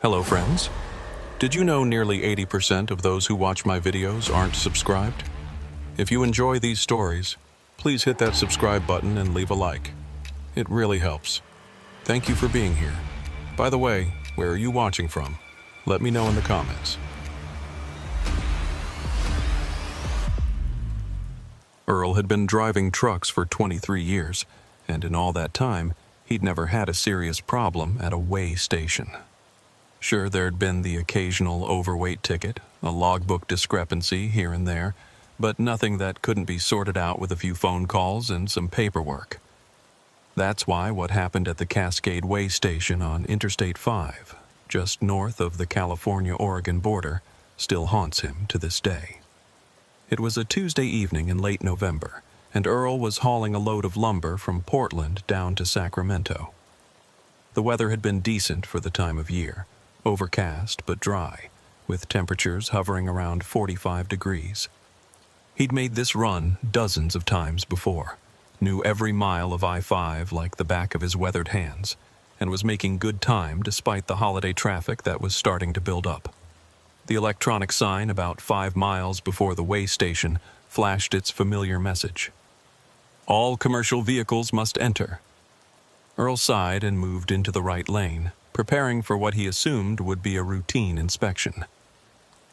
Hello, friends. Did you know nearly 80% of those who watch my videos aren't subscribed? If you enjoy these stories, please hit that subscribe button and leave a like. It really helps. Thank you for being here. By the way, where are you watching from? Let me know in the comments. Earl had been driving trucks for 23 years, and in all that time, he'd never had a serious problem at a weigh station. Sure, there'd been the occasional overweight ticket, a logbook discrepancy here and there, but nothing that couldn't be sorted out with a few phone calls and some paperwork. That's why what happened at the Cascade Weigh Station on Interstate 5, just north of the California-Oregon border, still haunts him to this day. It was a Tuesday evening in late November, and Earl was hauling a load of lumber from Portland down to Sacramento. The weather had been decent for the time of year, overcast but dry, with temperatures hovering around 45 degrees. He'd made this run dozens of times before, knew every mile of I-5 like the back of his weathered hands, and was making good time despite the holiday traffic that was starting to build up. The electronic sign about 5 miles before the weigh station flashed its familiar message. "All commercial vehicles must enter." Earl sighed and moved into the right lane, preparing for what he assumed would be a routine inspection.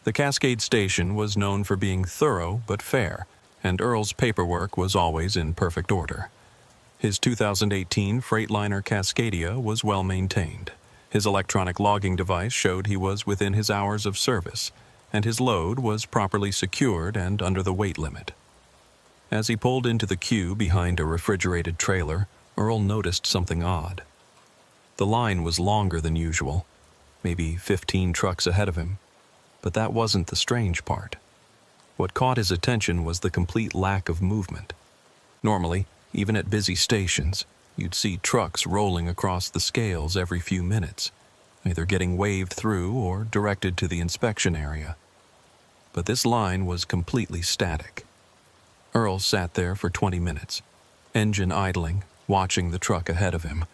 The Cascade Station was known for being thorough but fair, and Earl's paperwork was always in perfect order. His 2018 Freightliner Cascadia was well maintained. His electronic logging device showed he was within his hours of service, and his load was properly secured and under the weight limit. As he pulled into the queue behind a refrigerated trailer, Earl noticed something odd. The line was longer than usual, maybe 15 trucks ahead of him. But that wasn't the strange part. What caught his attention was the complete lack of movement. Normally, even at busy stations, you'd see trucks rolling across the scales every few minutes, either getting waved through or directed to the inspection area. But this line was completely static. Earl sat there for 20 minutes, engine idling, watching the truck ahead of him.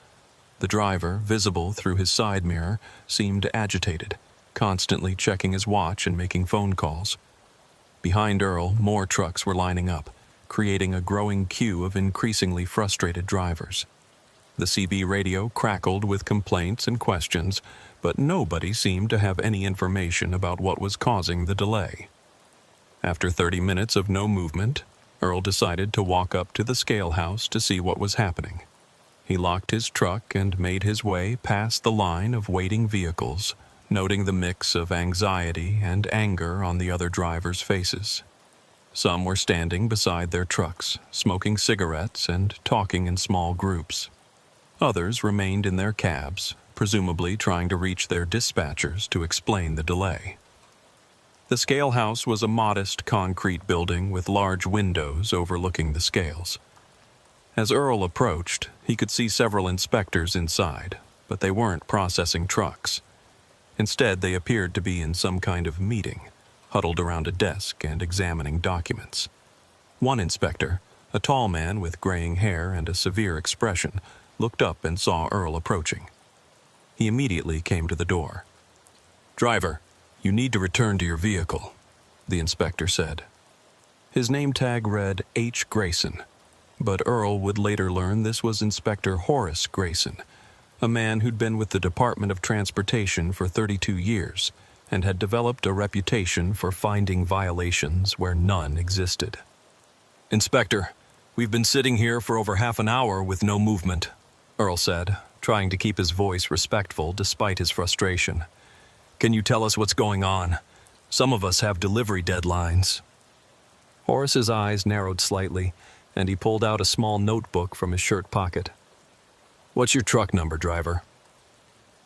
The driver, visible through his side mirror, seemed agitated, constantly checking his watch and making phone calls. Behind Earl, more trucks were lining up, creating a growing queue of increasingly frustrated drivers. The CB radio crackled with complaints and questions, but nobody seemed to have any information about what was causing the delay. After 30 minutes of no movement, Earl decided to walk up to the scale house to see what was happening. He locked his truck and made his way past the line of waiting vehicles, noting the mix of anxiety and anger on the other drivers' faces. Some were standing beside their trucks, smoking cigarettes and talking in small groups. Others remained in their cabs, presumably trying to reach their dispatchers to explain the delay. The scale house was a modest concrete building with large windows overlooking the scales. As Earl approached, he could see several inspectors inside, but they weren't processing trucks. Instead, they appeared to be in some kind of meeting, huddled around a desk and examining documents. One inspector, a tall man with graying hair and a severe expression, looked up and saw Earl approaching. He immediately came to the door. "Driver, you need to return to your vehicle," the inspector said. His name tag read H. Grayson, but Earl would later learn this was Inspector Horace Grayson, a man who'd been with the Department of Transportation for 32 years and had developed a reputation for finding violations where none existed. "Inspector, we've been sitting here for over half an hour with no movement," Earl said, trying to keep his voice respectful despite his frustration. "Can you tell us what's going on? Some of us have delivery deadlines." Horace's eyes narrowed slightly, and he pulled out a small notebook from his shirt pocket. "What's your truck number, driver?"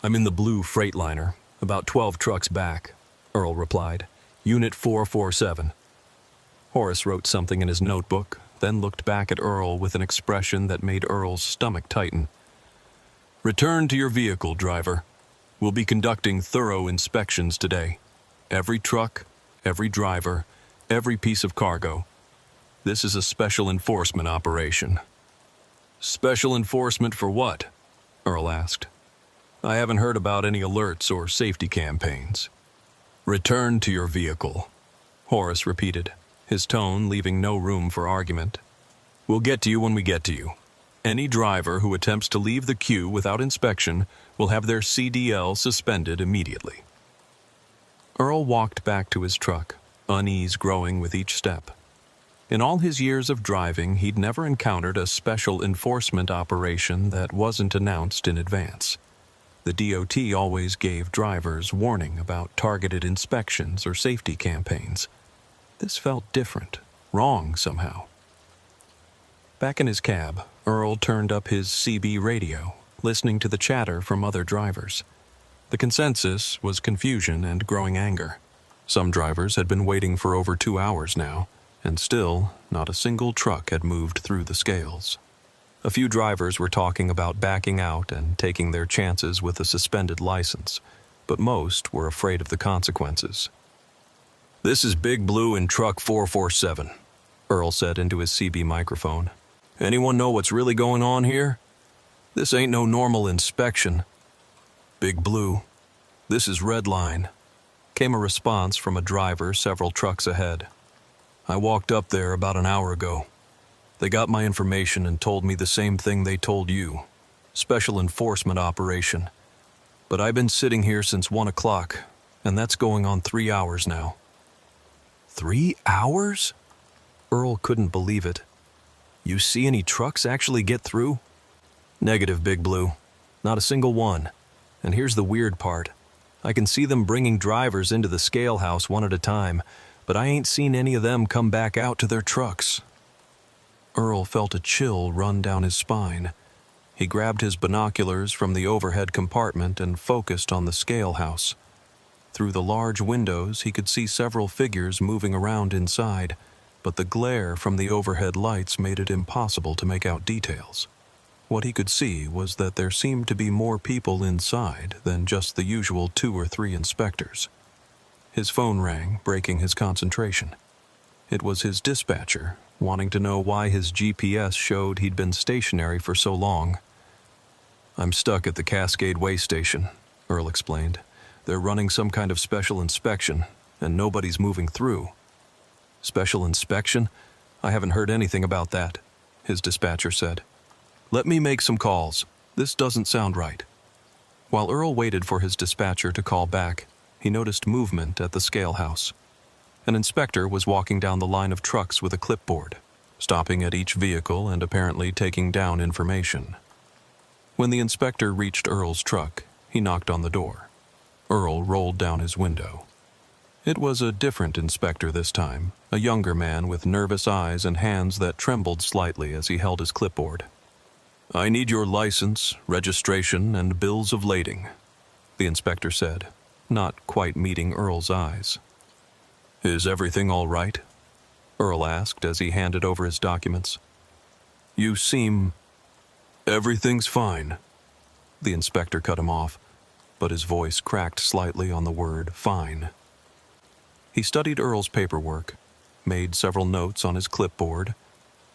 "I'm in the blue Freightliner, about 12 trucks back," Earl replied. "Unit 447. Horace wrote something in his notebook, then looked back at Earl with an expression that made Earl's stomach tighten. "Return to your vehicle, driver. We'll be conducting thorough inspections today. Every truck, every driver, every piece of cargo. This is a special enforcement operation." "Special enforcement for what?" Earl asked. I haven't heard about any alerts or safety campaigns. Return to your vehicle, Horace repeated, his tone leaving no room for argument. We'll get to you when we get to you. Any driver who attempts to leave the queue without inspection will have their CDL suspended immediately. Earl walked back to his truck, unease growing with each step. In all his years of driving, he'd never encountered a special enforcement operation that wasn't announced in advance. The DOT always gave drivers warning about targeted inspections or safety campaigns. This felt different, wrong somehow. Back in his cab, Earl turned up his CB radio, listening to the chatter from other drivers. The consensus was confusion and growing anger. Some drivers had been waiting for over 2 hours now, and still, not a single truck had moved through the scales. A few drivers were talking about backing out and taking their chances with a suspended license, but most were afraid of the consequences. This is Big Blue in Truck 447, Earl said into his CB microphone. Anyone know what's really going on here? This ain't no normal inspection. Big Blue, this is Redline, came a response from a driver several trucks ahead. I walked up there about an hour ago. They got my information and told me the same thing they told you. Special enforcement operation. But I've been sitting here since 1 o'clock, and that's going on 3 hours now. 3 hours? Earl couldn't believe it. You see any trucks actually get through? Negative, Big Blue. Not a single one. And here's the weird part. I can see them bringing drivers into the scale house one at a time, but I ain't seen any of them come back out to their trucks. Earl felt a chill run down his spine. He grabbed his binoculars from the overhead compartment and focused on the scale house. Through the large windows, he could see several figures moving around inside, but the glare from the overhead lights made it impossible to make out details. What he could see was that there seemed to be more people inside than just the usual 2 or 3 inspectors. His phone rang, breaking his concentration. It was his dispatcher, wanting to know why his GPS showed he'd been stationary for so long. I'm stuck at the Cascade Way Station, Earl explained. They're running some kind of special inspection, and nobody's moving through. Special inspection? I haven't heard anything about that, his dispatcher said. Let me make some calls. This doesn't sound right. While Earl waited for his dispatcher to call back, he noticed movement at the scale house. An inspector was walking down the line of trucks with a clipboard, stopping at each vehicle and apparently taking down information. When the inspector reached Earl's truck, he knocked on the door. Earl rolled down his window. It was a different inspector this time, a younger man with nervous eyes and hands that trembled slightly as he held his clipboard. I need your license, registration, and bills of lading, the inspector said, not quite meeting Earl's eyes. Is everything all right? Earl asked as he handed over his documents. You seem... Everything's fine. The inspector cut him off, but his voice cracked slightly on the word fine. He studied Earl's paperwork, made several notes on his clipboard,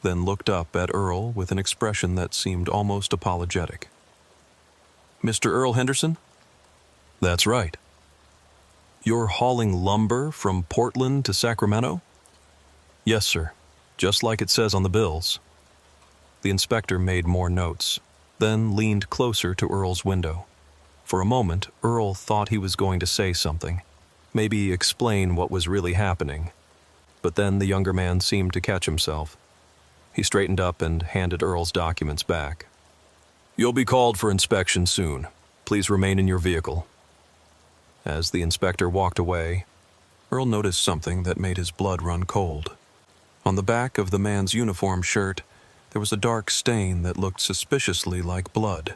then looked up at Earl with an expression that seemed almost apologetic. Mr. Earl Henderson? That's right. You're hauling lumber from Portland to Sacramento? Yes, sir. Just like it says on the bills. The inspector made more notes, then leaned closer to Earl's window. For a moment, Earl thought he was going to say something, maybe explain what was really happening. But then the younger man seemed to catch himself. He straightened up and handed Earl's documents back. You'll be called for inspection soon. Please remain in your vehicle. As the inspector walked away, Earl noticed something that made his blood run cold. On the back of the man's uniform shirt, there was a dark stain that looked suspiciously like blood.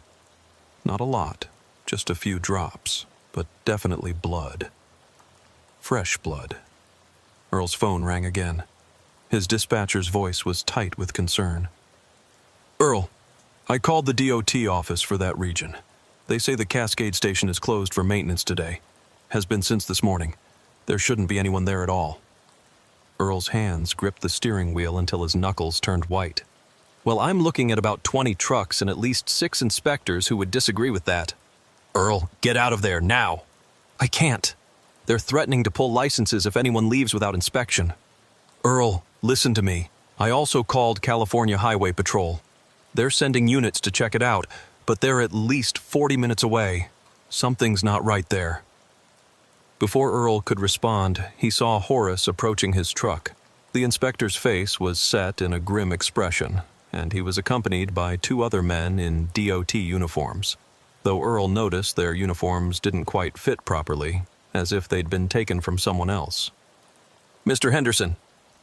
Not a lot, just a few drops, but definitely blood. Fresh blood. Earl's phone rang again. His dispatcher's voice was tight with concern. Earl, I called the DOT office for that region. They say the Cascade Station is closed for maintenance today. Has been since this morning. There shouldn't be anyone there at all. Earl's hands gripped the steering wheel until his knuckles turned white. Well, I'm looking at about 20 trucks and at least 6 inspectors who would disagree with that. Earl, get out of there, now! I can't. They're threatening to pull licenses if anyone leaves without inspection. Earl, listen to me. I also called California Highway Patrol. They're sending units to check it out, but they're at least 40 minutes away. Something's not right there. Before Earl could respond, he saw Horace approaching his truck. The inspector's face was set in a grim expression, and he was accompanied by two other men in DOT uniforms, though Earl noticed their uniforms didn't quite fit properly, as if they'd been taken from someone else. Mr. Henderson,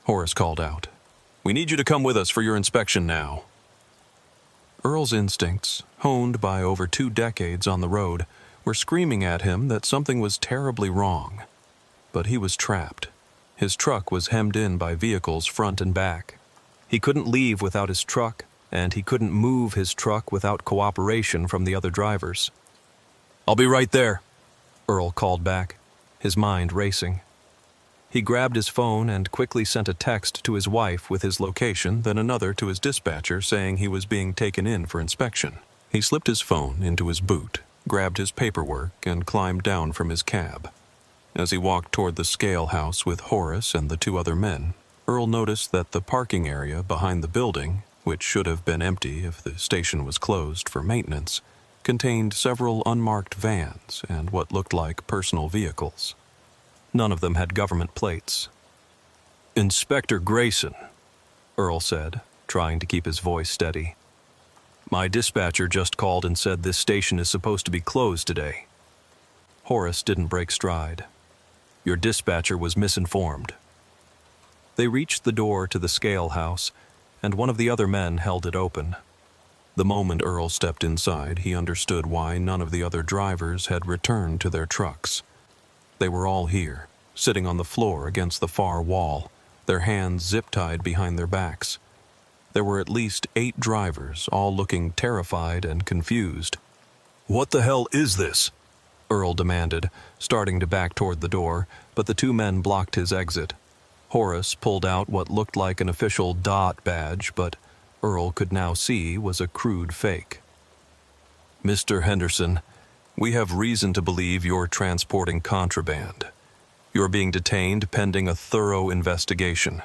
Horace called out, we need you to come with us for your inspection now. Earl's instincts, honed by over 2 decades on the road, were screaming at him that something was terribly wrong. But he was trapped. His truck was hemmed in by vehicles front and back. He couldn't leave without his truck, and he couldn't move his truck without cooperation from the other drivers. I'll be right there, Earl called back, his mind racing. He grabbed his phone and quickly sent a text to his wife with his location, then another to his dispatcher saying he was being taken in for inspection. He slipped his phone into his boot, grabbed his paperwork, and climbed down from his cab. As he walked toward the scale house with Horace and the 2 other men, Earl noticed that the parking area behind the building, which should have been empty if the station was closed for maintenance, contained several unmarked vans and what looked like personal vehicles. None of them had government plates. Inspector Grayson, Earl said, trying to keep his voice steady. My dispatcher just called and said this station is supposed to be closed today. Horace didn't break stride. Your dispatcher was misinformed. They reached the door to the scale house, and one of the other men held it open. The moment Earl stepped inside, he understood why none of the other drivers had returned to their trucks. They were all here, sitting on the floor against the far wall, their hands zip-tied behind their backs. There were at least 8 drivers, all looking terrified and confused. What the hell is this? Earl demanded, starting to back toward the door, but the 2 men blocked his exit. Horace pulled out what looked like an official DOT badge, but Earl could now see was a crude fake. Mr. Henderson, we have reason to believe you're transporting contraband. You're being detained pending a thorough investigation.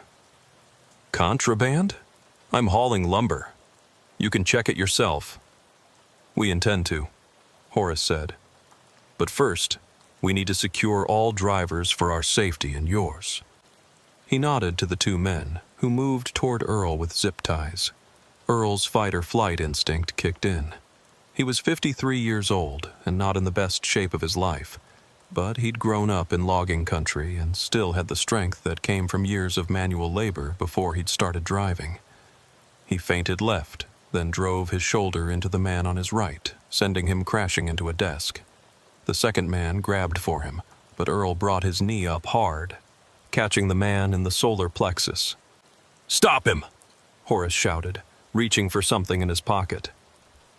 Contraband? I'm hauling lumber. You can check it yourself. We intend to, Horace said. But first, we need to secure all drivers for our safety and yours. He nodded to the 2 men, who moved toward Earl with zip ties. Earl's fight-or-flight instinct kicked in. He was 53 years old and not in the best shape of his life, but he'd grown up in logging country and still had the strength that came from years of manual labor before he'd started driving. He feinted left, then drove his shoulder into the man on his right, sending him crashing into a desk. The second man grabbed for him, but Earl brought his knee up hard, catching the man in the solar plexus. Stop him! Horace shouted, reaching for something in his pocket.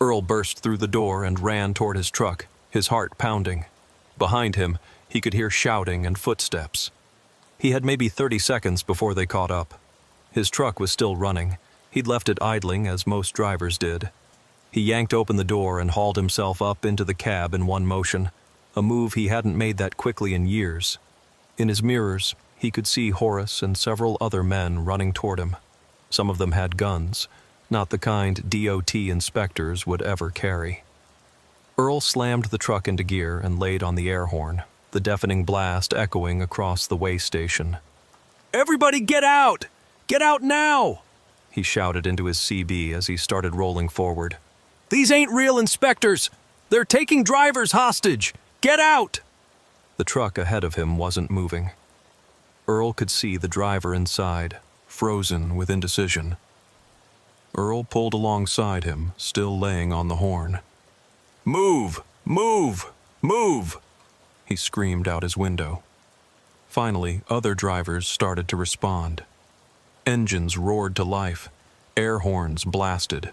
Earl burst through the door and ran toward his truck, his heart pounding. Behind him, he could hear shouting and footsteps. He had maybe 30 seconds before they caught up. His truck was still running. He'd left it idling as most drivers did. He yanked open the door and hauled himself up into the cab in one motion, a move he hadn't made that quickly in years. In his mirrors, he could see Horace and several other men running toward him. Some of them had guns, not the kind DOT inspectors would ever carry. Earl slammed the truck into gear and laid on the air horn, the deafening blast echoing across the way station. Everybody get out! Get out now! He shouted into his CB as he started rolling forward. These ain't real inspectors! They're taking drivers hostage! Get out! The truck ahead of him wasn't moving. Earl could see the driver inside, frozen with indecision. Earl pulled alongside him, still laying on the horn. Move! Move! Move! He screamed out his window. Finally, other drivers started to respond. Engines roared to life. Air horns blasted.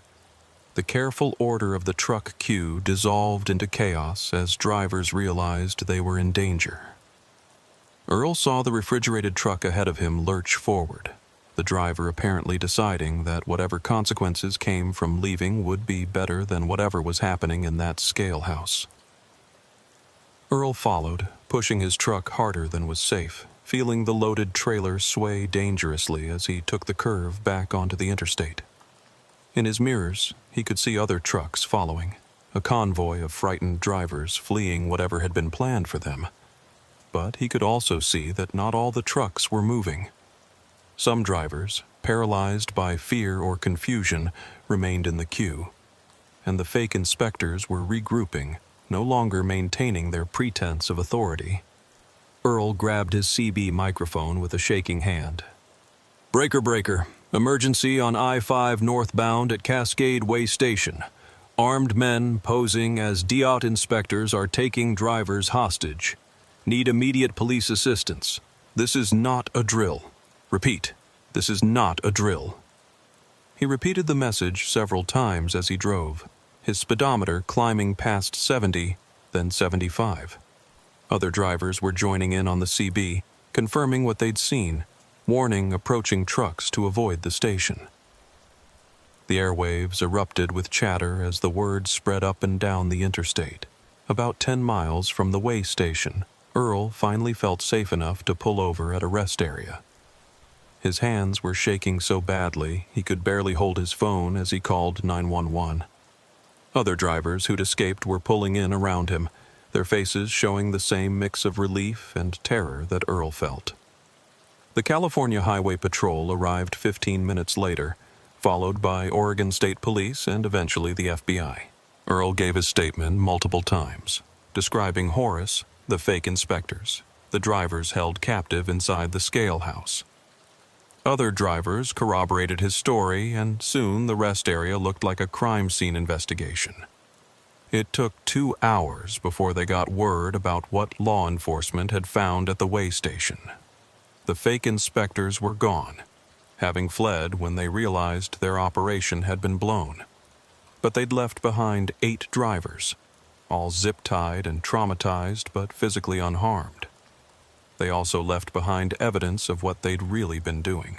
The careful order of the truck queue dissolved into chaos as drivers realized they were in danger. Earl saw the refrigerated truck ahead of him lurch forward, the driver apparently deciding that whatever consequences came from leaving would be better than whatever was happening in that scale house. Earl followed, pushing his truck harder than was safe, feeling the loaded trailer sway dangerously as he took the curve back onto the interstate. In his mirrors, he could see other trucks following, a convoy of frightened drivers fleeing whatever had been planned for them. But he could also see that not all the trucks were moving. Some drivers, paralyzed by fear or confusion, remained in the queue, and the fake inspectors were regrouping, no longer maintaining their pretense of authority. Earl grabbed his CB microphone with a shaking hand. "Breaker, breaker. Emergency on I-5 northbound at Cascade Way Station. Armed men posing as DOT inspectors are taking drivers hostage. Need immediate police assistance. This is not a drill. Repeat, this is not a drill." He repeated the message several times as he drove, his speedometer climbing past 70, then 75. Other drivers were joining in on the CB, confirming what they'd seen, warning approaching trucks to avoid the station. The airwaves erupted with chatter as the word spread up and down the interstate. About 10 miles from the way station, Earl finally felt safe enough to pull over at a rest area. His hands were shaking so badly he could barely hold his phone as he called 911. Other drivers who'd escaped were pulling in around him, their faces showing the same mix of relief and terror that Earl felt. The California Highway Patrol arrived 15 minutes later, followed by Oregon State Police and eventually the FBI. Earl gave his statement multiple times, describing Horace, the fake inspectors, the drivers held captive inside the scale house. Other drivers corroborated his story, and soon the rest area looked like a crime scene investigation. It took 2 hours before they got word about what law enforcement had found at the way station. The fake inspectors were gone, having fled when they realized their operation had been blown. But they'd left behind 8 drivers, all zip-tied and traumatized but physically unharmed. They also left behind evidence of what they'd really been doing.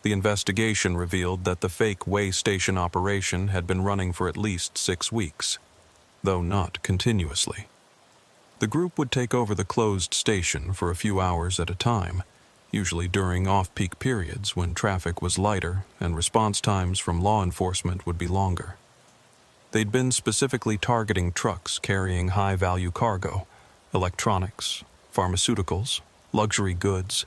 The investigation revealed that the fake way station operation had been running for at least 6 weeks, though not continuously. The group would take over the closed station for a few hours at a time, usually during off-peak periods when traffic was lighter and response times from law enforcement would be longer. They'd been specifically targeting trucks carrying high-value cargo, electronics, pharmaceuticals, luxury goods,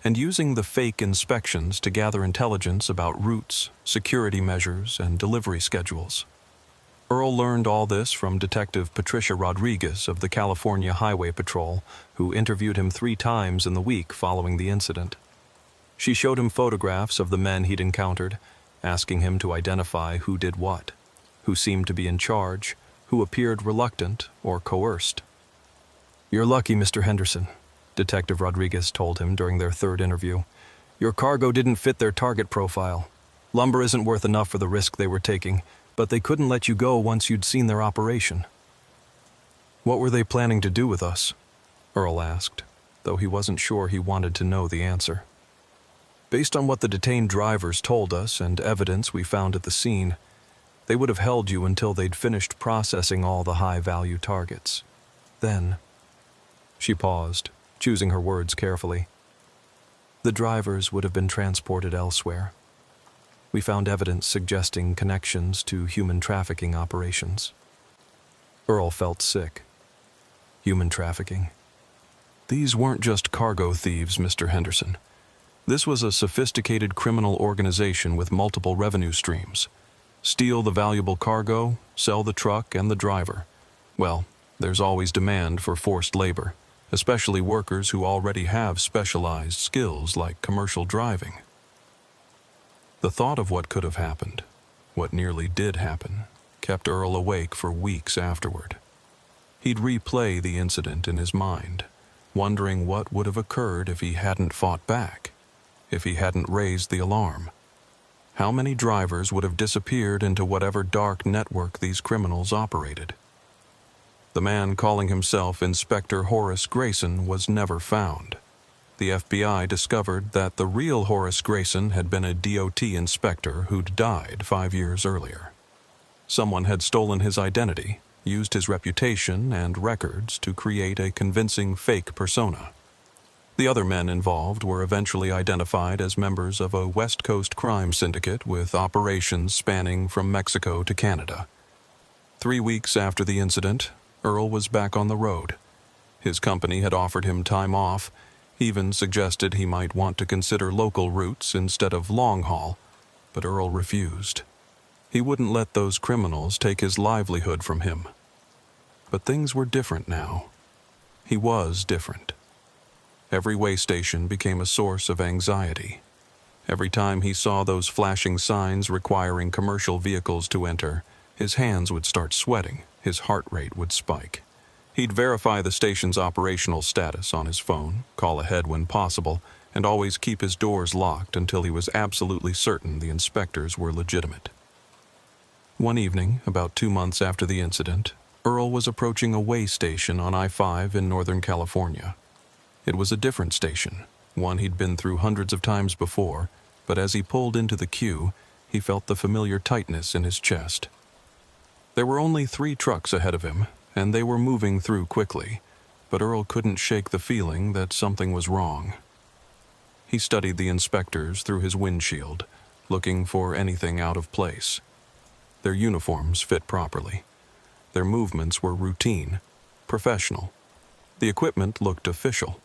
and using the fake inspections to gather intelligence about routes, security measures, and delivery schedules. Earl learned all this from Detective Patricia Rodriguez of the California Highway Patrol, who interviewed him 3 times in the week following the incident. She showed him photographs of the men he'd encountered, asking him to identify who did what, who seemed to be in charge, who appeared reluctant or coerced. "You're lucky, Mr. Henderson," Detective Rodriguez told him during their 3rd interview. "Your cargo didn't fit their target profile. Lumber isn't worth enough for the risk they were taking, but they couldn't let you go once you'd seen their operation." "What were they planning to do with us?" Earl asked, though he wasn't sure he wanted to know the answer. "Based on what the detained drivers told us and evidence we found at the scene, they would have held you until they'd finished processing all the high-value targets. Then..." She paused, choosing her words carefully. "The drivers would have been transported elsewhere. We found evidence suggesting connections to human trafficking operations." Earl felt sick. Human trafficking? These weren't just cargo thieves, Mr. Henderson. This was a sophisticated criminal organization with multiple revenue streams. Steal the valuable cargo, sell the truck and the driver. Well, there's always demand for forced labor, especially workers who already have specialized skills like commercial driving. The thought of what could have happened, what nearly did happen, kept Earl awake for weeks afterward. He'd replay the incident in his mind, wondering what would have occurred if he hadn't fought back, if he hadn't raised the alarm. How many drivers would have disappeared into whatever dark network these criminals operated? The man calling himself Inspector Horace Grayson was never found. The FBI discovered that the real Horace Grayson had been a DOT inspector who'd died 5 years earlier. Someone had stolen his identity, used his reputation and records to create a convincing fake persona. The other men involved were eventually identified as members of a West Coast crime syndicate with operations spanning from Mexico to Canada. 3 weeks after the incident, Earl was back on the road. His company had offered him time off, even suggested he might want to consider local routes instead of long haul, but Earl refused. He wouldn't let those criminals take his livelihood from him. But things were different now. He was different. Every way station became a source of anxiety. Every time he saw those flashing signs requiring commercial vehicles to enter, his hands would start sweating, his heart rate would spike. He'd verify the station's operational status on his phone, call ahead when possible, and always keep his doors locked until he was absolutely certain the inspectors were legitimate. One evening, about 2 months after the incident, Earl was approaching a way station on I-5 in Northern California. It was a different station, one he'd been through hundreds of times before, but as he pulled into the queue, he felt the familiar tightness in his chest. There were only 3 trucks ahead of him, and they were moving through quickly, but Earl couldn't shake the feeling that something was wrong. He studied the inspectors through his windshield, looking for anything out of place. Their uniforms fit properly. Their movements were routine, professional. The equipment looked official.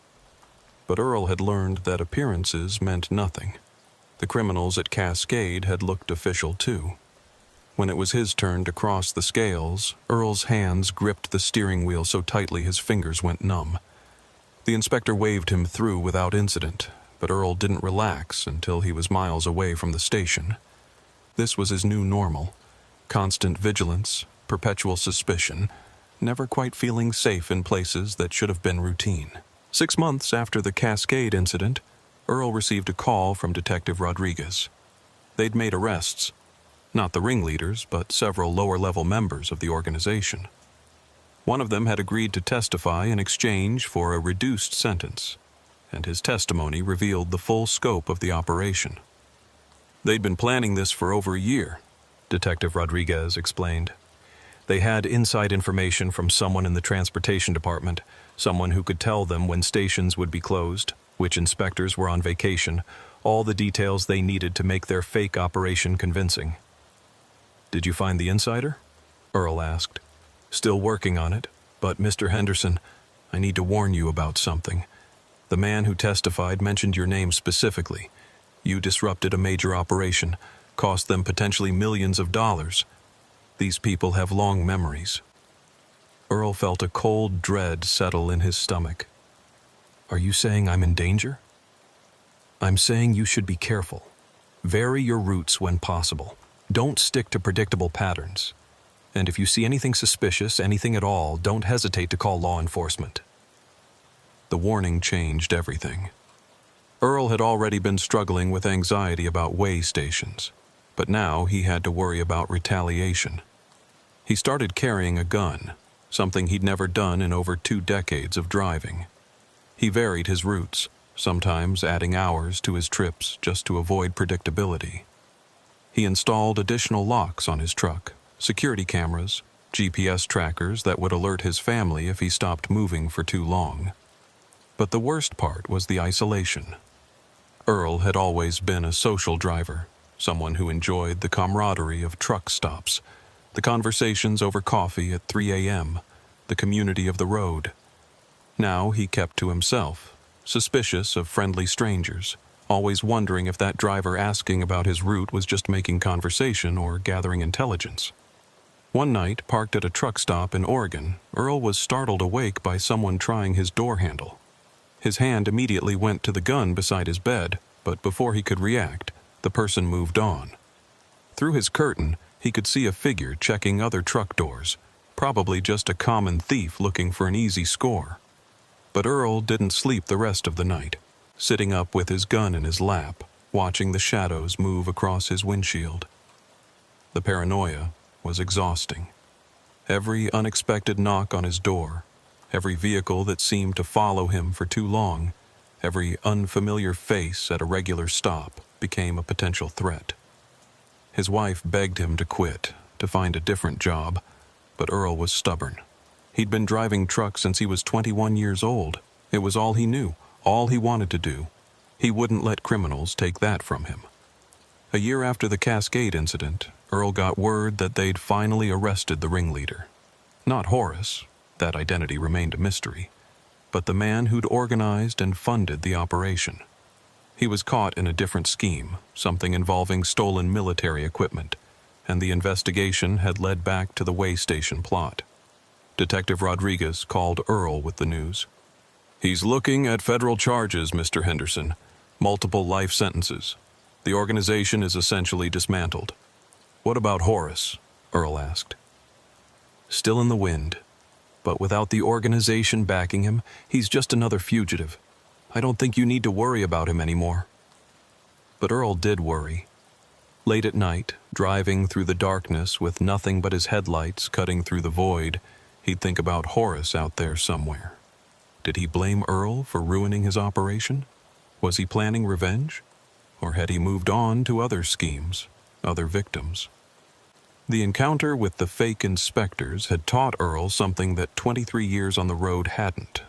But Earl had learned that appearances meant nothing. The criminals at Cascade had looked official too. When it was his turn to cross the scales, Earl's hands gripped the steering wheel so tightly his fingers went numb. The inspector waved him through without incident, but Earl didn't relax until he was miles away from the station. This was his new normal. Constant vigilance, perpetual suspicion, never quite feeling safe in places that should have been routine. 6 months after the Cascade incident, Earl received a call from Detective Rodriguez. They'd made arrests. Not the ringleaders, but several lower-level members of the organization. One of them had agreed to testify in exchange for a reduced sentence, and his testimony revealed the full scope of the operation. They'd been planning this for over a year, Detective Rodriguez explained. They had inside information from someone in the transportation department, someone who could tell them when stations would be closed, which inspectors were on vacation, all the details they needed to make their fake operation convincing. "Did you find the insider?" Earl asked. "Still working on it, but Mr. Henderson, I need to warn you about something. The man who testified mentioned your name specifically. You disrupted a major operation, cost them potentially millions of dollars. These people have long memories." Earl felt a cold dread settle in his stomach. "Are you saying I'm in danger?" "I'm saying you should be careful. Vary your routes when possible. Don't stick to predictable patterns. And if you see anything suspicious, anything at all, don't hesitate to call law enforcement." The warning changed everything. Earl had already been struggling with anxiety about way stations, but now he had to worry about retaliation. He started carrying a gun, something he'd never done in over 2 decades of driving. He varied his routes, sometimes adding hours to his trips just to avoid predictability. He installed additional locks on his truck, security cameras, GPS trackers that would alert his family if he stopped moving for too long. But the worst part was the isolation. Earl had always been a social driver, someone who enjoyed the camaraderie of truck stops, the conversations over coffee at 3 a.m., the community of the road. Now he kept to himself, suspicious of friendly strangers, always wondering if that driver asking about his route was just making conversation or gathering intelligence. One night, parked at a truck stop in Oregon, Earl was startled awake by someone trying his door handle. His hand immediately went to the gun beside his bed, but before he could react, the person moved on. Through his curtain, he could see a figure checking other truck doors, probably just a common thief looking for an easy score. But Earl didn't sleep the rest of the night, sitting up with his gun in his lap, watching the shadows move across his windshield. The paranoia was exhausting. Every unexpected knock on his door, every vehicle that seemed to follow him for too long, every unfamiliar face at a regular stop became a potential threat. His wife begged him to quit, to find a different job, but Earl was stubborn. He'd been driving trucks since he was 21 years old. It was all he knew, all he wanted to do. He wouldn't let criminals take that from him. A year after the Cascade incident, Earl got word that they'd finally arrested the ringleader. Not Horace, that identity remained a mystery, but the man who'd organized and funded the operation. He was caught in a different scheme, something involving stolen military equipment, and the investigation had led back to the way station plot. Detective Rodriguez called Earl with the news. "He's looking at federal charges, Mr. Henderson. Multiple life sentences. The organization is essentially dismantled." "What about Horace?" Earl asked. "Still in the wind. But without the organization backing him, he's just another fugitive. I don't think you need to worry about him anymore." But Earl did worry. Late at night, driving through the darkness with nothing but his headlights cutting through the void, he'd think about Horace out there somewhere. Did he blame Earl for ruining his operation? Was he planning revenge? Or had he moved on to other schemes, other victims? The encounter with the fake inspectors had taught Earl something that 23 years on the road hadn't.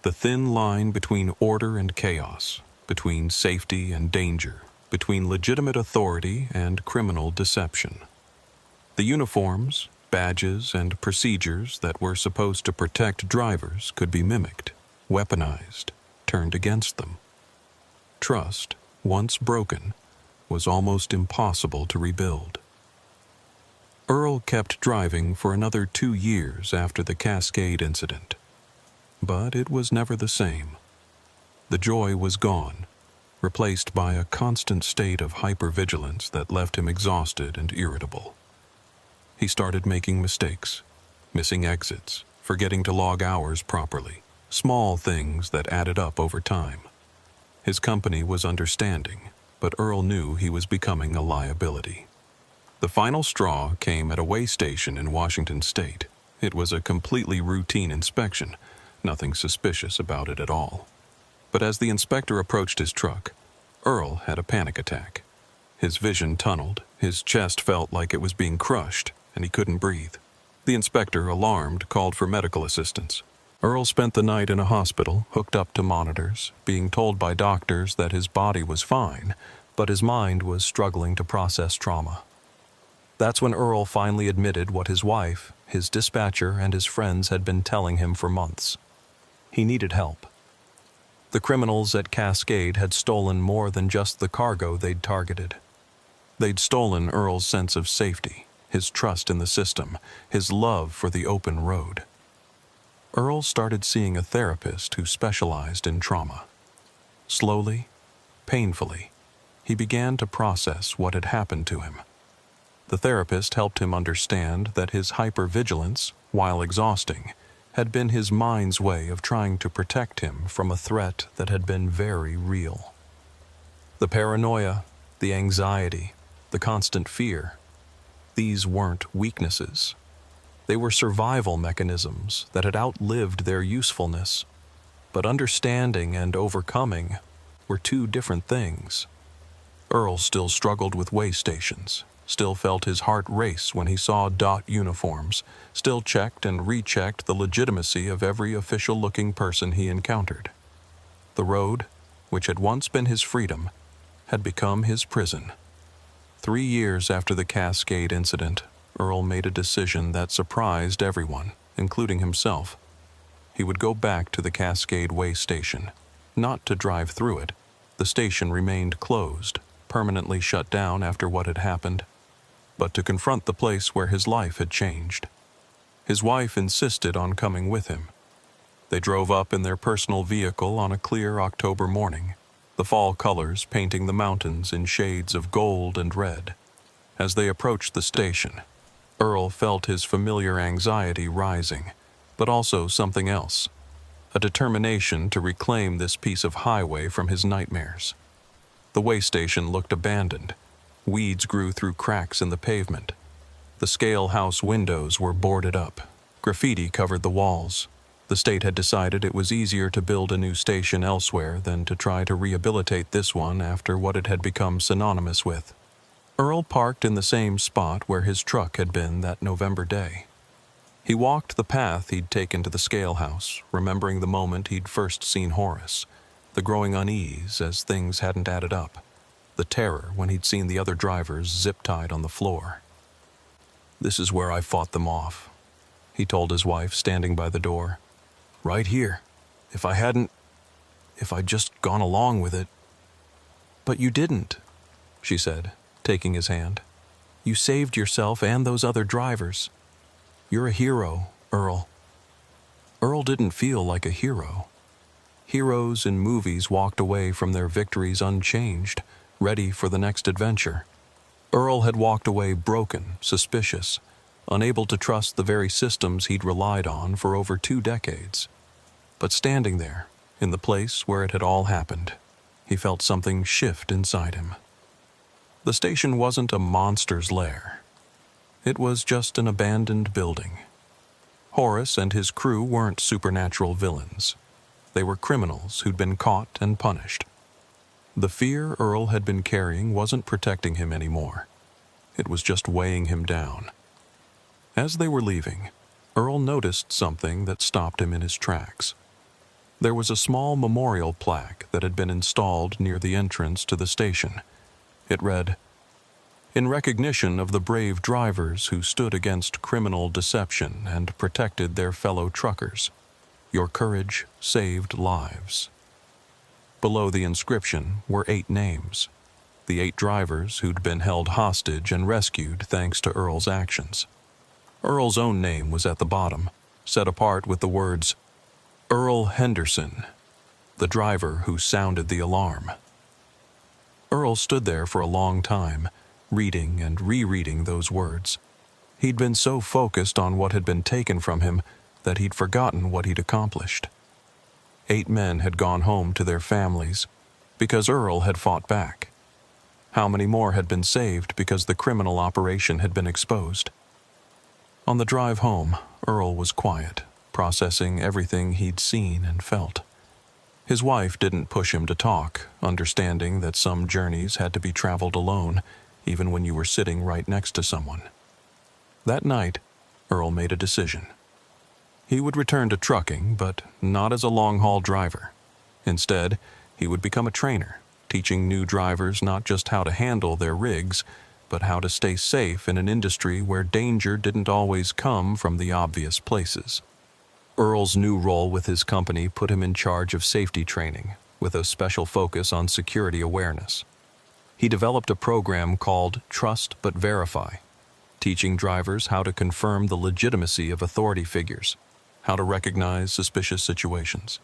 The thin line between order and chaos, between safety and danger, between legitimate authority and criminal deception. The uniforms, badges, and procedures that were supposed to protect drivers could be mimicked, weaponized, turned against them. Trust, once broken, was almost impossible to rebuild. Earl kept driving for another 2 years after the Cascade incident. But it was never the same. The joy was gone, replaced by a constant state of hypervigilance that left him exhausted and irritable. He started making mistakes, missing exits, forgetting to log hours properly, small things that added up over time. His company was understanding, but Earl knew he was becoming a liability. The final straw came at a way station in Washington State. It was a completely routine inspection, nothing suspicious about it at all. But as the inspector approached his truck, Earl had a panic attack. His vision tunneled, his chest felt like it was being crushed, and he couldn't breathe. The inspector, alarmed, called for medical assistance. Earl spent the night in a hospital, hooked up to monitors, being told by doctors that his body was fine, but his mind was struggling to process trauma. That's when Earl finally admitted what his wife, his dispatcher, and his friends had been telling him for months. He needed help. The criminals at Cascade had stolen more than just the cargo they'd targeted. They'd stolen Earl's sense of safety, his trust in the system, his love for the open road. Earl started seeing a therapist who specialized in trauma. Slowly, painfully, he began to process what had happened to him. The therapist helped him understand that his hypervigilance, while exhausting, had been his mind's way of trying to protect him from a threat that had been very real. The paranoia, the anxiety, the constant fear, these weren't weaknesses. They were survival mechanisms that had outlived their usefulness. But understanding and overcoming were two different things. Earl still struggled with way stations, still felt his heart race when he saw DOT uniforms, still checked and rechecked the legitimacy of every official-looking person he encountered. The road, which had once been his freedom, had become his prison. 3 years after the Cascade incident, Earl made a decision that surprised everyone, including himself. He would go back to the Cascade way station, not to drive through it. The station remained closed, permanently shut down after what had happened, but to confront the place where his life had changed. His wife insisted on coming with him. They drove up in their personal vehicle on a clear October morning, the fall colors painting the mountains in shades of gold and red. As they approached the station, Earl felt his familiar anxiety rising, but also something else, a determination to reclaim this piece of highway from his nightmares. The way station looked abandoned. Weeds grew through cracks in the pavement. The scale house windows were boarded up. Graffiti covered the walls. The state had decided it was easier to build a new station elsewhere than to try to rehabilitate this one after what it had become synonymous with. Earl parked in the same spot where his truck had been that November day. He walked the path he'd taken to the scale house, remembering the moment he'd first seen Horace, the growing unease as things hadn't added up, the terror when he'd seen the other drivers zip-tied on the floor. "This is where I fought them off," he told his wife, standing by the door. "Right here. If I'd just gone along with it." "But you didn't," she said, taking his hand. "You saved yourself and those other drivers. You're a hero, Earl." Earl didn't feel like a hero. Heroes in movies walked away from their victories unchanged, ready for the next adventure. Earl had walked away broken, suspicious, unable to trust the very systems he'd relied on for over 2 decades. But standing there, in the place where it had all happened, he felt something shift inside him. The station wasn't a monster's lair. It was just an abandoned building. Horace and his crew weren't supernatural villains. They were criminals who'd been caught and punished. The fear Earl had been carrying wasn't protecting him anymore. It was just weighing him down. As they were leaving, Earl noticed something that stopped him in his tracks. There was a small memorial plaque that had been installed near the entrance to the station. It read, "In recognition of the brave drivers who stood against criminal deception and protected their fellow truckers, your courage saved lives." Below the inscription were 8 names, the 8 drivers who'd been held hostage and rescued thanks to Earl's actions. Earl's own name was at the bottom, set apart with the words, "Earl Henderson, the driver who sounded the alarm." Earl stood there for a long time, reading and rereading those words. He'd been so focused on what had been taken from him that he'd forgotten what he'd accomplished. 8 men had gone home to their families because Earl had fought back. How many more had been saved because the criminal operation had been exposed? On the drive home, Earl was quiet, processing everything he'd seen and felt. His wife didn't push him to talk, understanding that some journeys had to be traveled alone, even when you were sitting right next to someone. That night, Earl made a decision. He would return to trucking, but not as a long-haul driver. Instead, he would become a trainer, teaching new drivers not just how to handle their rigs, but how to stay safe in an industry where danger didn't always come from the obvious places. Earl's new role with his company put him in charge of safety training, with a special focus on security awareness. He developed a program called Trust But Verify, teaching drivers how to confirm the legitimacy of authority figures, how to recognize suspicious situations,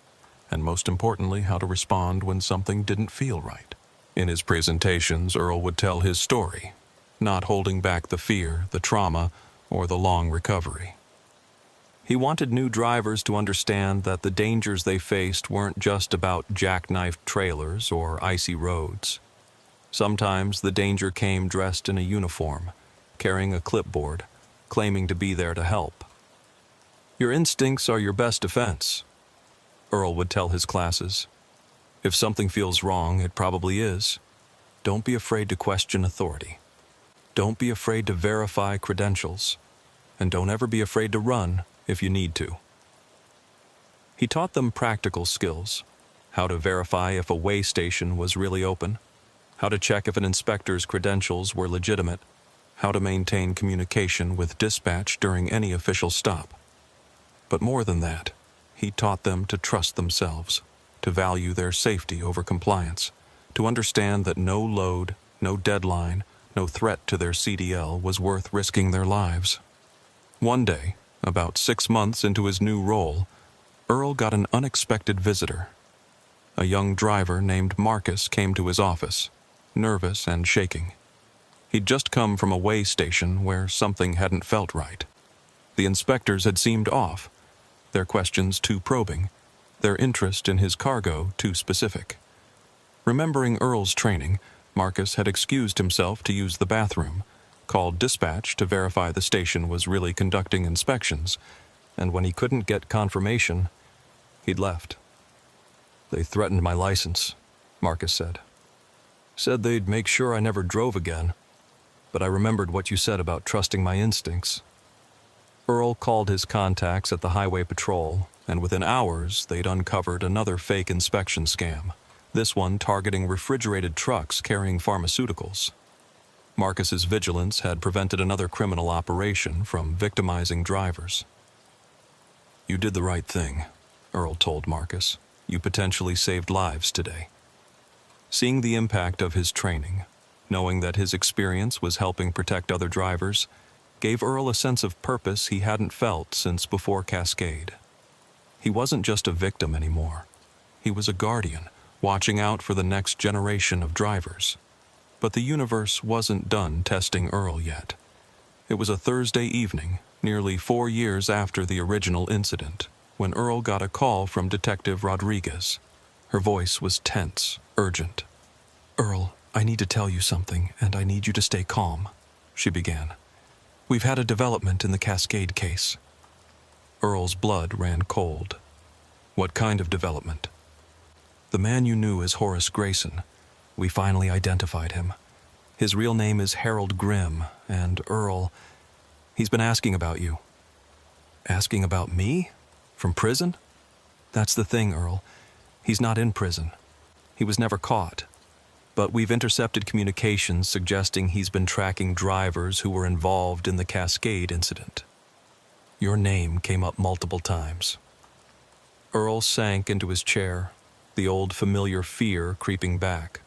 and most importantly, how to respond when something didn't feel right. In his presentations, Earl would tell his story, not holding back the fear, the trauma, or the long recovery. He wanted new drivers to understand that the dangers they faced weren't just about jackknifed trailers or icy roads. Sometimes the danger came dressed in a uniform, carrying a clipboard, claiming to be there to help. "Your instincts are your best defense," Earl would tell his classes. "If something feels wrong, it probably is. Don't be afraid to question authority. Don't be afraid to verify credentials. And don't ever be afraid to run if you need to." He taught them practical skills, how to verify if a weigh station was really open, how to check if an inspector's credentials were legitimate, how to maintain communication with dispatch during any official stop. But more than that, he taught them to trust themselves, to value their safety over compliance, to understand that no load, no deadline, no threat to their CDL was worth risking their lives. One day, about 6 months into his new role, Earl got an unexpected visitor. A young driver named Marcus came to his office, nervous and shaking. He'd just come from a weigh station where something hadn't felt right. The inspectors had seemed off, their questions too probing, their interest in his cargo too specific. Remembering Earl's training, Marcus had excused himself to use the bathroom, called dispatch to verify the station was really conducting inspections, and when he couldn't get confirmation, he'd left. "They threatened my license," Marcus said. "Said they'd make sure I never drove again, but I remembered what you said about trusting my instincts." Earl called his contacts at the highway patrol, and within hours they'd uncovered another fake inspection scam, this one targeting refrigerated trucks carrying pharmaceuticals. Marcus's vigilance had prevented another criminal operation from victimizing drivers. "You did the right thing," Earl told Marcus. "You potentially saved lives today." Seeing the impact of his training, knowing that his experience was helping protect other drivers, gave Earl a sense of purpose he hadn't felt since before Cascade. He wasn't just a victim anymore. He was a guardian, watching out for the next generation of drivers. But the universe wasn't done testing Earl yet. It was a Thursday evening, nearly 4 years after the original incident, when Earl got a call from Detective Rodriguez. Her voice was tense, urgent. "Earl, I need to tell you something, and I need you to stay calm," she began. "We've had a development in the Cascade case." Earl's blood ran cold. "What kind of development?" "The man you knew as Horace Grayson. We finally identified him. His real name is Harold Grimm, and Earl, he's been asking about you." "Asking about me? From prison?" "That's the thing, Earl. He's not in prison. He was never caught. But we've intercepted communications suggesting he's been tracking drivers who were involved in the Cascade incident. Your name came up multiple times." Earl sank into his chair, the old familiar fear creeping back.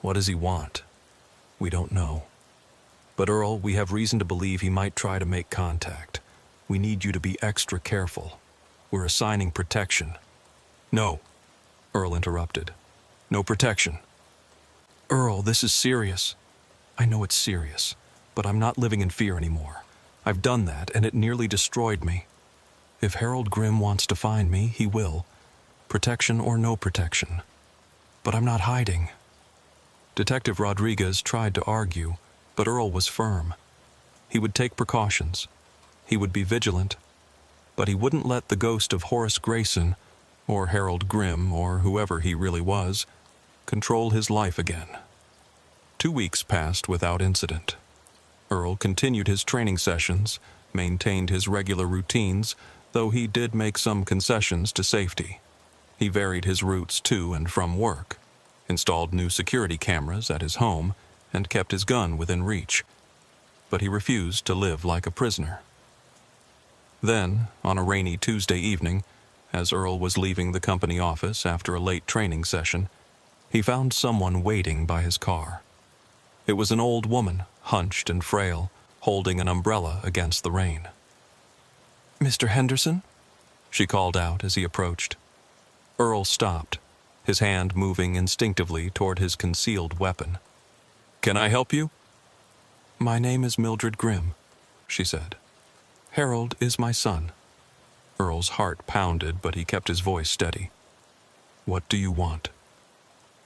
"What does he want?" "We don't know. But Earl, we have reason to believe he might try to make contact. We need you to be extra careful. We're assigning protection." "No," Earl interrupted. "No protection." "Earl, this is serious." "I know it's serious, but I'm not living in fear anymore. I've done that, and it nearly destroyed me. If Harold Grimm wants to find me, he will. Protection or no protection. But I'm not hiding." Detective Rodriguez tried to argue, but Earl was firm. He would take precautions. He would be vigilant. But he wouldn't let the ghost of Horace Grayson, or Harold Grimm, or whoever he really was, control his life again. 2 weeks passed without incident. Earl continued his training sessions, maintained his regular routines, though he did make some concessions to safety. He varied his routes to and from work, installed new security cameras at his home, and kept his gun within reach. But he refused to live like a prisoner. Then, on a rainy Tuesday evening, as Earl was leaving the company office after a late training session, he found someone waiting by his car. It was an old woman, hunched and frail, holding an umbrella against the rain. "Mr. Henderson?" she called out as he approached. Earl stopped, his hand moving instinctively toward his concealed weapon. "Can I help you?" "My name is Mildred Grimm," she said. "Harold is my son." Earl's heart pounded, but he kept his voice steady. "What do you want?"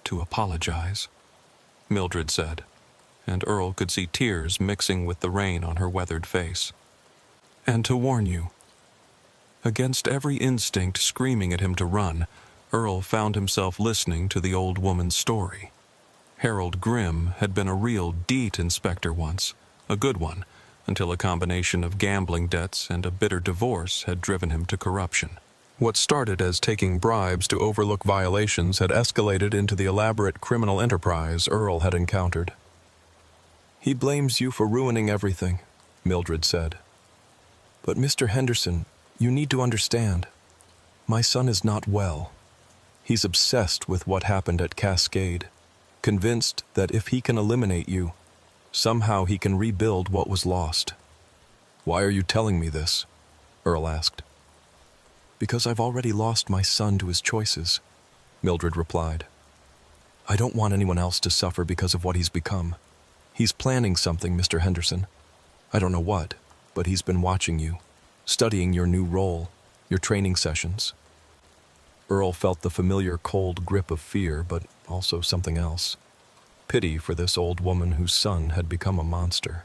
"To apologize," Mildred said, and Earl could see tears mixing with the rain on her weathered face. "And to warn you." Against every instinct screaming at him to run, Earl found himself listening to the old woman's story. Harold Grimm had been a real DEET inspector once, a good one, until a combination of gambling debts and a bitter divorce had driven him to corruption. What started as taking bribes to overlook violations had escalated into the elaborate criminal enterprise Earl had encountered. "He blames you for ruining everything," Mildred said. "But Mr. Henderson, you need to understand. My son is not well. He's obsessed with what happened at Cascade, convinced that if he can eliminate you, somehow he can rebuild what was lost." "Why are you telling me this?" Earl asked. "Because I've already lost my son to his choices," Mildred replied. "I don't want anyone else to suffer because of what he's become. He's planning something, Mr. Henderson. I don't know what, but he's been watching you, studying your new role, your training sessions." Earl felt the familiar cold grip of fear, but also something else. Pity for this old woman whose son had become a monster.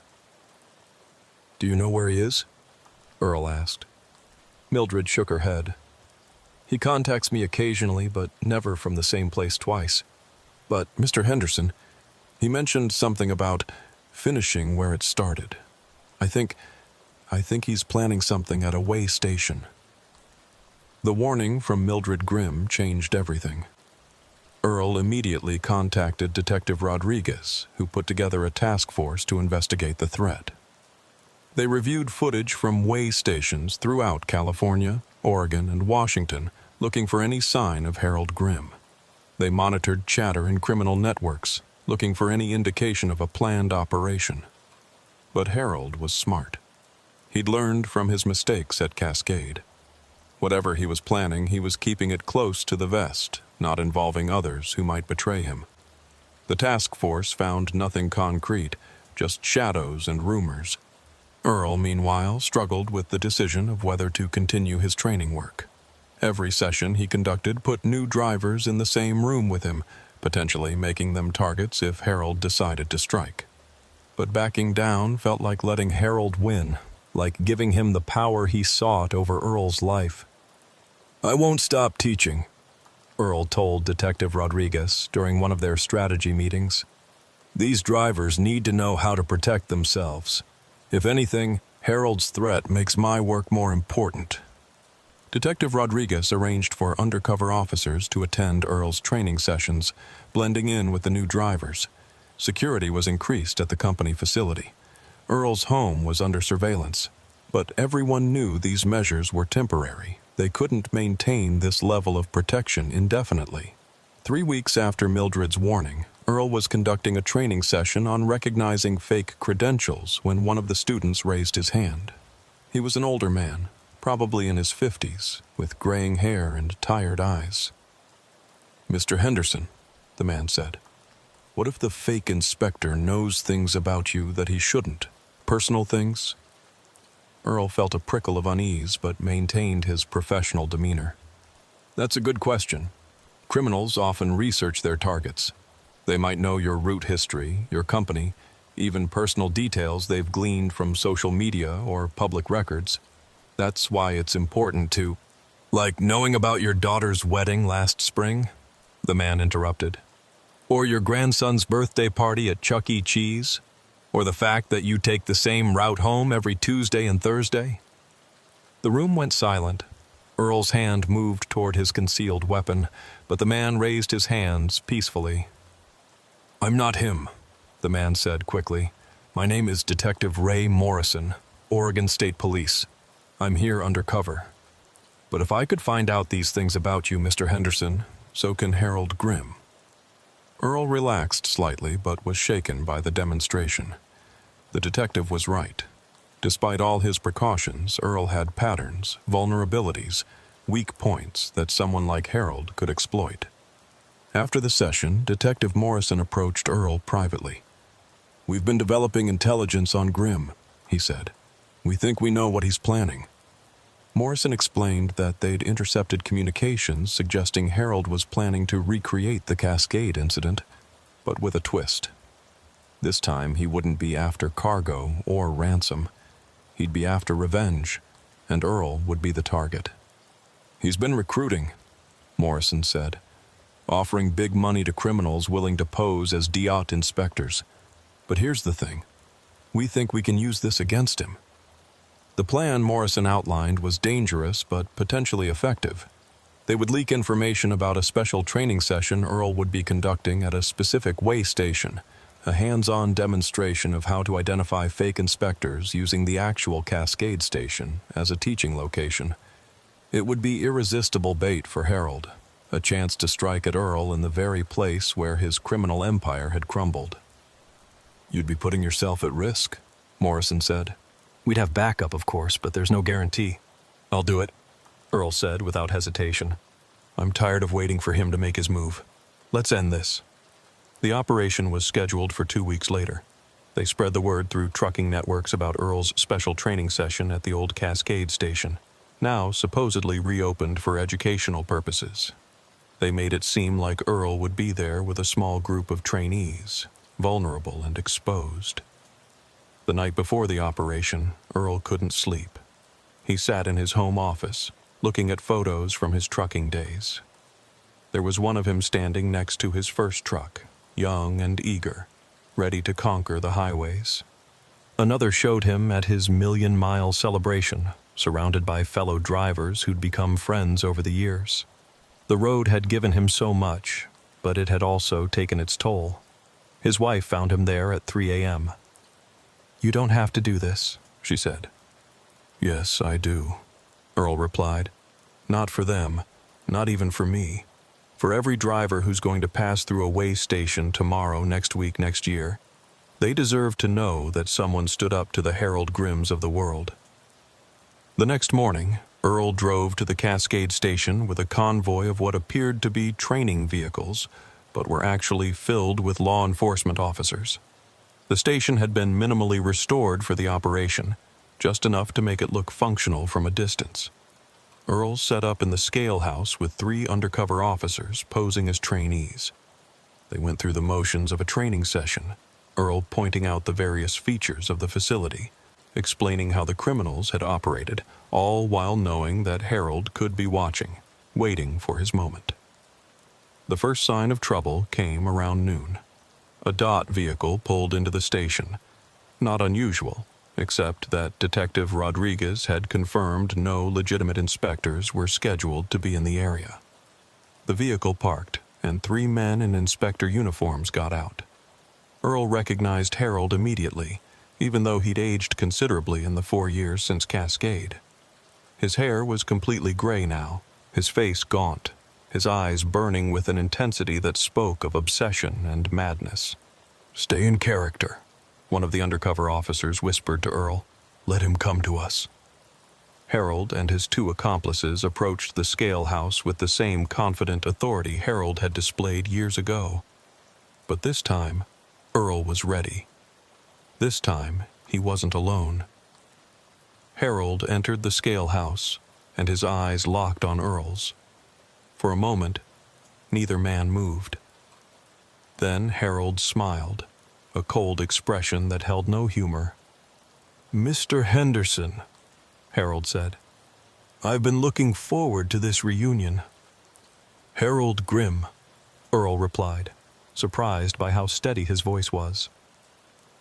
"Do you know where he is?" Earl asked. Mildred shook her head. "He contacts me occasionally, but never from the same place twice. But, Mr. Henderson, he mentioned something about finishing where it started. I think I think he's planning something at a way station." The warning from Mildred Grimm changed everything. Earl immediately contacted Detective Rodriguez, who put together a task force to investigate the threat. They reviewed footage from way stations throughout California, Oregon, and Washington, looking for any sign of Harold Grimm. They monitored chatter in criminal networks, looking for any indication of a planned operation. But Harold was smart. He'd learned from his mistakes at Cascade. Whatever he was planning, he was keeping it close to the vest, not involving others who might betray him. The task force found nothing concrete, just shadows and rumors. Earl, meanwhile, struggled with the decision of whether to continue his training work. Every session he conducted put new drivers in the same room with him, potentially making them targets if Harold decided to strike. But backing down felt like letting Harold win, like giving him the power he sought over Earl's life. "I won't stop teaching," Earl told Detective Rodriguez during one of their strategy meetings. "These drivers need to know how to protect themselves. If anything, Harold's threat makes my work more important." Detective Rodriguez arranged for undercover officers to attend Earl's training sessions, blending in with the new drivers. Security was increased at the company facility. Earl's home was under surveillance, but everyone knew these measures were temporary. They couldn't maintain this level of protection indefinitely. 3 weeks after Mildred's warning, Earl was conducting a training session on recognizing fake credentials when one of the students raised his hand. He was an older man, probably in his 50s, with graying hair and tired eyes. "Mr. Henderson," the man said, "what if the fake inspector knows things about you that he shouldn't? Personal things?" Earl felt a prickle of unease, but maintained his professional demeanor. "That's a good question. Criminals often research their targets. They might know your route history, your company, even personal details they've gleaned from social media or public records. That's why it's important to—" "Like knowing about your daughter's wedding last spring?" the man interrupted. "Or your grandson's birthday party at Chuck E. Cheese? Or the fact that you take the same route home every Tuesday and Thursday?" The room went silent. Earl's hand moved toward his concealed weapon, but the man raised his hands peacefully. "I'm not him," the man said quickly. "My name is Detective Ray Morrison, Oregon State Police. I'm here undercover. But if I could find out these things about you, Mr. Henderson, so can Harold Grimm." Earl relaxed slightly, but was shaken by the demonstration. The detective was right. Despite all his precautions, Earl had patterns, vulnerabilities, weak points that someone like Harold could exploit. After the session, Detective Morrison approached Earl privately. "We've been developing intelligence on Grimm," he said. "We think we know what he's planning." Morrison explained that they'd intercepted communications suggesting Harold was planning to recreate the Cascade incident, but with a twist. This time he wouldn't be after cargo or ransom. He'd be after revenge, and Earl would be the target. "He's been recruiting," Morrison said, "offering big money to criminals willing to pose as DIOT inspectors. But here's the thing. We think we can use this against him." The plan Morrison outlined was dangerous but potentially effective. They would leak information about a special training session Earl would be conducting at a specific way station, a hands-on demonstration of how to identify fake inspectors using the actual Cascade station as a teaching location. It would be irresistible bait for Harold, a chance to strike at Earl in the very place where his criminal empire had crumbled. "You'd be putting yourself at risk," Morrison said. "We'd have backup, of course, but there's no guarantee." "I'll do it," Earl said without hesitation. "I'm tired of waiting for him to make his move. Let's end this." The operation was scheduled for 2 weeks later. They spread the word through trucking networks about Earl's special training session at the old Cascade station, now supposedly reopened for educational purposes. They made it seem like Earl would be there with a small group of trainees, vulnerable and exposed. The night before the operation, Earl couldn't sleep. He sat in his home office, looking at photos from his trucking days. There was one of him standing next to his first truck, young and eager, ready to conquer the highways. Another showed him at his million-mile celebration, surrounded by fellow drivers who'd become friends over the years. The road had given him so much, but it had also taken its toll. His wife found him there at 3 a.m. "You don't have to do this," she said. "Yes, I do," Earl replied. "Not for them, not even for me. For every driver who's going to pass through a way station tomorrow, next week, next year, they deserve to know that someone stood up to the Harold Grimms of the world." The next morning, Earl drove to the Cascade station with a convoy of what appeared to be training vehicles, but were actually filled with law enforcement officers. The station had been minimally restored for the operation, just enough to make it look functional from a distance. Earl set up in the scale house with 3 undercover officers posing as trainees. They went through the motions of a training session, Earl pointing out the various features of the facility, explaining how the criminals had operated, all while knowing that Harold could be watching, waiting for his moment. The first sign of trouble came around noon. A DOT vehicle pulled into the station. Not unusual, except that Detective Rodriguez had confirmed no legitimate inspectors were scheduled to be in the area. The vehicle parked, and 3 men in inspector uniforms got out. Earl recognized Harold immediately, even though he'd aged considerably in the 4 years since Cascade. His hair was completely gray now, his face gaunt, his eyes burning with an intensity that spoke of obsession and madness. "Stay in character," one of the undercover officers whispered to Earl. "Let him come to us." Harold and his 2 accomplices approached the scale house with the same confident authority Harold had displayed years ago. But this time, Earl was ready. This time, he wasn't alone. Harold entered the scale house, and his eyes locked on Earl's. For a moment, neither man moved. Then Harold smiled, a cold expression that held no humor. "Mr. Henderson," Harold said, "I've been looking forward to this reunion." "Harold Grimm," Earl replied, surprised by how steady his voice was.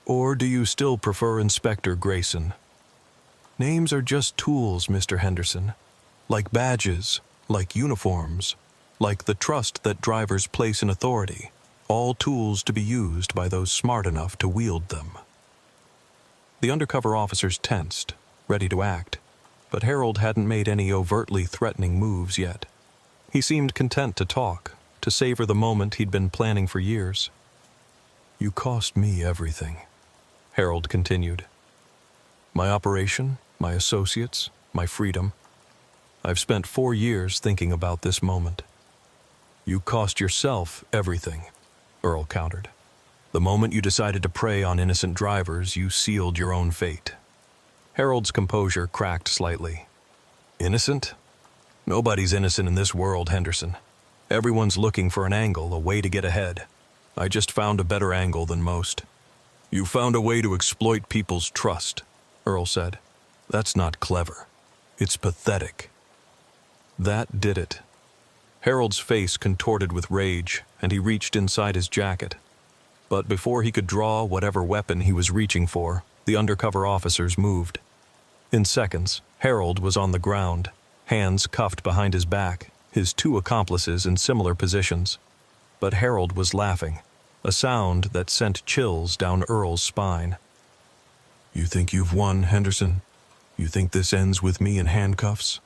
"Or do you still prefer Inspector Grayson?" "Names are just tools, Mr. Henderson. Like badges, like uniforms, like the trust that drivers place in authority, all tools to be used by those smart enough to wield them." The undercover officers tensed, ready to act, but Harold hadn't made any overtly threatening moves yet. He seemed content to talk, to savor the moment he'd been planning for years. "You cost me everything," Harold continued. "My operation, my associates, my freedom. I've spent 4 years thinking about this moment." "You cost yourself everything," Earl countered. "The moment you decided to prey on innocent drivers, you sealed your own fate." Harold's composure cracked slightly. "Innocent? Nobody's innocent in this world, Henderson. Everyone's looking for an angle, a way to get ahead. I just found a better angle than most." "You found a way to exploit people's trust," Earl said. "That's not clever. It's pathetic." That did it. Harold's face contorted with rage, and he reached inside his jacket. But before he could draw whatever weapon he was reaching for, the undercover officers moved. In seconds, Harold was on the ground, hands cuffed behind his back, his 2 accomplices in similar positions. But Harold was laughing, a sound that sent chills down Earl's spine. "You think you've won, Henderson? You think this ends with me in handcuffs?"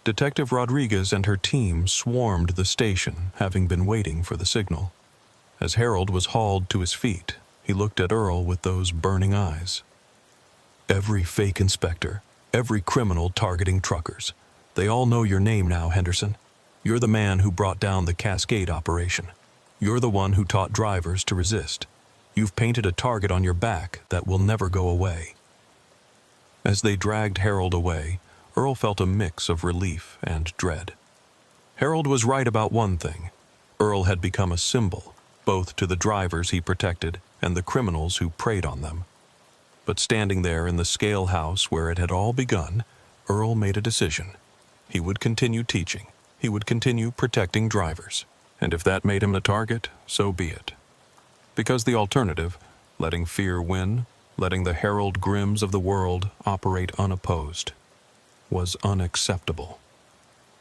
Detective Rodriguez and her team swarmed the station, having been waiting for the signal. As Harold was hauled to his feet, he looked at Earl with those burning eyes. "Every fake inspector, every criminal targeting truckers, they all know your name now, Henderson. You're the man who brought down the Cascade operation. You're the one who taught drivers to resist. You've painted a target on your back that will never go away." As they dragged Harold away, Earl felt a mix of relief and dread. Harold was right about one thing. Earl had become a symbol, both to the drivers he protected and the criminals who preyed on them. But standing there in the scale house where it had all begun, Earl made a decision. He would continue teaching. He would continue protecting drivers. And if that made him a target, so be it. Because the alternative, letting fear win, letting the Harold Grimms of the world operate unopposed, was unacceptable.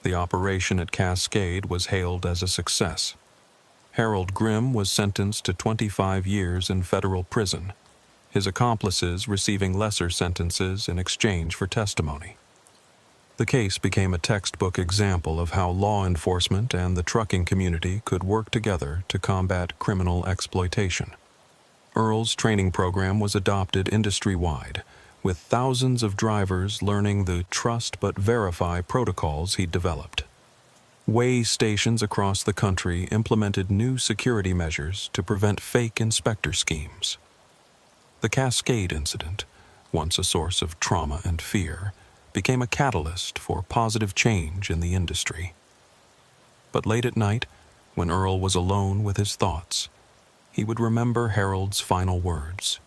The operation at Cascade was hailed as a success. Harold Grimm was sentenced to 25 years in federal prison, his accomplices receiving lesser sentences in exchange for testimony. The case became a textbook example of how law enforcement and the trucking community could work together to combat criminal exploitation. Earl's training program was adopted industry-wide, with thousands of drivers learning the trust but verify protocols he'd developed. Weigh stations across the country implemented new security measures to prevent fake inspector schemes. The Cascade incident, once a source of trauma and fear, became a catalyst for positive change in the industry. But late at night, when Earl was alone with his thoughts, he would remember Harold's final words.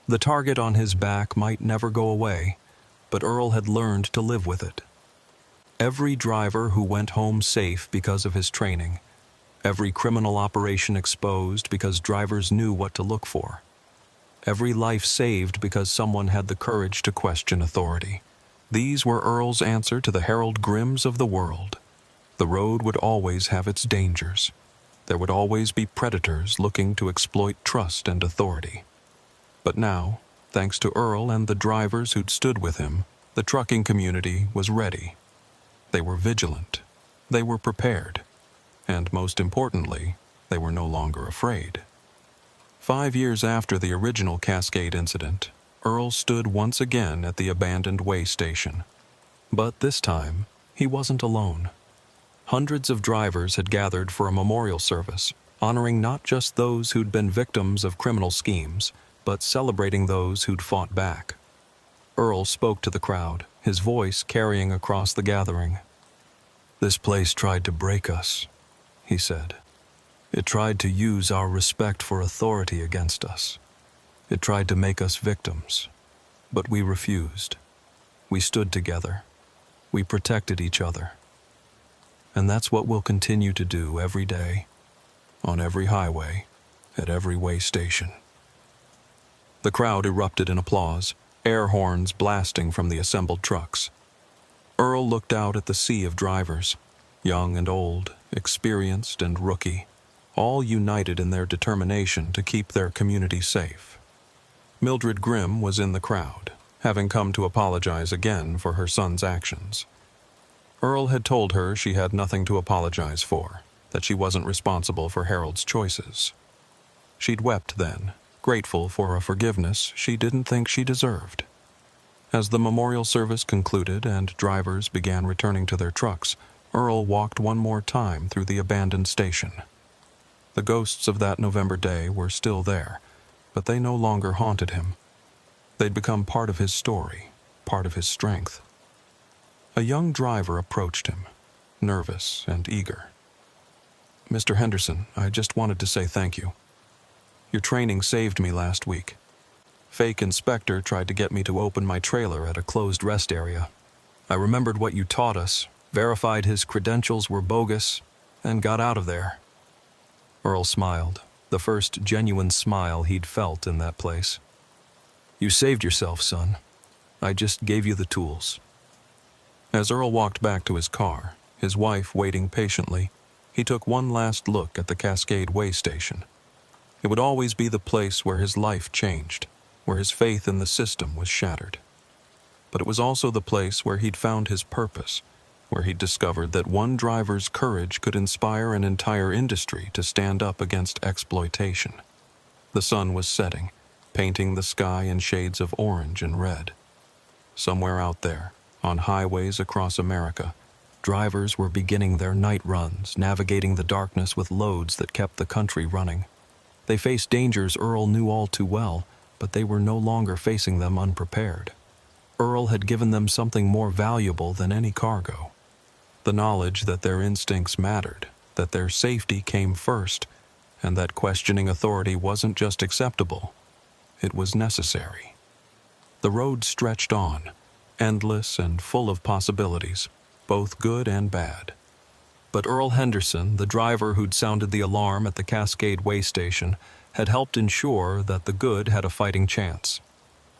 The target on his back might never go away, but Earl had learned to live with it. Every driver who went home safe because of his training, every criminal operation exposed because drivers knew what to look for, every life saved because someone had the courage to question authority. These were Earl's answer to the Harold Grimms of the world. The road would always have its dangers. There would always be predators looking to exploit trust and authority. But now, thanks to Earl and the drivers who'd stood with him, the trucking community was ready. They were vigilant. They were prepared. And most importantly, they were no longer afraid. 5 years after the original Cascade incident, Earl stood once again at the abandoned way station. But this time, he wasn't alone. Hundreds of drivers had gathered for a memorial service, honoring not just those who'd been victims of criminal schemes, but celebrating those who'd fought back. Earl spoke to the crowd, his voice carrying across the gathering. "This place tried to break us," he said. "It tried to use our respect for authority against us. It tried to make us victims, but we refused. We stood together. We protected each other. And that's what we'll continue to do every day, on every highway, at every way station." The crowd erupted in applause, air horns blasting from the assembled trucks. Earl looked out at the sea of drivers, young and old, experienced and rookie, all united in their determination to keep their community safe. Mildred Grimm was in the crowd, having come to apologize again for her son's actions. Earl had told her she had nothing to apologize for, that she wasn't responsible for Harold's choices. She'd wept then, grateful for a forgiveness she didn't think she deserved. As the memorial service concluded and drivers began returning to their trucks, Earl walked one more time through the abandoned station. The ghosts of that November day were still there, but they no longer haunted him. They'd become part of his story, part of his strength. A young driver approached him, nervous and eager. "Mr. Henderson, I just wanted to say thank you. Your training saved me last week. Fake inspector tried to get me to open my trailer at a closed rest area. I remembered what you taught us, verified his credentials were bogus, and got out of there." Earl smiled, the first genuine smile he'd felt in that place. "You saved yourself, son. I just gave you the tools." As Earl walked back to his car, his wife waiting patiently, he took one last look at the Cascade way station. It would always be the place where his life changed, where his faith in the system was shattered. But it was also the place where he'd found his purpose, where he'd discovered that one driver's courage could inspire an entire industry to stand up against exploitation. The sun was setting, painting the sky in shades of orange and red. Somewhere out there, on highways across America, drivers were beginning their night runs, navigating the darkness with loads that kept the country running. They faced dangers Earl knew all too well, but they were no longer facing them unprepared. Earl had given them something more valuable than any cargo. The knowledge that their instincts mattered, that their safety came first, and that questioning authority wasn't just acceptable, it was necessary. The road stretched on, endless and full of possibilities, both good and bad. But Earl Henderson, the driver who'd sounded the alarm at the Cascade way station, had helped ensure that the good had a fighting chance.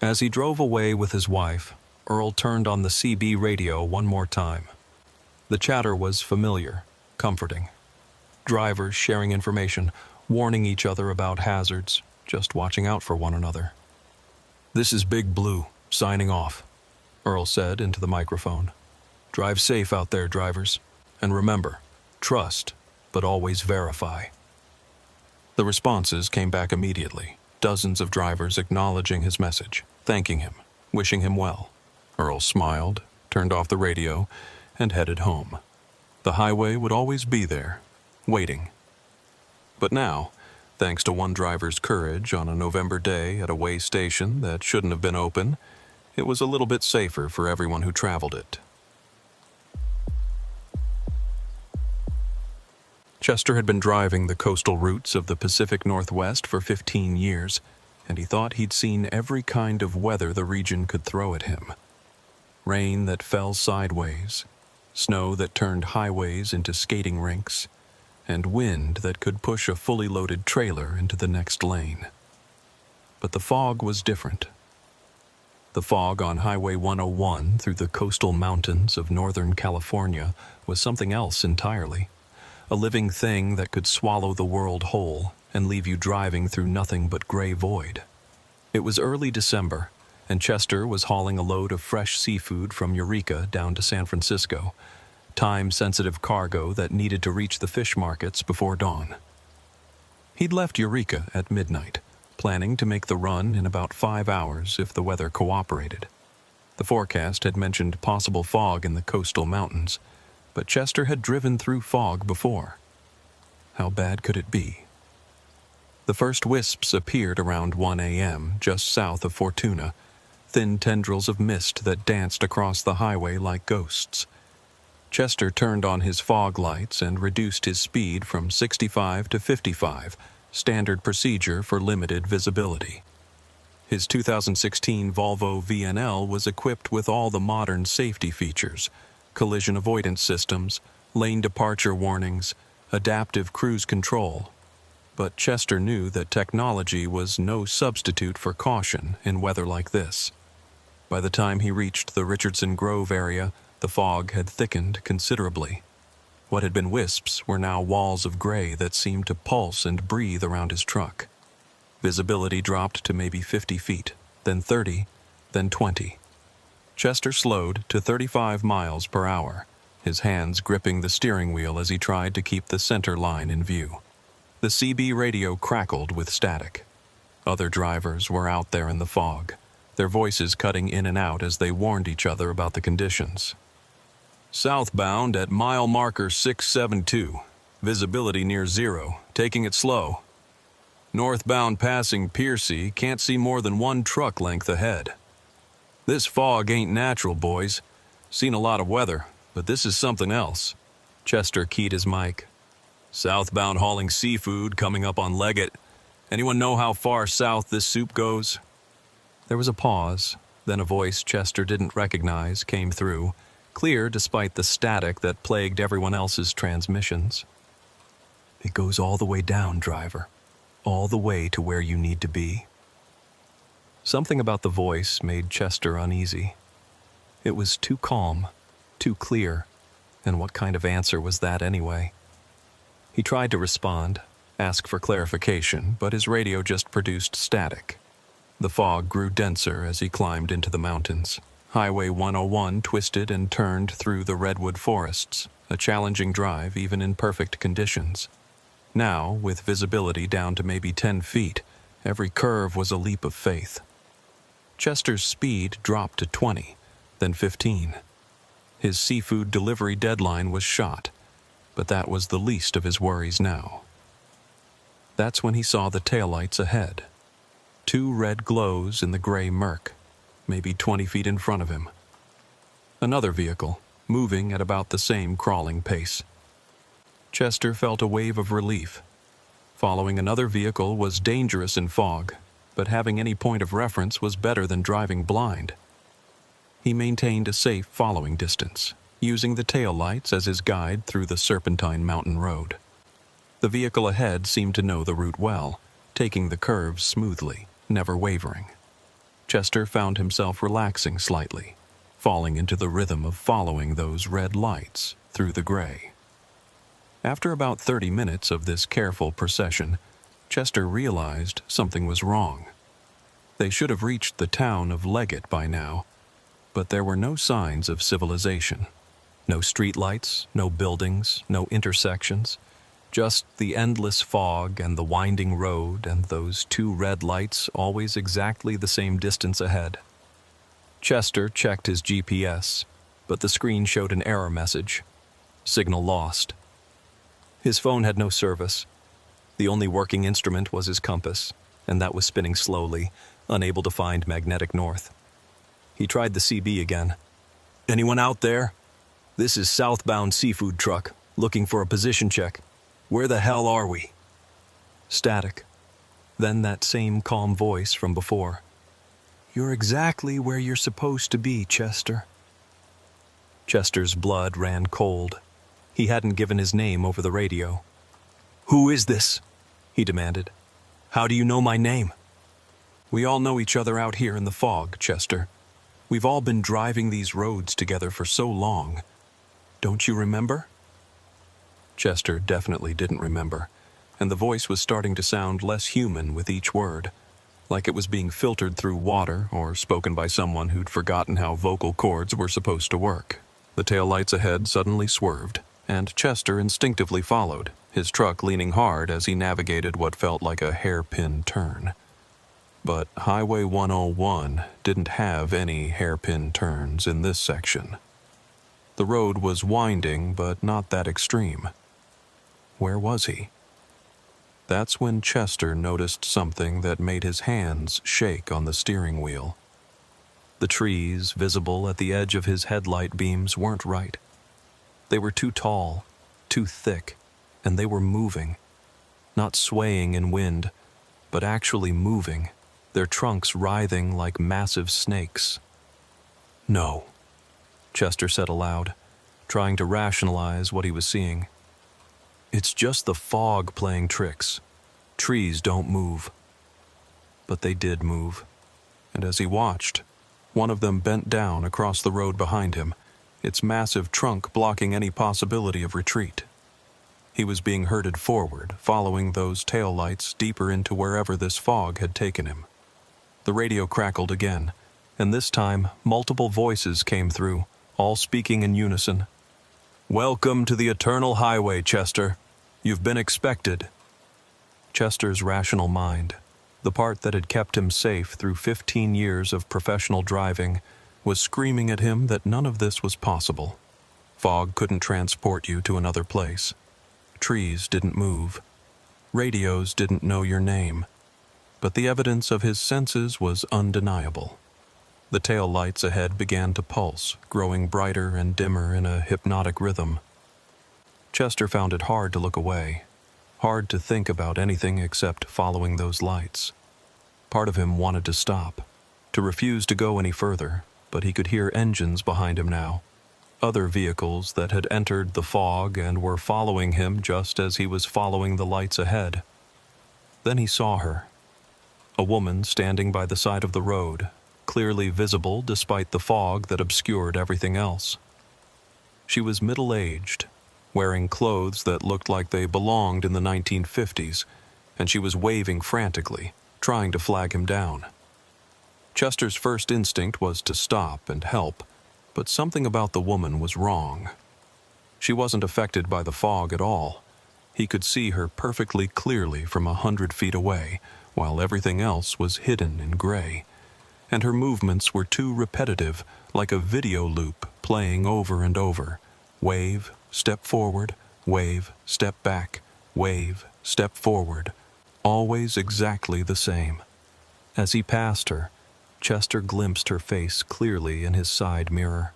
As he drove away with his wife, Earl turned on the CB radio one more time. The chatter was familiar, comforting. Drivers sharing information, warning each other about hazards, just watching out for one another. "This is Big Blue, signing off," Earl said into the microphone. "Drive safe out there, drivers. And remember, trust, but always verify." The responses came back immediately, dozens of drivers acknowledging his message, thanking him, wishing him well. Earl smiled, turned off the radio, and headed home. The highway would always be there, waiting. But now, thanks to one driver's courage on a November day at a way station that shouldn't have been open, it was a little bit safer for everyone who traveled it. Chester had been driving the coastal routes of the Pacific Northwest for 15 years, and he thought he'd seen every kind of weather the region could throw at him. Rain that fell sideways, snow that turned highways into skating rinks, and wind that could push a fully loaded trailer into the next lane. But the fog was different. The fog on Highway 101 through the coastal mountains of Northern California was something else entirely. A living thing that could swallow the world whole and leave you driving through nothing but gray void. It was early December, and Chester was hauling a load of fresh seafood from Eureka down to San Francisco, time-sensitive cargo that needed to reach the fish markets before dawn. He'd left Eureka at midnight, planning to make the run in about 5 hours if the weather cooperated. The forecast had mentioned possible fog in the coastal mountains, but Chester had driven through fog before. How bad could it be? The first wisps appeared around 1 a.m. just south of Fortuna, thin tendrils of mist that danced across the highway like ghosts. Chester turned on his fog lights and reduced his speed from 65 to 55, standard procedure for limited visibility. His 2016 Volvo VNL was equipped with all the modern safety features: collision avoidance systems, lane departure warnings, adaptive cruise control. But Chester knew that technology was no substitute for caution in weather like this. By the time he reached the Richardson Grove area, the fog had thickened considerably. What had been wisps were now walls of gray that seemed to pulse and breathe around his truck. Visibility dropped to maybe 50 feet, then 30, then 20. Chester slowed to 35 miles per hour, his hands gripping the steering wheel as he tried to keep the center line in view. The CB radio crackled with static. Other drivers were out there in the fog, their voices cutting in and out as they warned each other about the conditions. "Southbound at mile marker 672. Visibility near zero, taking it slow. Northbound passing Piercy, can't see more than 1 truck length ahead. This fog ain't natural, boys. Seen a lot of weather, but this is something else." Chester keyed his mic. "Southbound hauling seafood coming up on Leggett. Anyone know how far south this soup goes?" There was a pause, then a voice Chester didn't recognize came through, clear despite the static that plagued everyone else's transmissions. "It goes all the way down, driver. All the way to where you need to be." Something about the voice made Chester uneasy. It was too calm, too clear, and what kind of answer was that anyway? He tried to respond, ask for clarification, but his radio just produced static. The fog grew denser as he climbed into the mountains. Highway 101 twisted and turned through the redwood forests, a challenging drive even in perfect conditions. Now, with visibility down to maybe 10 feet, every curve was a leap of faith. Chester's speed dropped to 20, then 15. His seafood delivery deadline was shot, but that was the least of his worries now. That's when he saw the taillights ahead. 2 red glows in the gray murk, maybe 20 feet in front of him. Another vehicle, moving at about the same crawling pace. Chester felt a wave of relief. Following another vehicle was dangerous in fog, but having any point of reference was better than driving blind. He maintained a safe following distance, using the taillights as his guide through the serpentine mountain road. The vehicle ahead seemed to know the route well, taking the curves smoothly, never wavering. Chester found himself relaxing slightly, falling into the rhythm of following those red lights through the gray. After about 30 minutes of this careful procession, Chester realized something was wrong. They should have reached the town of Leggett by now, but there were no signs of civilization. No streetlights, no buildings, no intersections, just the endless fog and the winding road and those two red lights always exactly the same distance ahead. Chester checked his GPS, but the screen showed an error message. Signal lost. His phone had no service. The only working instrument was his compass, and that was spinning slowly, unable to find magnetic north. He tried the CB again. "Anyone out there? This is southbound seafood truck, looking for a position check. Where the hell are we?" Static. Then that same calm voice from before. "You're exactly where you're supposed to be, Chester." Chester's blood ran cold. He hadn't given his name over the radio. "Who is this?" he demanded. "How do you know my name?" "We all know each other out here in the fog, Chester. We've all been driving these roads together for so long. Don't you remember?" Chester definitely didn't remember, and the voice was starting to sound less human with each word, like it was being filtered through water or spoken by someone who'd forgotten how vocal cords were supposed to work. The taillights ahead suddenly swerved, and Chester instinctively followed, his truck leaning hard as he navigated what felt like a hairpin turn. But Highway 101 didn't have any hairpin turns in this section. The road was winding, but not that extreme. Where was he? That's when Chester noticed something that made his hands shake on the steering wheel. The trees visible at the edge of his headlight beams weren't right. They were too tall, too thick, and they were moving. Not swaying in wind, but actually moving, their trunks writhing like massive snakes. "No," Chester said aloud, trying to rationalize what he was seeing. "It's just the fog playing tricks. Trees don't move." But they did move, and as he watched, one of them bent down across the road behind him, its massive trunk blocking any possibility of retreat. He was being herded forward, following those taillights deeper into wherever this fog had taken him. The radio crackled again, and this time multiple voices came through, all speaking in unison. "Welcome to the Eternal Highway, Chester. You've been expected." Chester's rational mind, the part that had kept him safe through 15 years of professional driving, was screaming at him that none of this was possible. Fog couldn't transport you to another place. Trees didn't move. Radios didn't know your name. But the evidence of his senses was undeniable. The tail lights ahead began to pulse, growing brighter and dimmer in a hypnotic rhythm. Chester found it hard to look away, hard to think about anything except following those lights. Part of him wanted to stop, to refuse to go any further, but he could hear engines behind him now. Other vehicles that had entered the fog and were following him just as he was following the lights ahead. Then he saw her. A woman standing by the side of the road, clearly visible despite the fog that obscured everything else. She was middle-aged, wearing clothes that looked like they belonged in the 1950s, and she was waving frantically, trying to flag him down. Chester's first instinct was to stop and help, but something about the woman was wrong. She wasn't affected by the fog at all. He could see her perfectly clearly from 100 feet away, while everything else was hidden in gray. And her movements were too repetitive, like a video loop playing over and over. Wave, step forward, wave, step back, wave, step forward. Always exactly the same. As he passed her, Chester glimpsed her face clearly in his side mirror.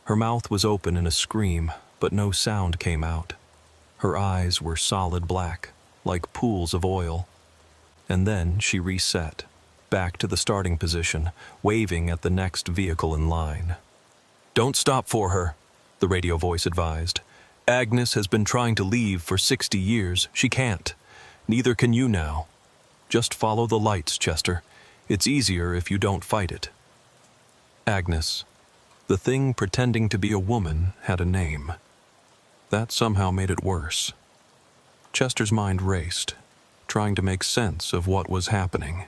Her mouth was open in a scream, but no sound came out. Her eyes were solid black, like pools of oil. And then she reset, back to the starting position, waving at the next vehicle in line. "Don't stop for her," the radio voice advised. "Agnes has been trying to leave for 60 years. She can't. Neither can you now." Just follow the lights, Chester. It's easier if you don't fight it. Agnes, the thing pretending to be a woman, had a name. That somehow made it worse. Chester's mind raced, trying to make sense of what was happening.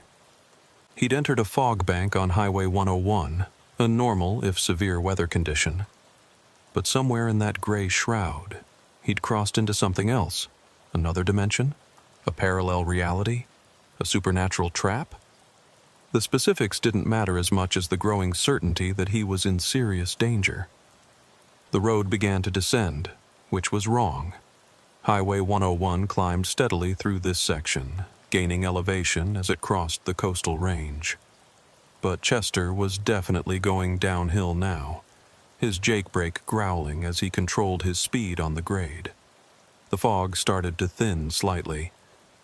He'd entered a fog bank on Highway 101, a normal if severe weather condition. But somewhere in that gray shroud, he'd crossed into something else. Another dimension? A parallel reality? A supernatural trap? The specifics didn't matter as much as the growing certainty that he was in serious danger. The road began to descend, which was wrong. Highway 101 climbed steadily through this section, gaining elevation as it crossed the coastal range. But Chester was definitely going downhill now, his jakebrake growling as he controlled his speed on the grade. The fog started to thin slightly,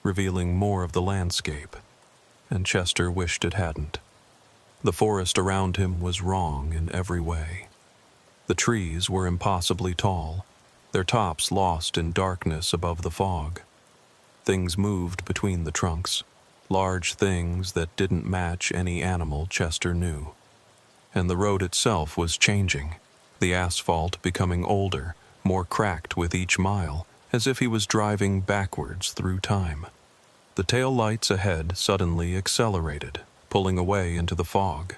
revealing more of the landscape, and Chester wished it hadn't. The forest around him was wrong in every way. The trees were impossibly tall, their tops lost in darkness above the fog. Things moved between the trunks, large things that didn't match any animal Chester knew. And the road itself was changing, the asphalt becoming older, more cracked with each mile, as if he was driving backwards through time. The tail lights ahead suddenly accelerated, pulling away into the fog.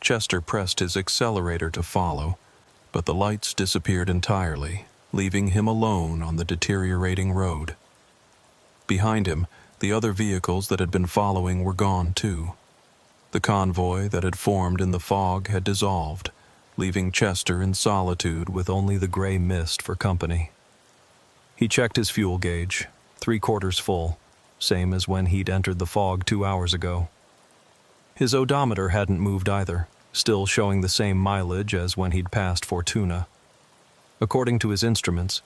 Chester pressed his accelerator to follow, but the lights disappeared entirely, leaving him alone on the deteriorating road. Behind him, the other vehicles that had been following were gone too. The convoy that had formed in the fog had dissolved, leaving Chester in solitude with only the gray mist for company. He checked his fuel gauge, 3/4 full, same as when he'd entered the fog 2 hours ago. His odometer hadn't moved either, still showing the same mileage as when he'd passed Fortuna. According to his instruments,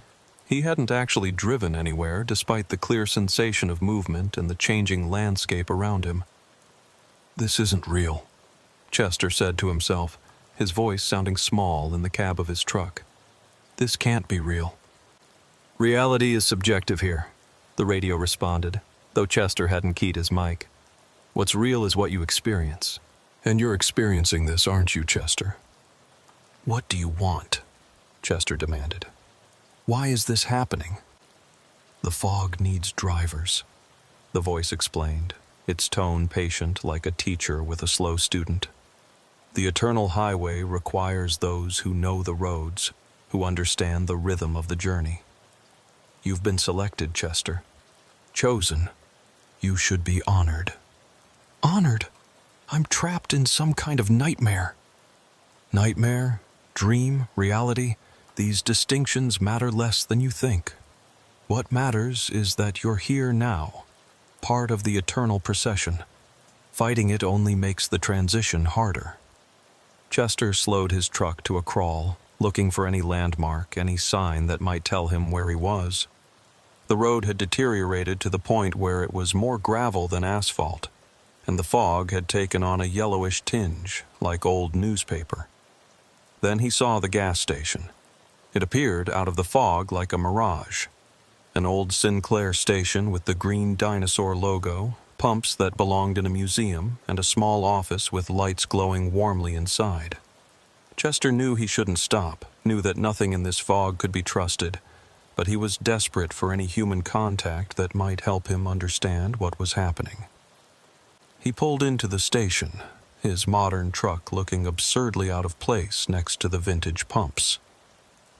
he hadn't actually driven anywhere despite the clear sensation of movement and the changing landscape around him. "This isn't real," Chester said to himself, his voice sounding small in the cab of his truck. "This can't be real." "Reality is subjective here," the radio responded, though Chester hadn't keyed his mic. "What's real is what you experience. And you're experiencing this, aren't you, Chester?" "What do you want?" Chester demanded. "Why is this happening?" "The fog needs drivers," the voice explained, its tone patient like a teacher with a slow student. "The eternal highway requires those who know the roads, who understand the rhythm of the journey. You've been selected, Chester. Chosen. You should be honored." "Honored? I'm trapped in some kind of nightmare." "Nightmare, dream, reality, these distinctions matter less than you think. What matters is that you're here now, part of the eternal procession. Fighting it only makes the transition harder." Chester slowed his truck to a crawl, looking for any landmark, any sign that might tell him where he was. The road had deteriorated to the point where it was more gravel than asphalt, and the fog had taken on a yellowish tinge, like old newspaper. Then he saw the gas station. It appeared out of the fog like a mirage. An old Sinclair station with the green dinosaur logo, pumps that belonged in a museum, and a small office with lights glowing warmly inside. Chester knew he shouldn't stop, knew that nothing in this fog could be trusted, but he was desperate for any human contact that might help him understand what was happening. He pulled into the station, his modern truck looking absurdly out of place next to the vintage pumps.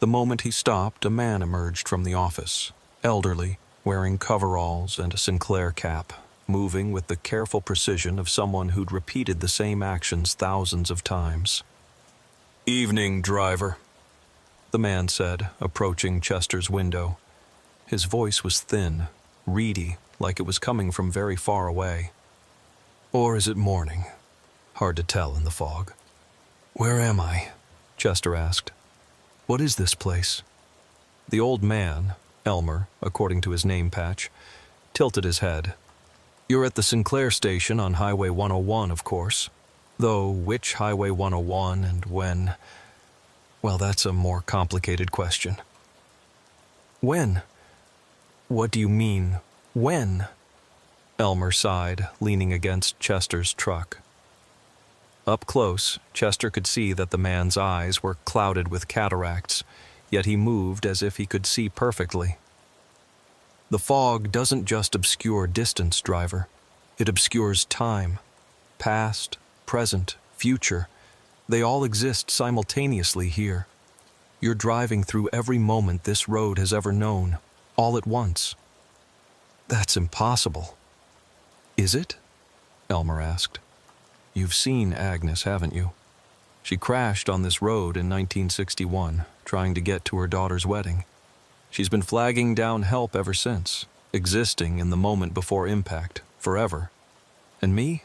The moment he stopped, a man emerged from the office, elderly, wearing coveralls and a Sinclair cap, moving with the careful precision of someone who'd repeated the same actions thousands of times. "Evening, driver," the man said, approaching Chester's window. His voice was thin, reedy, like it was coming from very far away. "Or is it morning? Hard to tell in the fog." "Where am I?" Chester asked. "What is this place?" The old man, Elmer, according to his name patch, tilted his head. "You're at the Sinclair station on Highway 101, of course. Though which Highway 101 and when? Well, that's a more complicated question." "When? What do you mean, when?" Elmer sighed, leaning against Chester's truck. Up close, Chester could see that the man's eyes were clouded with cataracts, yet he moved as if he could see perfectly. The fog doesn't just obscure distance, driver. It obscures time. Past, present, future. They all exist simultaneously here. You're driving through every moment this road has ever known, all at once. That's impossible. Is it? Elmer asked. You've seen Agnes, haven't you? She crashed on this road in 1961, trying to get to her daughter's wedding. She's been flagging down help ever since, existing in the moment before impact, forever. And me?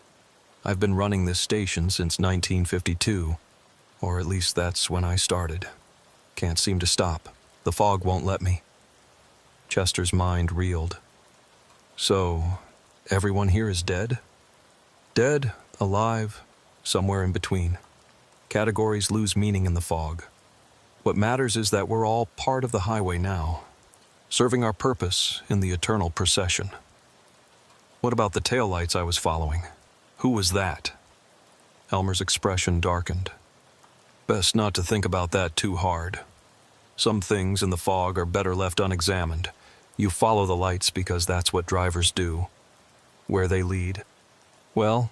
I've been running this station since 1952, or at least that's when I started. Can't seem to stop. The fog won't let me. Chester's mind reeled. So, everyone here is dead? Dead, alive, somewhere in between. Categories lose meaning in the fog. What matters is that we're all part of the highway now, serving our purpose in the eternal procession. What about the taillights I was following? Who was that? Elmer's expression darkened. Best not to think about that too hard. Some things in the fog are better left unexamined. You follow the lights because that's what drivers do. Where they lead, well,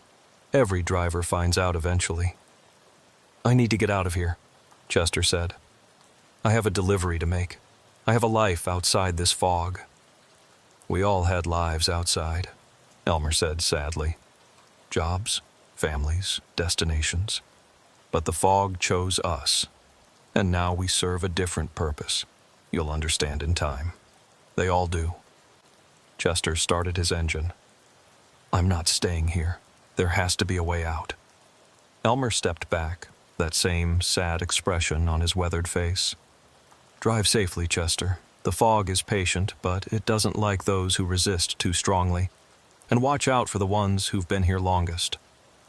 every driver finds out eventually. I need to get out of here, Chester said. I have a delivery to make. I have a life outside this fog. We all had lives outside, Elmer said sadly. Jobs, families, destinations. But the fog chose us, and now we serve a different purpose. You'll understand in time. They all do. Chester started his engine. I'm not staying here. There has to be a way out. Elmer stepped back, that same sad expression on his weathered face. Drive safely, Chester. The fog is patient, but it doesn't like those who resist too strongly. And watch out for the ones who've been here longest.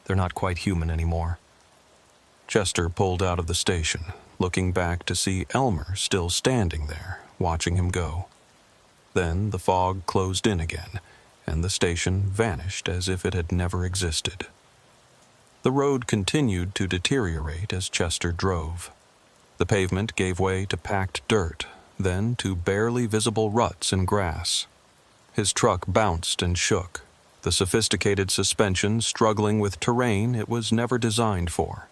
They're not quite human anymore. Chester pulled out of the station, looking back to see Elmer still standing there, watching him go. Then the fog closed in again, and the station vanished as if it had never existed. The road continued to deteriorate as Chester drove. The pavement gave way to packed dirt, then to barely visible ruts and grass. His truck bounced and shook, the sophisticated suspension struggling with terrain it was never designed for.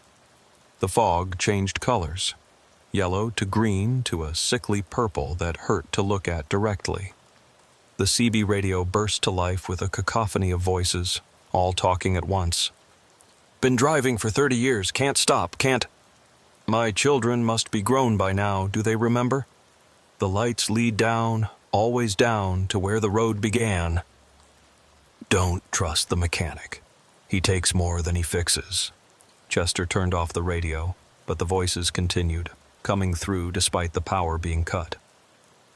The fog changed colors, yellow to green to a sickly purple that hurt to look at directly. The CB radio burst to life with a cacophony of voices, all talking at once. Been driving for 30 years, can't stop, can't... My children must be grown by now, do they remember? The lights lead down, always down, to where the road began. Don't trust the mechanic. He takes more than he fixes. Chester turned off the radio, but the voices continued, coming through despite the power being cut.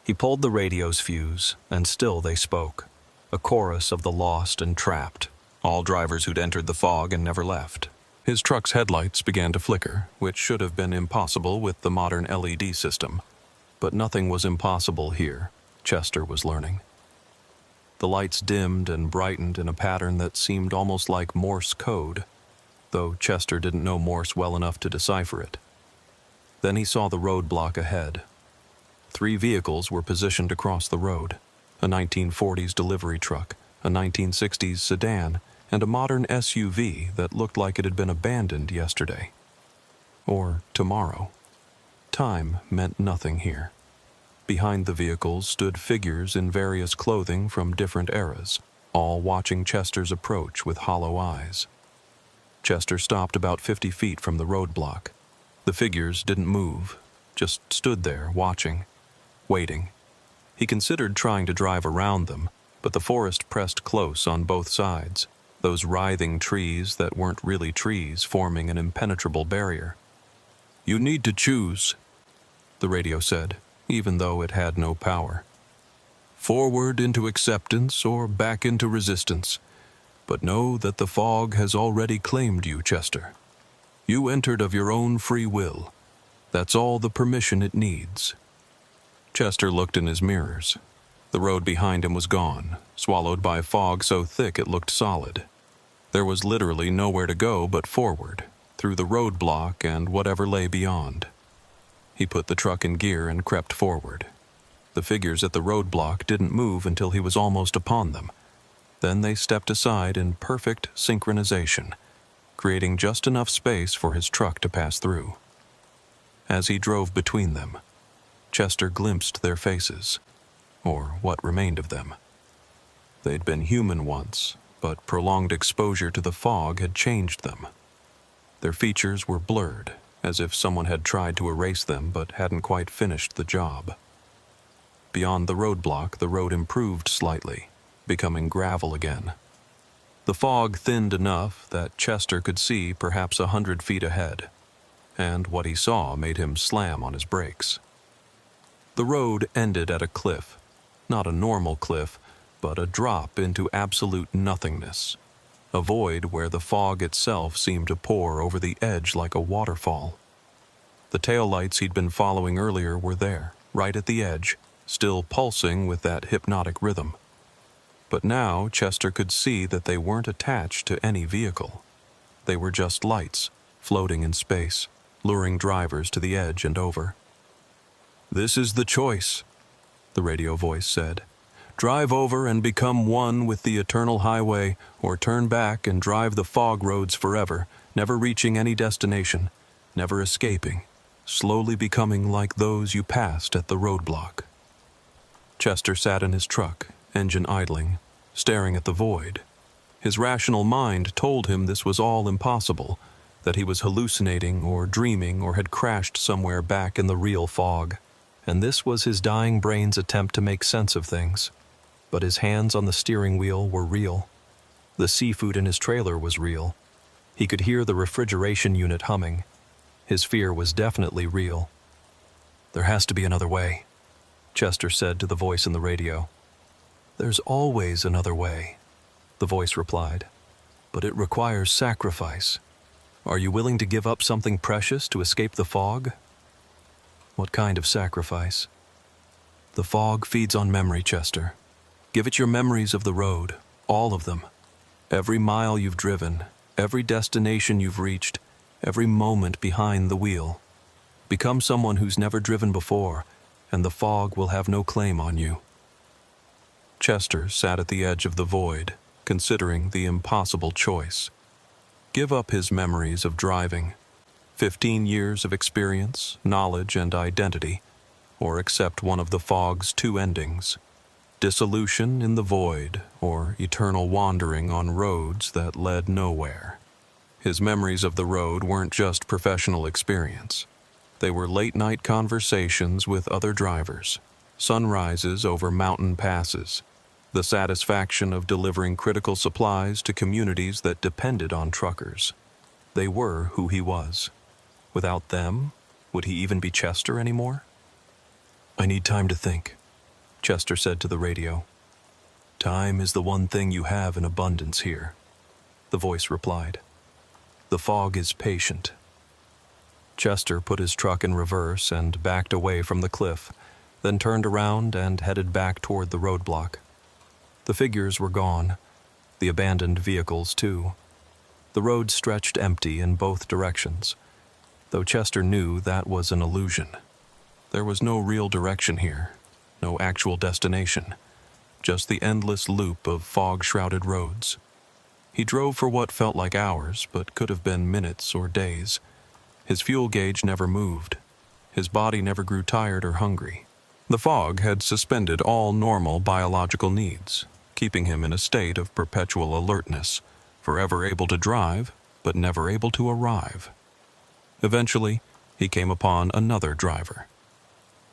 He pulled the radio's fuse, and still they spoke, a chorus of the lost and trapped, all drivers who'd entered the fog and never left. His truck's headlights began to flicker, which should have been impossible with the modern LED system. But nothing was impossible here, Chester was learning. The lights dimmed and brightened in a pattern that seemed almost like Morse code, though Chester didn't know Morse well enough to decipher it. Then he saw the roadblock ahead. 3 vehicles were positioned across the road, a 1940s delivery truck, a 1960s sedan, and a modern SUV that looked like it had been abandoned yesterday. Or tomorrow. Time meant nothing here. Behind the vehicles stood figures in various clothing from different eras, all watching Chester's approach with hollow eyes. Chester stopped about 50 feet from the roadblock. The figures didn't move, just stood there watching, waiting. He considered trying to drive around them, but the forest pressed close on both sides, those writhing trees that weren't really trees forming an impenetrable barrier. You need to choose, the radio said, even though it had no power. Forward into acceptance or back into resistance. But know that the fog has already claimed you, Chester. You entered of your own free will. That's all the permission it needs. Chester looked in his mirrors. The road behind him was gone, swallowed by fog so thick it looked solid. There was literally nowhere to go but forward, through the roadblock and whatever lay beyond. He put the truck in gear and crept forward. The figures at the roadblock didn't move until he was almost upon them. Then they stepped aside in perfect synchronization, creating just enough space for his truck to pass through. As he drove between them, Chester glimpsed their faces, or what remained of them. They'd been human once, but prolonged exposure to the fog had changed them. Their features were blurred, as if someone had tried to erase them but hadn't quite finished the job. Beyond the roadblock, the road improved slightly, becoming gravel again. The fog thinned enough that Chester could see perhaps 100 feet ahead, and what he saw made him slam on his brakes. The road ended at a cliff, not a normal cliff, but a drop into absolute nothingness, a void where the fog itself seemed to pour over the edge like a waterfall. The taillights he'd been following earlier were there, right at the edge, still pulsing with that hypnotic rhythm. But now Chester could see that they weren't attached to any vehicle. They were just lights, floating in space, luring drivers to the edge and over. "This is the choice," the radio voice said. "Drive over and become one with the eternal highway, or turn back and drive the fog roads forever, never reaching any destination, never escaping, slowly becoming like those you passed at the roadblock." Chester sat in his truck, engine idling, staring at the void. His rational mind told him this was all impossible, that he was hallucinating or dreaming or had crashed somewhere back in the real fog. And this was his dying brain's attempt to make sense of things. But his hands on the steering wheel were real. The seafood in his trailer was real. He could hear the refrigeration unit humming. His fear was definitely real. "There has to be another way," Chester said to the voice in the radio. "There's always another way," the voice replied. "But it requires sacrifice. Are you willing to give up something precious to escape the fog?" "What kind of sacrifice?" "The fog feeds on memory, Chester. Give it your memories of the road, all of them. Every mile you've driven, every destination you've reached, every moment behind the wheel. Become someone who's never driven before, and the fog will have no claim on you." Chester sat at the edge of the void, considering the impossible choice. Give up his memories of driving, 15 years of experience, knowledge, and identity, or accept one of the fog's two endings: dissolution in the void, or eternal wandering on roads that led nowhere. His memories of the road weren't just professional experience. They were late-night conversations with other drivers, sunrises over mountain passes, the satisfaction of delivering critical supplies to communities that depended on truckers. They were who he was. Without them, would he even be Chester anymore? "I need time to think," Chester said to the radio. "Time is the one thing you have in abundance here," the voice replied. "The fog is patient." Chester put his truck in reverse and backed away from the cliff, then turned around and headed back toward the roadblock. The figures were gone, the abandoned vehicles too. The road stretched empty in both directions, though Chester knew that was an illusion. There was no real direction here, no actual destination, just the endless loop of fog-shrouded roads. He drove for what felt like hours, but could have been minutes or days. His fuel gauge never moved. His body never grew tired or hungry. The fog had suspended all normal biological needs, keeping him in a state of perpetual alertness, forever able to drive, but never able to arrive. Eventually, he came upon another driver.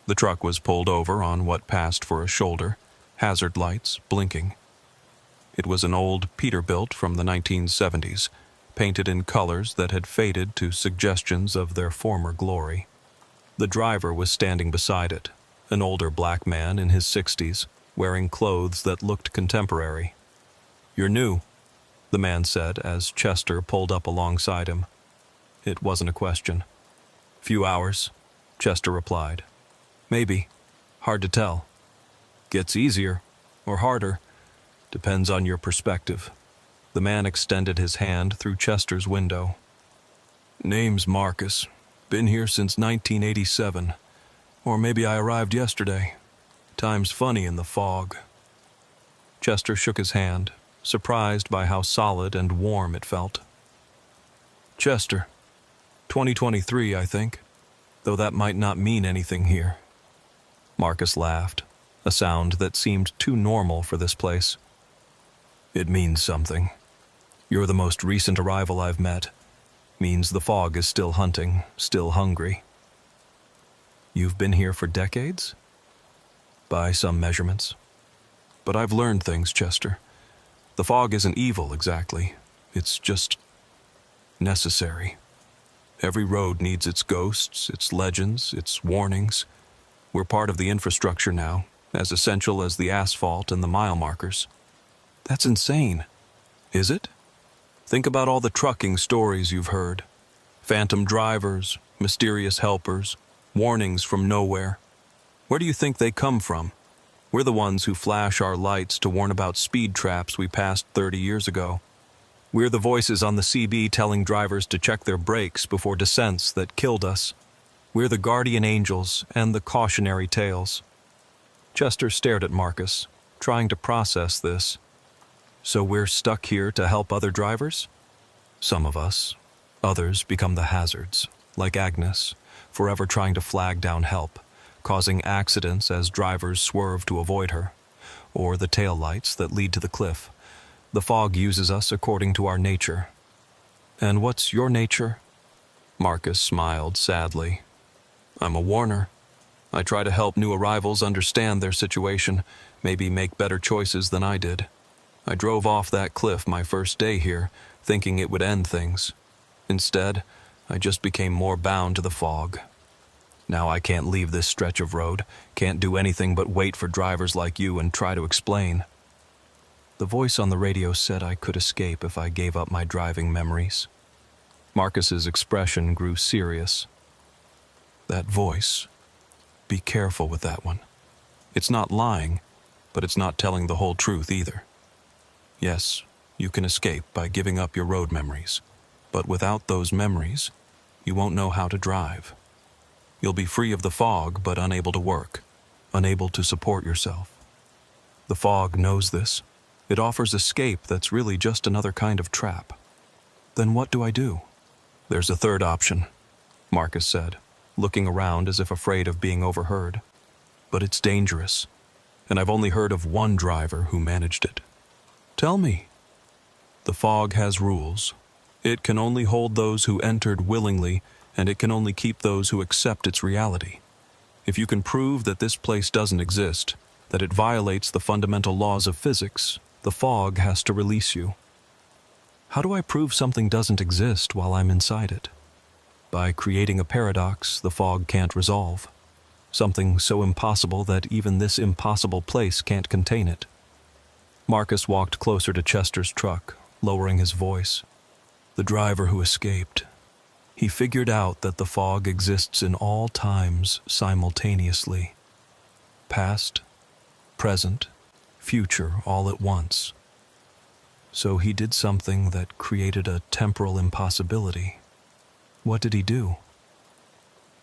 The truck was pulled over on what passed for a shoulder, hazard lights blinking. It was an old Peterbilt from the 1970s, painted in colors that had faded to suggestions of their former glory. The driver was standing beside it, an older black man in his 60s, wearing clothes that looked contemporary. "You're new," the man said as Chester pulled up alongside him. It wasn't a question. "Few hours," Chester replied. "Maybe. Hard to tell." Gets easier, or harder, depends on your perspective. The man extended his hand through Chester's window. Name's Marcus. Been here since 1987. Or maybe I arrived yesterday. Time's funny in the fog. Chester shook his hand, surprised by how solid and warm it felt. Chester. 2023, I think. Though that might not mean anything here. Marcus laughed, a sound that seemed too normal for this place. It means something. You're the most recent arrival I've met. Means the fog is still hunting, still hungry. You've been here for decades? By some measurements. But I've learned things, Chester. The fog isn't evil, exactly. It's just necessary. Every road needs its ghosts, its legends, its warnings. We're part of the infrastructure now, as essential as the asphalt and the mile markers. That's insane. Is it? Think about all the trucking stories you've heard. Phantom drivers, mysterious helpers, warnings from nowhere. Where do you think they come from? We're the ones who flash our lights to warn about speed traps we passed 30 years ago. We're the voices on the CB telling drivers to check their brakes before descents that killed us. We're the guardian angels and the cautionary tales. Chester stared at Marcus, trying to process this. So we're stuck here to help other drivers? Some of us. Others become the hazards, like Agnes, forever trying to flag down help, causing accidents as drivers swerve to avoid her, or the taillights that lead to the cliff. The fog uses us according to our nature. And what's your nature? Marcus smiled sadly. I'm a warner. I try to help new arrivals understand their situation, maybe make better choices than I did. I drove off that cliff my first day here, thinking it would end things. Instead, I just became more bound to the fog. Now I can't leave this stretch of road, can't do anything but wait for drivers like you and try to explain. The voice on the radio said I could escape if I gave up my driving memories. Marcus's expression grew serious. That voice. Be careful with that one. It's not lying, but it's not telling the whole truth either. Yes, you can escape by giving up your road memories, but without those memories, you won't know how to drive. You'll be free of the fog, but unable to work, unable to support yourself. The fog knows this. It offers escape that's really just another kind of trap. Then what do I do? There's a third option, Marcus said, looking around as if afraid of being overheard. But it's dangerous, and I've only heard of one driver who managed it. Tell me. The fog has rules. It can only hold those who entered willingly, and it can only keep those who accept its reality. If you can prove that this place doesn't exist, that it violates the fundamental laws of physics, the fog has to release you. How do I prove something doesn't exist while I'm inside it? By creating a paradox the fog can't resolve. Something so impossible that even this impossible place can't contain it. Marcus walked closer to Chester's truck, lowering his voice. The driver who escaped. He figured out that the fog exists in all times simultaneously. Past, present, future all at once. So he did something that created a temporal impossibility. What did he do?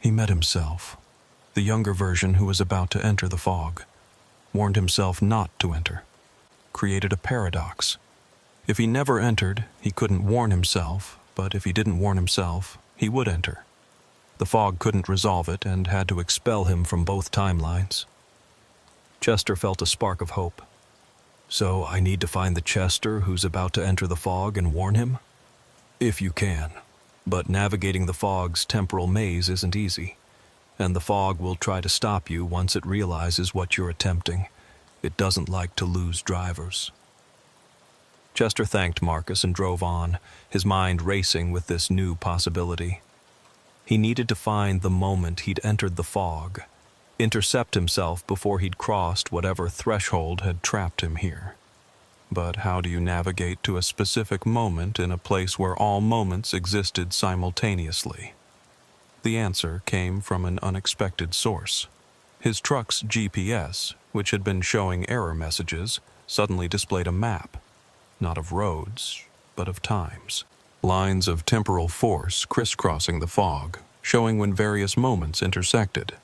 He met himself, the younger version who was about to enter the fog, warned himself not to enter, created a paradox. If he never entered, he couldn't warn himself, but if he didn't warn himself, he would enter. The fog couldn't resolve it and had to expel him from both timelines. Chester felt a spark of hope. So I need to find the Chester who's about to enter the fog and warn him? If you can. But navigating the fog's temporal maze isn't easy, and the fog will try to stop you once it realizes what you're attempting. It doesn't like to lose drivers. Chester thanked Marcus and drove on, his mind racing with this new possibility. He needed to find the moment he'd entered the fog, intercept himself before he'd crossed whatever threshold had trapped him here. But how do you navigate to a specific moment in a place where all moments existed simultaneously? The answer came from an unexpected source. His truck's GPS, which had been showing error messages, suddenly displayed a map, not of roads, but of times. Lines of temporal force crisscrossing the fog, showing when various moments intersected.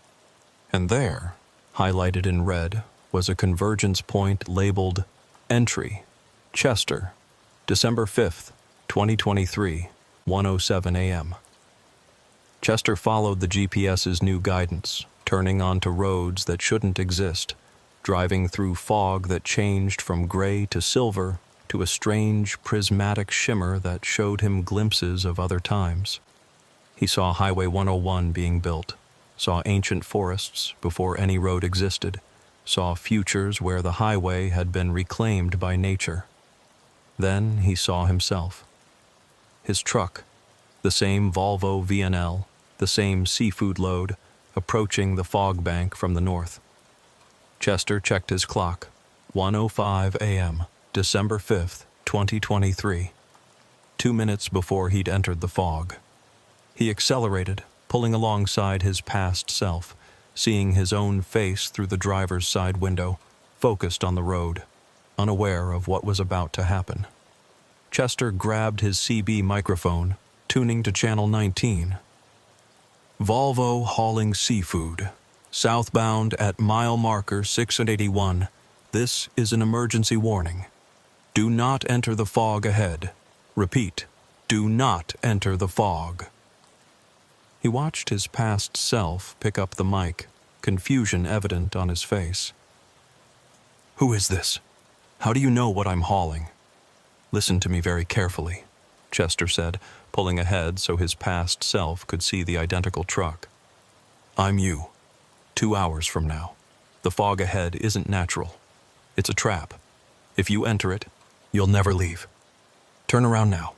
And there, highlighted in red, was a convergence point labeled Entry, Chester, December 5th, 2023, 1:07 a.m. Chester followed the GPS's new guidance, turning onto roads that shouldn't exist, driving through fog that changed from gray to silver to a strange prismatic shimmer that showed him glimpses of other times. He saw Highway 101 being built, saw ancient forests before any road existed, saw futures where the highway had been reclaimed by nature. Then he saw himself. His truck, the same Volvo VNL, the same seafood load, approaching the fog bank from the north. Chester checked his clock. 1:05 a.m., December 5th, 2023. 2 minutes before he'd entered the fog. He accelerated, pulling alongside his past self, seeing his own face through the driver's side window, focused on the road, unaware of what was about to happen. Chester grabbed his CB microphone, tuning to channel 19. Volvo hauling seafood. Southbound at mile marker 681. This is an emergency warning. Do not enter the fog ahead. Repeat, do not enter the fog. He watched his past self pick up the mic, confusion evident on his face. Who is this? How do you know what I'm hauling? Listen to me very carefully, Chester said, pulling ahead so his past self could see the identical truck. I'm you. 2 hours from now. The fog ahead isn't natural. It's a trap. If you enter it, you'll never leave. Turn around now.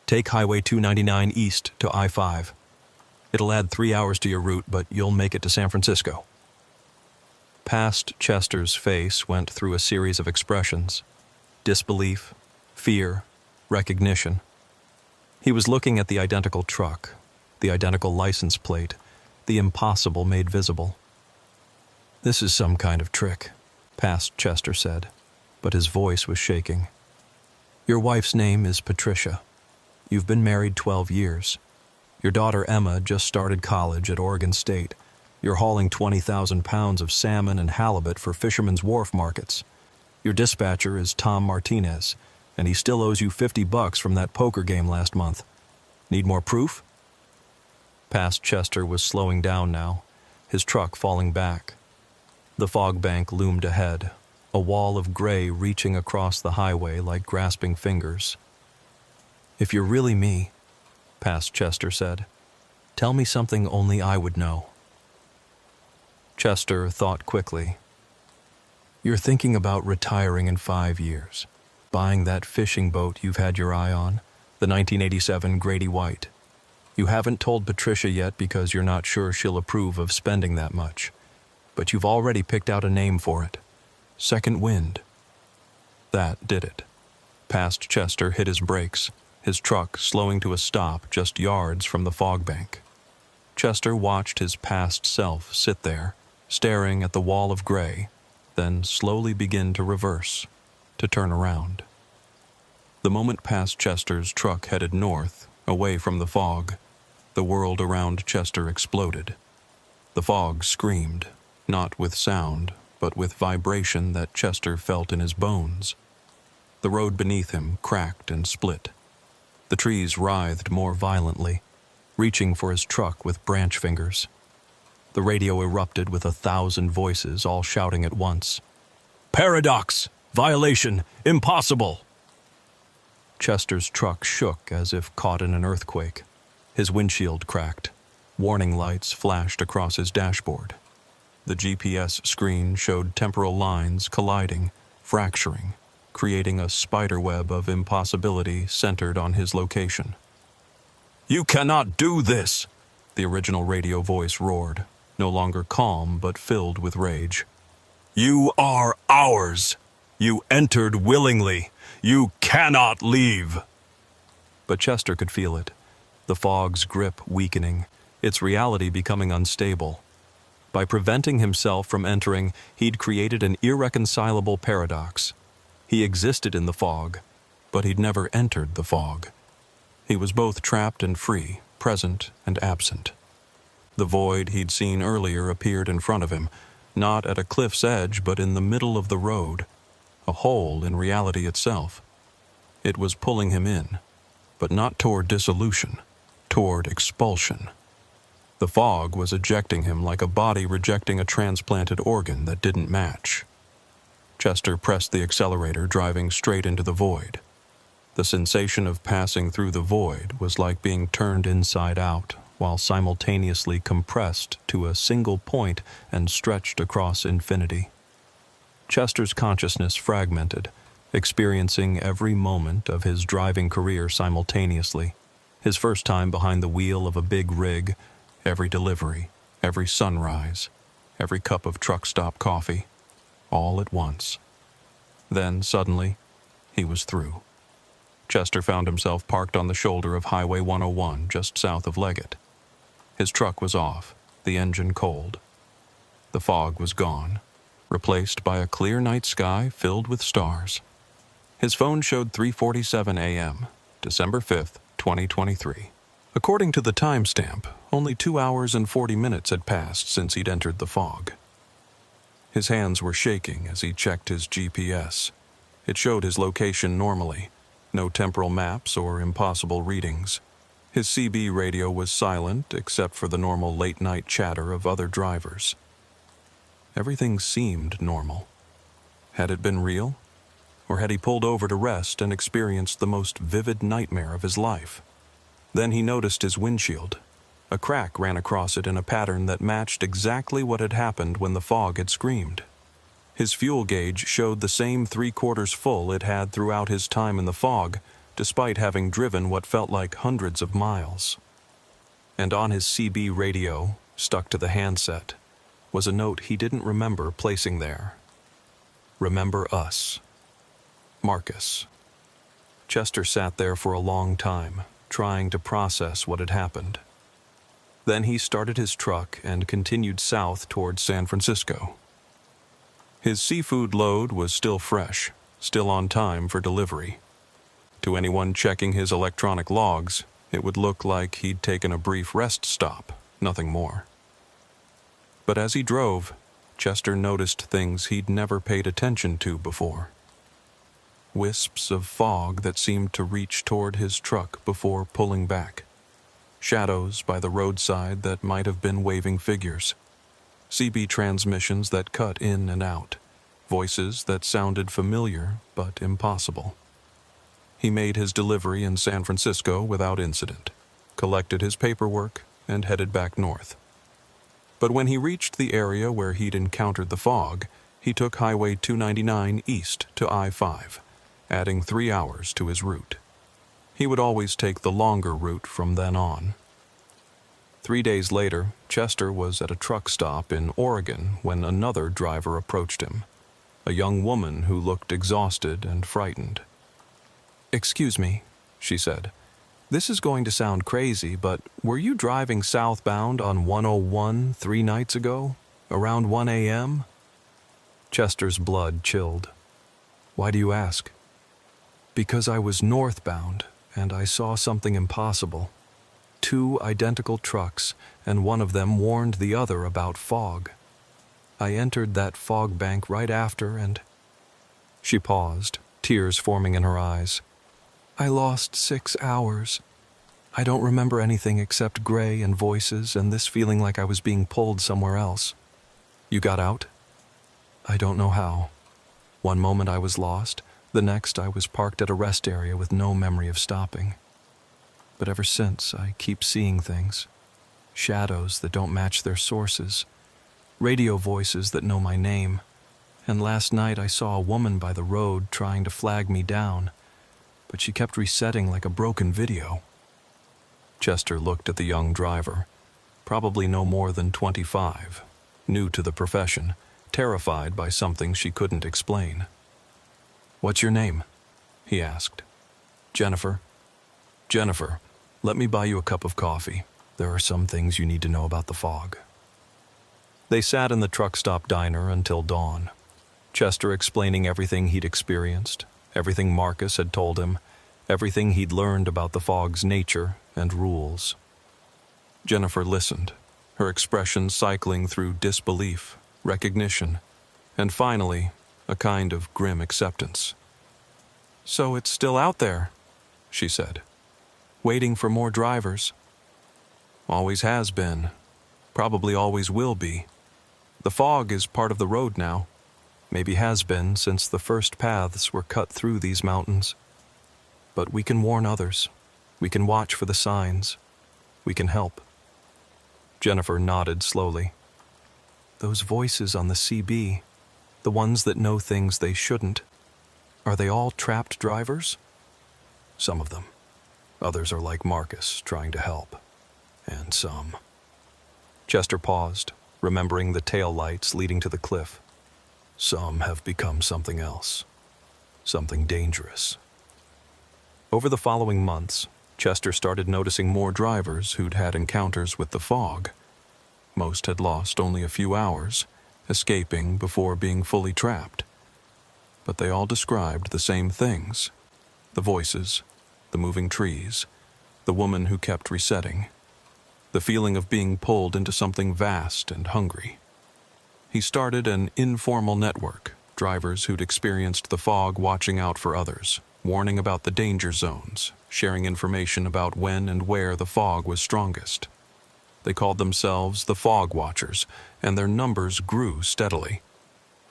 Take Highway 299 east to I-5. It'll add 3 hours to your route, but you'll make it to San Francisco. Past Chester's face went through a series of expressions. Disbelief, fear, recognition. He was looking at the identical truck, the identical license plate, the impossible made visible. This is some kind of trick, past Chester said, but his voice was shaking. Your wife's name is Patricia. You've been married 12 years. Your daughter Emma just started college at Oregon State. You're hauling 20,000 pounds of salmon and halibut for Fisherman's Wharf markets. Your dispatcher is Tom Martinez, and he still owes you $50 from that poker game last month. Need more proof? Past Chester was slowing down now, his truck falling back. The fog bank loomed ahead, a wall of gray reaching across the highway like grasping fingers. If you're really me, past Chester said, tell me something only I would know. Chester thought quickly. You're thinking about retiring in 5 years, buying that fishing boat you've had your eye on, the 1987 Grady White. You haven't told Patricia yet because you're not sure she'll approve of spending that much, but you've already picked out a name for it. Second Wind. That did it. Past Chester hit his brakes, his truck slowing to a stop just yards from the fog bank. Chester watched his past self sit there, staring at the wall of gray, then slowly begin to reverse, to turn around. The moment past Chester's truck headed north, away from the fog, the world around Chester exploded. The fog screamed, not with sound, but with vibration that Chester felt in his bones. The road beneath him cracked and split. The trees writhed more violently, reaching for his truck with branch fingers. The radio erupted with 1,000 voices all shouting at once. Paradox! Violation! Impossible! Chester's truck shook as if caught in an earthquake. His windshield cracked. Warning lights flashed across his dashboard. The GPS screen showed temporal lines colliding, fracturing, creating a spiderweb of impossibility centered on his location. You cannot do this! The original radio voice roared, no longer calm but filled with rage. You are ours! You entered willingly! You cannot leave! But Chester could feel it, the fog's grip weakening, its reality becoming unstable. By preventing himself from entering, he'd created an irreconcilable paradox. He existed in the fog, but he'd never entered the fog. He was both trapped and free, present and absent. The void he'd seen earlier appeared in front of him, not at a cliff's edge, but in the middle of the road, a hole in reality itself. It was pulling him in, but not toward dissolution, toward expulsion. The fog was ejecting him like a body rejecting a transplanted organ that didn't match. Chester pressed the accelerator, driving straight into the void. The sensation of passing through the void was like being turned inside out, while simultaneously compressed to a single point and stretched across infinity. Chester's consciousness fragmented, experiencing every moment of his driving career simultaneously. His first time behind the wheel of a big rig, every delivery, every sunrise, every cup of truck stop coffee, all at once. Then, suddenly, he was through. Chester found himself parked on the shoulder of Highway 101 just south of Leggett. His truck was off, the engine cold. The fog was gone, replaced by a clear night sky filled with stars. His phone showed 3:47 a.m., December 5th, 2023. According to the timestamp, only 2 hours and 40 minutes had passed since he'd entered the fog. His hands were shaking as he checked his GPS. It showed his location normally, no temporal maps or impossible readings. His CB radio was silent except for the normal late-night chatter of other drivers. Everything seemed normal. Had it been real? Or had he pulled over to rest and experienced the most vivid nightmare of his life? Then he noticed his windshield. A crack ran across it in a pattern that matched exactly what had happened when the fog had screamed. His fuel gauge showed the same 3/4 full it had throughout his time in the fog, despite having driven what felt like hundreds of miles. And on his CB radio, stuck to the handset, was a note he didn't remember placing there. Remember us. Marcus. Chester sat there for a long time, trying to process what had happened. Then he started his truck and continued south towards San Francisco. His seafood load was still fresh, still on time for delivery. To anyone checking his electronic logs, it would look like he'd taken a brief rest stop, nothing more. But as he drove, Chester noticed things he'd never paid attention to before. Wisps of fog that seemed to reach toward his truck before pulling back. Shadows by the roadside that might have been waving figures. CB transmissions that cut in and out. Voices that sounded familiar but impossible. He made his delivery in San Francisco without incident, collected his paperwork, and headed back north. But when he reached the area where he'd encountered the fog, he took Highway 299 east to I-5. Adding 3 hours to his route. He would always take the longer route from then on. 3 days later, Chester was at a truck stop in Oregon when another driver approached him, a young woman who looked exhausted and frightened. "Excuse me," she said. "This is going to sound crazy, but were you driving southbound on 101 3 nights ago, around 1 a.m.? Chester's blood chilled. "Why do you ask?" "Because I was northbound, and I saw something impossible. 2 identical trucks, and one of them warned the other about fog. I entered that fog bank right after, and—" She paused, tears forming in her eyes. "I lost 6 hours. I don't remember anything except gray and voices and this feeling like I was being pulled somewhere else." "You got out?" "I don't know how. One moment I was lost. The next, I was parked at a rest area with no memory of stopping. But ever since, I keep seeing things. Shadows that don't match their sources. Radio voices that know my name. And last night I saw a woman by the road trying to flag me down, but she kept resetting like a broken video." Chester looked at the young driver, probably no more than 25, new to the profession, terrified by something she couldn't explain. "What's your name?" he asked. "Jennifer." "Jennifer, let me buy you a cup of coffee. There are some things you need to know about the fog." They sat in the truck stop diner until dawn, Chester explaining everything he'd experienced, everything Marcus had told him, everything he'd learned about the fog's nature and rules. Jennifer listened, her expression cycling through disbelief, recognition, and finally, a kind of grim acceptance. "So it's still out there," she said, "waiting for more drivers." "Always has been. Probably always will be. The fog is part of the road now. Maybe has been since the first paths were cut through these mountains. But we can warn others. We can watch for the signs. We can help." Jennifer nodded slowly. "Those voices on the CB, the ones that know things they shouldn't, are they all trapped drivers?" "Some of them. Others are like Marcus, trying to help. And some." Chester paused, remembering the tail lights leading to the cliff. "Some have become something else. Something dangerous." Over the following months, Chester started noticing more drivers who'd had encounters with the fog. Most had lost only a few hours, escaping before being fully trapped. But they all described the same things: the voices, the moving trees, the woman who kept resetting, the feeling of being pulled into something vast and hungry. He started an informal network, drivers who'd experienced the fog watching out for others, warning about the danger zones, sharing information about when and where the fog was strongest. They called themselves the Fog Watchers, and their numbers grew steadily.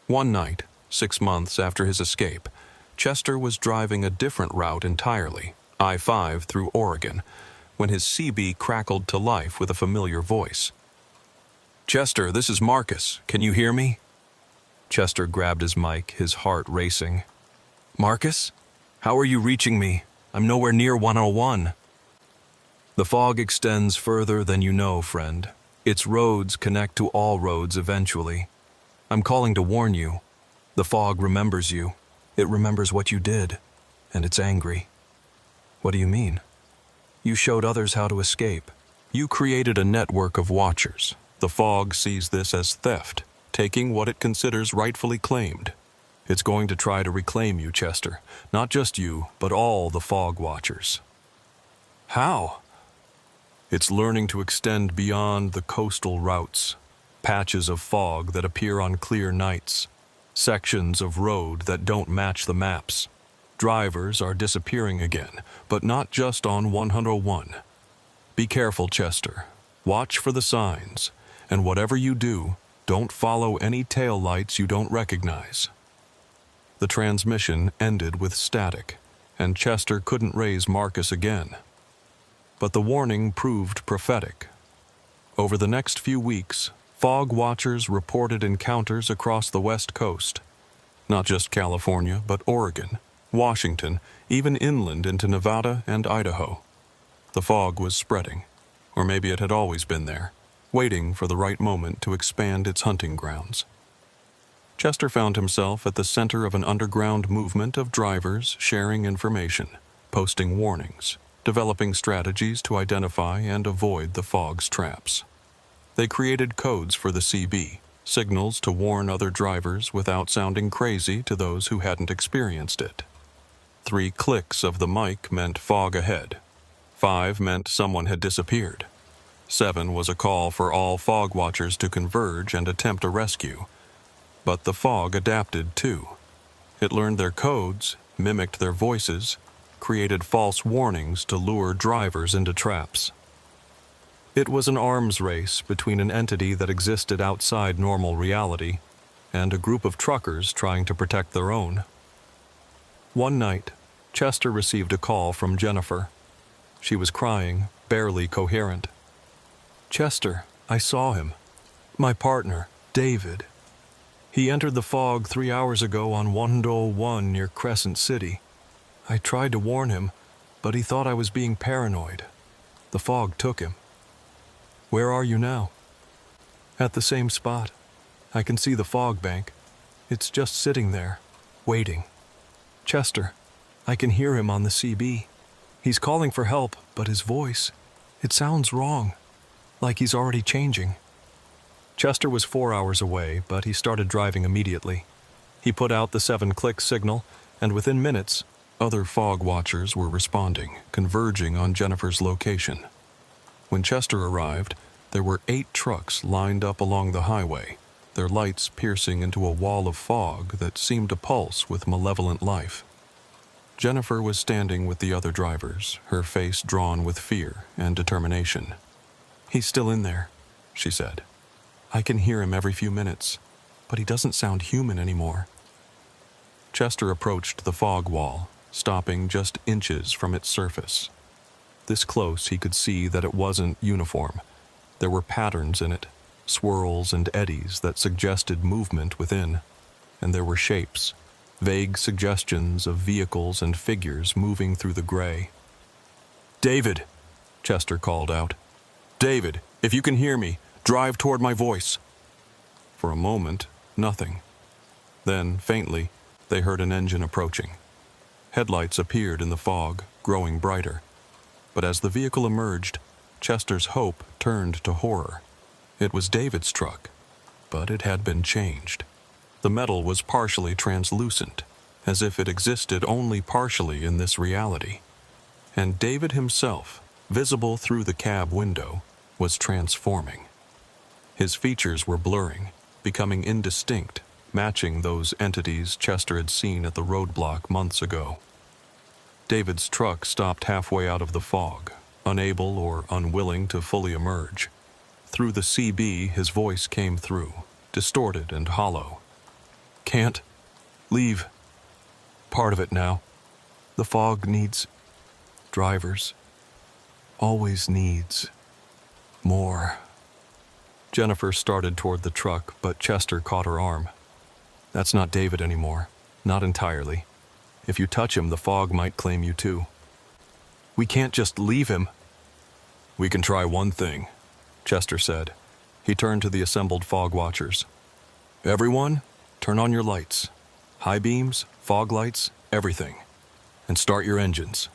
One night, 6 months after his escape, Chester was driving a different route entirely, I-5 through Oregon, when his CB crackled to life with a familiar voice. "Chester, this is Marcus. Can you hear me?" Chester grabbed his mic, his heart racing. "Marcus? How are you reaching me? I'm nowhere near 101. "The fog extends further than you know, friend. Its roads connect to all roads eventually. I'm calling to warn you. The fog remembers you. It remembers what you did, and it's angry." "What do you mean?" "You showed others how to escape. You created a network of watchers. The fog sees this as theft, taking what it considers rightfully claimed. It's going to try to reclaim you, Chester. Not just you, but all the fog watchers." "How?" "It's learning to extend beyond the coastal routes, patches of fog that appear on clear nights, sections of road that don't match the maps. Drivers are disappearing again, but not just on 101. Be careful, Chester. Watch for the signs, and whatever you do, don't follow any tail lights you don't recognize." The transmission ended with static, and Chester couldn't raise Marcus again. But the warning proved prophetic. Over the next few weeks, fog watchers reported encounters across the West Coast. Not just California, but Oregon, Washington, even inland into Nevada and Idaho. The fog was spreading, or maybe it had always been there, waiting for the right moment to expand its hunting grounds. Chester found himself at the center of an underground movement of drivers sharing information, posting warnings, developing strategies to identify and avoid the fog's traps. They created codes for the CB, signals to warn other drivers without sounding crazy to those who hadn't experienced it. 3 clicks of the mic meant fog ahead. 5 meant someone had disappeared. 7 was a call for all fog watchers to converge and attempt a rescue. But the fog adapted too. It learned their codes, mimicked their voices, created false warnings to lure drivers into traps. It was an arms race between an entity that existed outside normal reality and a group of truckers trying to protect their own. One night, Chester received a call from Jennifer. She was crying, barely coherent. "Chester, I saw him. My partner, David. He entered the fog 3 hours ago on 101 near Crescent City. I tried to warn him, but he thought I was being paranoid. The fog took him." "Where are you now?" "At the same spot. I can see the fog bank. It's just sitting there, waiting. Chester, I can hear him on the CB. He's calling for help, but his voice, it sounds wrong, like he's already changing." Chester was 4 hours away, but he started driving immediately. He put out the 7-click signal, and within minutes, other fog watchers were responding, converging on Jennifer's location. When Chester arrived, there were 8 trucks lined up along the highway, their lights piercing into a wall of fog that seemed to pulse with malevolent life. Jennifer was standing with the other drivers, her face drawn with fear and determination. "He's still in there," she said. "I can hear him every few minutes, but he doesn't sound human anymore." Chester approached the fog wall, stopping just inches from its surface. This close, he could see that it wasn't uniform. There were patterns in it, swirls and eddies that suggested movement within, and there were shapes, vague suggestions of vehicles and figures moving through the gray. "David," Chester called out. "David, if you can hear me, drive toward my voice." For a moment, nothing. Then, faintly, they heard an engine approaching. Headlights appeared in the fog, growing brighter. But as the vehicle emerged, Chester's hope turned to horror. It was David's truck, but it had been changed. The metal was partially translucent, as if it existed only partially in this reality. And David himself, visible through the cab window, was transforming. His features were blurring, becoming indistinct, matching those entities Chester had seen at the roadblock months ago. David's truck stopped halfway out of the fog, unable or unwilling to fully emerge. Through the CB, his voice came through, distorted and hollow. "Can't leave part of it now. The fog needs drivers. Always needs more." Jennifer started toward the truck, but Chester caught her arm. "That's not David anymore. Not entirely. If you touch him, the fog might claim you too. We can't just leave him." "We can try one thing," Chester said. He turned to the assembled fog watchers. "Everyone, turn on your lights. High beams, fog lights, everything. And start your engines."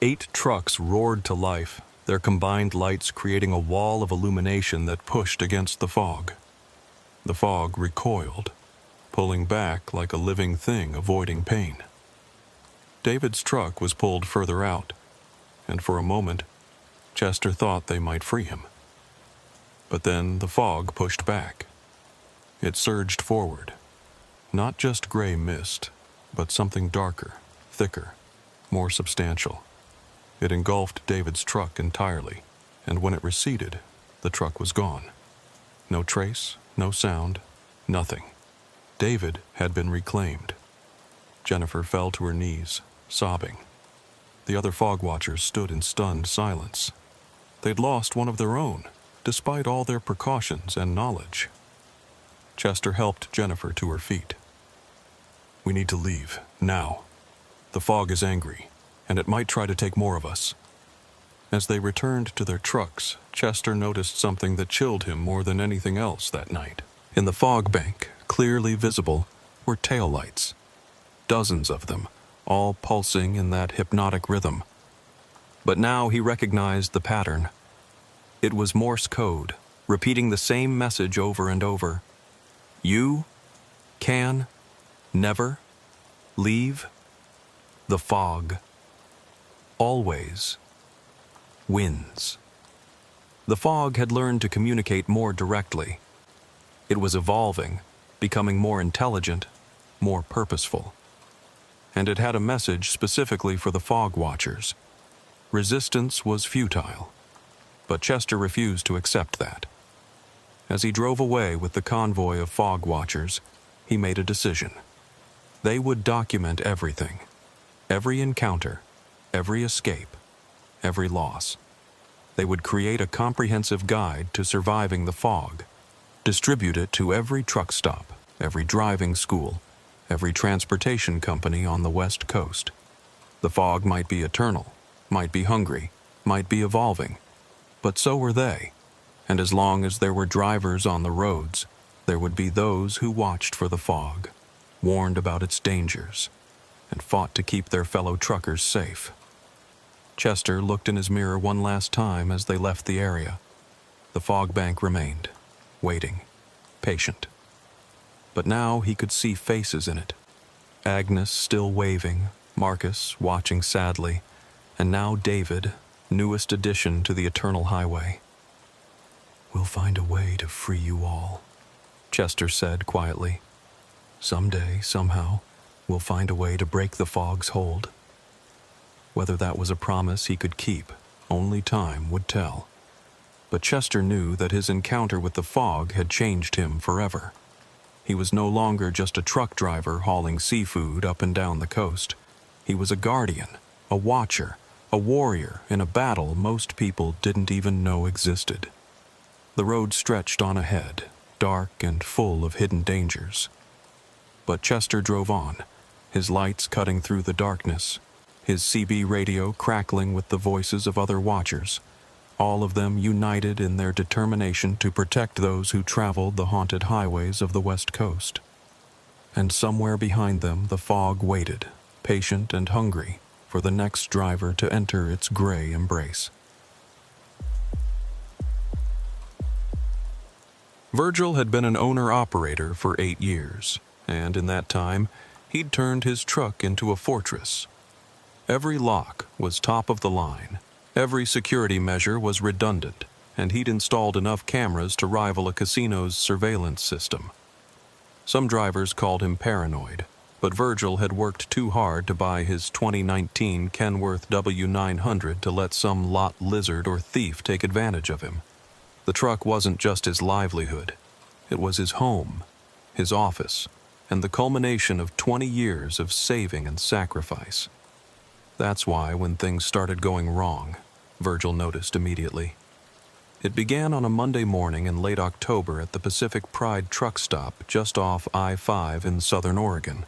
8 trucks roared to life, their combined lights creating a wall of illumination that pushed against the fog. The fog recoiled, pulling back like a living thing avoiding pain. David's truck was pulled further out, and for a moment, Chester thought they might free him. But then the fog pushed back. It surged forward. Not just gray mist, but something darker, thicker, more substantial. It engulfed David's truck entirely, and when it receded, the truck was gone. No trace, no sound, nothing. David had been reclaimed. Jennifer fell to her knees, sobbing. The other fog watchers stood in stunned silence. They'd lost one of their own, despite all their precautions and knowledge. Chester helped Jennifer to her feet. "We need to leave, now. The fog is angry, and it might try to take more of us." As they returned to their trucks, Chester noticed something that chilled him more than anything else that night. In the fog bank, clearly visible, were taillights. Dozens of them, all pulsing in that hypnotic rhythm. But now he recognized the pattern. It was Morse code, repeating the same message over and over. "You can never leave the fog. Always wins." The fog had learned to communicate more directly. It was evolving, becoming more intelligent, more purposeful. And it had a message specifically for the fog watchers. Resistance was futile, but Chester refused to accept that. As he drove away with the convoy of fog watchers, he made a decision. They would document everything, every encounter, every escape, every loss. They would create a comprehensive guide to surviving the fog, distribute it to every truck stop, every driving school, every transportation company on the West Coast. The fog might be eternal, might be hungry, might be evolving, but so were they. And as long as there were drivers on the roads, there would be those who watched for the fog, warned about its dangers, and fought to keep their fellow truckers safe. Chester looked in his mirror one last time as they left the area. The fog bank remained, waiting, patient. But now he could see faces in it. Agnes still waving, Marcus watching sadly, and now David, newest addition to the eternal highway. "We'll find a way to free you all," Chester said quietly. "Someday, somehow, we'll find a way to break the fog's hold." Whether that was a promise he could keep, only time would tell. But Chester knew that his encounter with the fog had changed him forever. He was no longer just a truck driver hauling seafood up and down the coast. He was a guardian, a watcher, a warrior in a battle most people didn't even know existed. The road stretched on ahead, dark and full of hidden dangers. But Chester drove on, his lights cutting through the darkness, his CB radio crackling with the voices of other watchers, all of them united in their determination to protect those who traveled the haunted highways of the West Coast. And somewhere behind them the fog waited, patient and hungry, for the next driver to enter its gray embrace. Virgil had been an owner-operator for 8 years, and in that time, he'd turned his truck into a fortress. Every lock was top of the line, every security measure was redundant, and he'd installed enough cameras to rival a casino's surveillance system. Some drivers called him paranoid, but Virgil had worked too hard to buy his 2019 Kenworth W900 to let some lot lizard or thief take advantage of him. The truck wasn't just his livelihood. It was his home, his office, and the culmination of 20 years of saving and sacrifice. That's why when things started going wrong, Virgil noticed immediately. It began on a Monday morning in late October at the Pacific Pride truck stop just off I-5 in southern Oregon.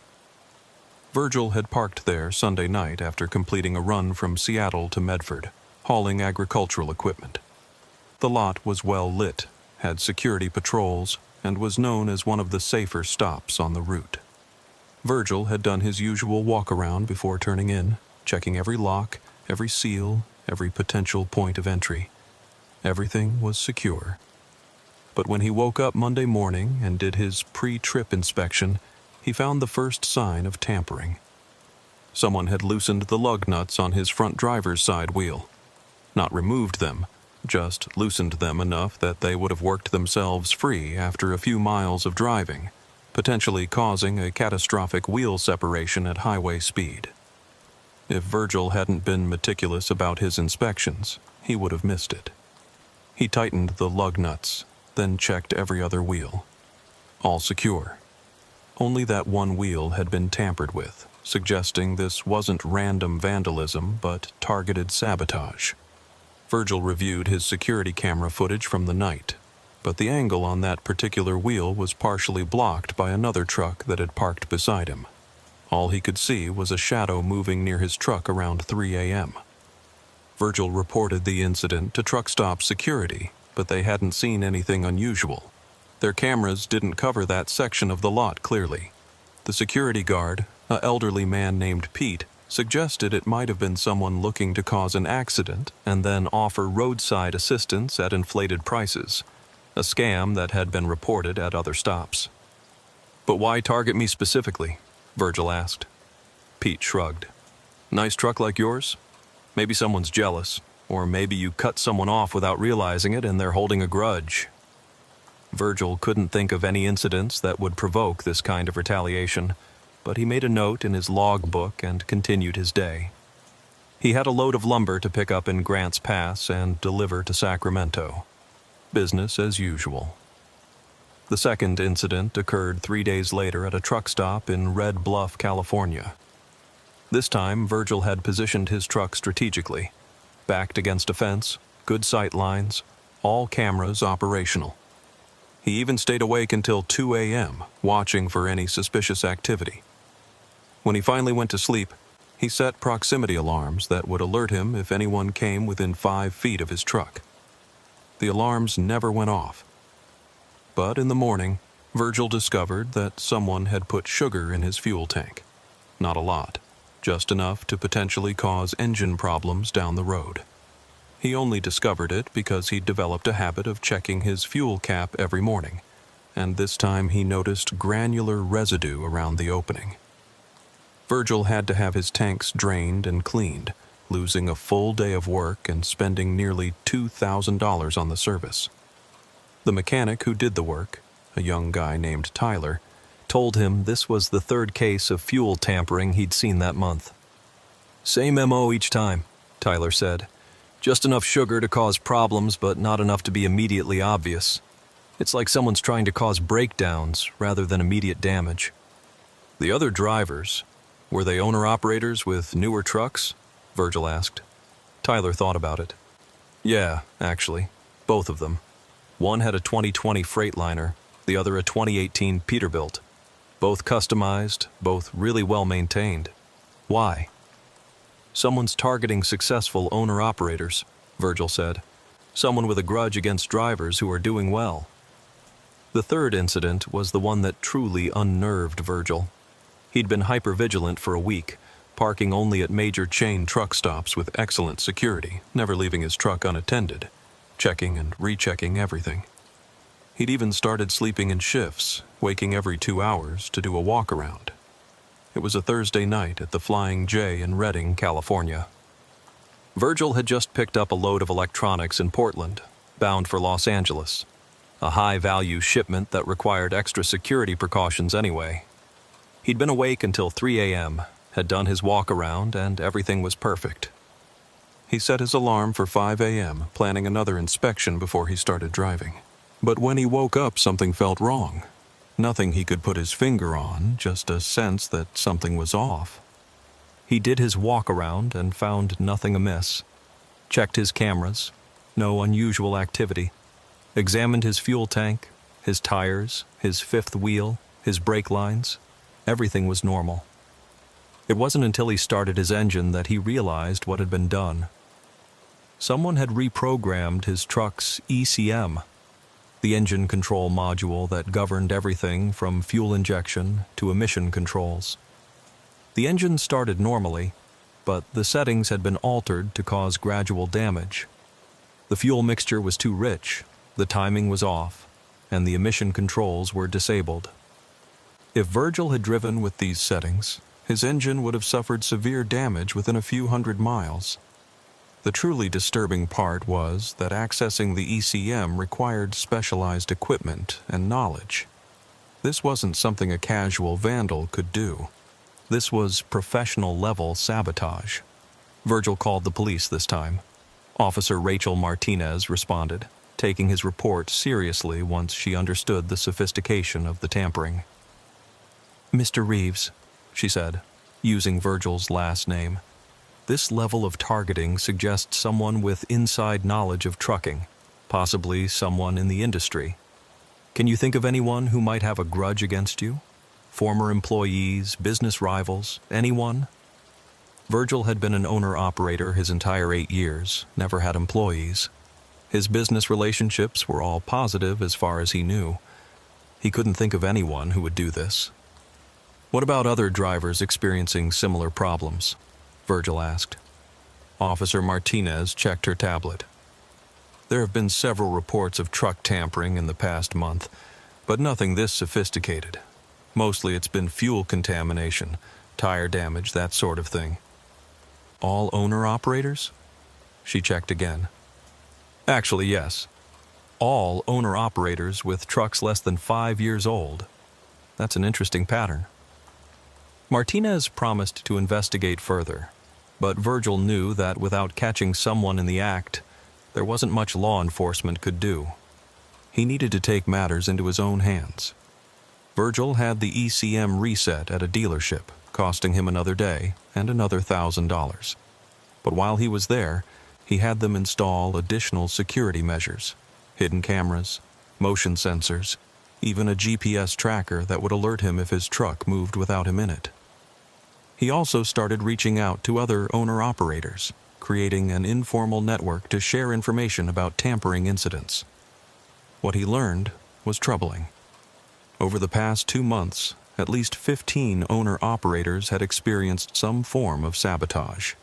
Virgil had parked there Sunday night after completing a run from Seattle to Medford, hauling agricultural equipment. The lot was well lit, had security patrols, and was known as one of the safer stops on the route. Virgil had done his usual walk-around before turning in, checking every lock, every seal, every potential point of entry. Everything was secure. But when he woke up Monday morning and did his pre-trip inspection, he found the first sign of tampering. Someone had loosened the lug nuts on his front driver's side wheel. Not removed them, just loosened them enough that they would have worked themselves free after a few miles of driving, potentially causing a catastrophic wheel separation at highway speed. If Virgil hadn't been meticulous about his inspections, he would have missed it. He tightened the lug nuts, then checked every other wheel. All secure. Only that one wheel had been tampered with, suggesting this wasn't random vandalism but targeted sabotage. Virgil reviewed his security camera footage from the night, but the angle on that particular wheel was partially blocked by another truck that had parked beside him. All he could see was a shadow moving near his truck around 3 a.m. Virgil reported the incident to truck stop security, but they hadn't seen anything unusual. Their cameras didn't cover that section of the lot clearly. The security guard, an elderly man named Pete, suggested it might have been someone looking to cause an accident and then offer roadside assistance at inflated prices, a scam that had been reported at other stops. "But why target me specifically?" Virgil asked. Pete shrugged. "Nice truck like yours? Maybe someone's jealous, or maybe you cut someone off without realizing it and they're holding a grudge." Virgil couldn't think of any incidents that would provoke this kind of retaliation, but he made a note in his logbook and continued his day. He had a load of lumber to pick up in Grants Pass and deliver to Sacramento. Business as usual. The second incident occurred 3 days later at a truck stop in Red Bluff, California. This time, Virgil had positioned his truck strategically, backed against a fence, good sight lines, all cameras operational. He even stayed awake until 2 a.m., watching for any suspicious activity. When he finally went to sleep, he set proximity alarms that would alert him if anyone came within 5 feet of his truck. The alarms never went off. But in the morning, Virgil discovered that someone had put sugar in his fuel tank. Not a lot, just enough to potentially cause engine problems down the road. He only discovered it because he'd developed a habit of checking his fuel cap every morning, and this time he noticed granular residue around the opening. Virgil had to have his tanks drained and cleaned, losing a full day of work and spending nearly $2,000 on the service. The mechanic who did the work, a young guy named Tyler, told him this was the third case of fuel tampering he'd seen that month. "Same MO each time," Tyler said. "Just enough sugar to cause problems, but not enough to be immediately obvious. It's like someone's trying to cause breakdowns rather than immediate damage." "The other drivers, were they owner-operators with newer trucks?" Virgil asked. Tyler thought about it. "Yeah, actually, both of them. One had a 2020 Freightliner, the other a 2018 Peterbilt. Both customized, both really well maintained. Why?" "Someone's targeting successful owner-operators," Virgil said. "Someone with a grudge against drivers who are doing well." The third incident was the one that truly unnerved Virgil. He'd been hyper-vigilant for a week, parking only at major chain truck stops with excellent security, never leaving his truck unattended, checking and rechecking everything. He'd even started sleeping in shifts, waking every 2 hours to do a walk-around. It was a Thursday night at the Flying J in Redding, California. Virgil had just picked up a load of electronics in Portland, bound for Los Angeles, a high-value shipment that required extra security precautions anyway. He'd been awake until 3 a.m., had done his walk-around, and everything was perfect. He set his alarm for 5 a.m., planning another inspection before he started driving. But when he woke up, something felt wrong. Nothing he could put his finger on, just a sense that something was off. He did his walk-around and found nothing amiss. Checked his cameras, no unusual activity. Examined his fuel tank, his tires, his fifth wheel, his brake lines. Everything was normal. It wasn't until he started his engine that he realized what had been done. Someone had reprogrammed his truck's ECM, the engine control module that governed everything from fuel injection to emission controls. The engine started normally, but the settings had been altered to cause gradual damage. The fuel mixture was too rich, the timing was off, and the emission controls were disabled. If Virgil had driven with these settings, his engine would have suffered severe damage within a few hundred miles. The truly disturbing part was that accessing the ECM required specialized equipment and knowledge. This wasn't something a casual vandal could do. This was professional-level sabotage. Virgil called the police this time. Officer Rachel Martinez responded, taking his report seriously once she understood the sophistication of the tampering. "Mr. Reeves," she said, using Virgil's last name. "This level of targeting suggests someone with inside knowledge of trucking, possibly someone in the industry. Can you think of anyone who might have a grudge against you? Former employees, business rivals, anyone?" Virgil had been an owner-operator his entire 8 years, never had employees. His business relationships were all positive as far as he knew. He couldn't think of anyone who would do this. "What about other drivers experiencing similar problems?" Virgil asked. Officer Martinez checked her tablet. "There have been several reports of truck tampering in the past month, but nothing this sophisticated. Mostly it's been fuel contamination, tire damage, that sort of thing." "All owner-operators?" She checked again. "Actually, yes. All owner-operators with trucks less than 5 years old. That's an interesting pattern." Martinez promised to investigate further, but Virgil knew that without catching someone in the act, there wasn't much law enforcement could do. He needed to take matters into his own hands. Virgil had the ECM reset at a dealership, costing him another day and another $1,000. But while he was there, he had them install additional security measures, hidden cameras, motion sensors, even a GPS tracker that would alert him if his truck moved without him in it. He also started reaching out to other owner-operators, creating an informal network to share information about tampering incidents. What he learned was troubling. Over the past 2 months, at least 15 owner-operators had experienced some form of sabotage.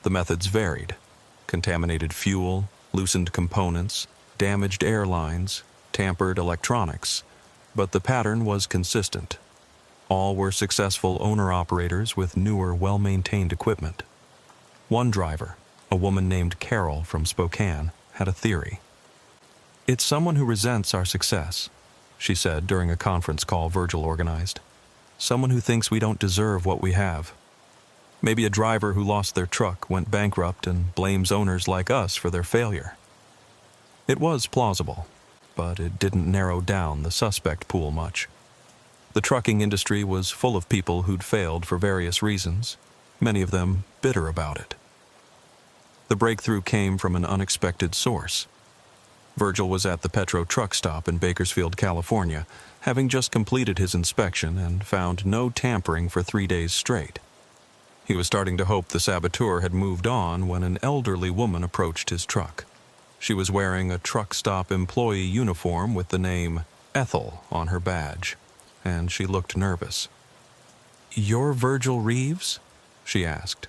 The methods varied. contaminated fuel, loosened components, damaged airlines, tampered electronics, but the pattern was consistent. All were successful owner-operators with newer, well-maintained equipment. One driver, a woman named Carol from Spokane, had a theory. "It's someone who resents our success," she said during a conference call Virgil organized. "Someone who thinks we don't deserve what we have. Maybe a driver who lost their truck, went bankrupt, and blames owners like us for their failure." It was plausible, but it didn't narrow down the suspect pool much. The trucking industry was full of people who'd failed for various reasons, many of them bitter about it. The breakthrough came from an unexpected source. Virgil was at the Petro truck stop in Bakersfield, California, having just completed his inspection and found no tampering for 3 days straight. He was starting to hope the saboteur had moved on when an elderly woman approached his truck. She was wearing a truck stop employee uniform with the name Ethel on her badge, and she looked nervous. "You're Virgil Reeves?" she asked.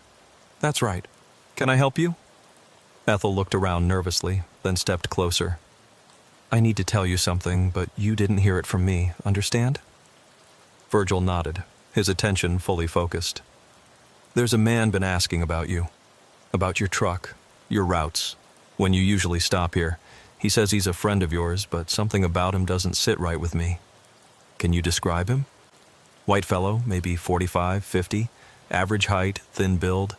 "That's right. Can I help you?" Ethel looked around nervously, then stepped closer. "I need to tell you something, but you didn't hear it from me, understand?" Virgil nodded, his attention fully focused. "There's a man been asking about you, about your truck, your routes, when you usually stop here. He says he's a friend of yours, but something about him doesn't sit right with me. Can you describe him? White fellow, maybe 45, 50, average height, thin build,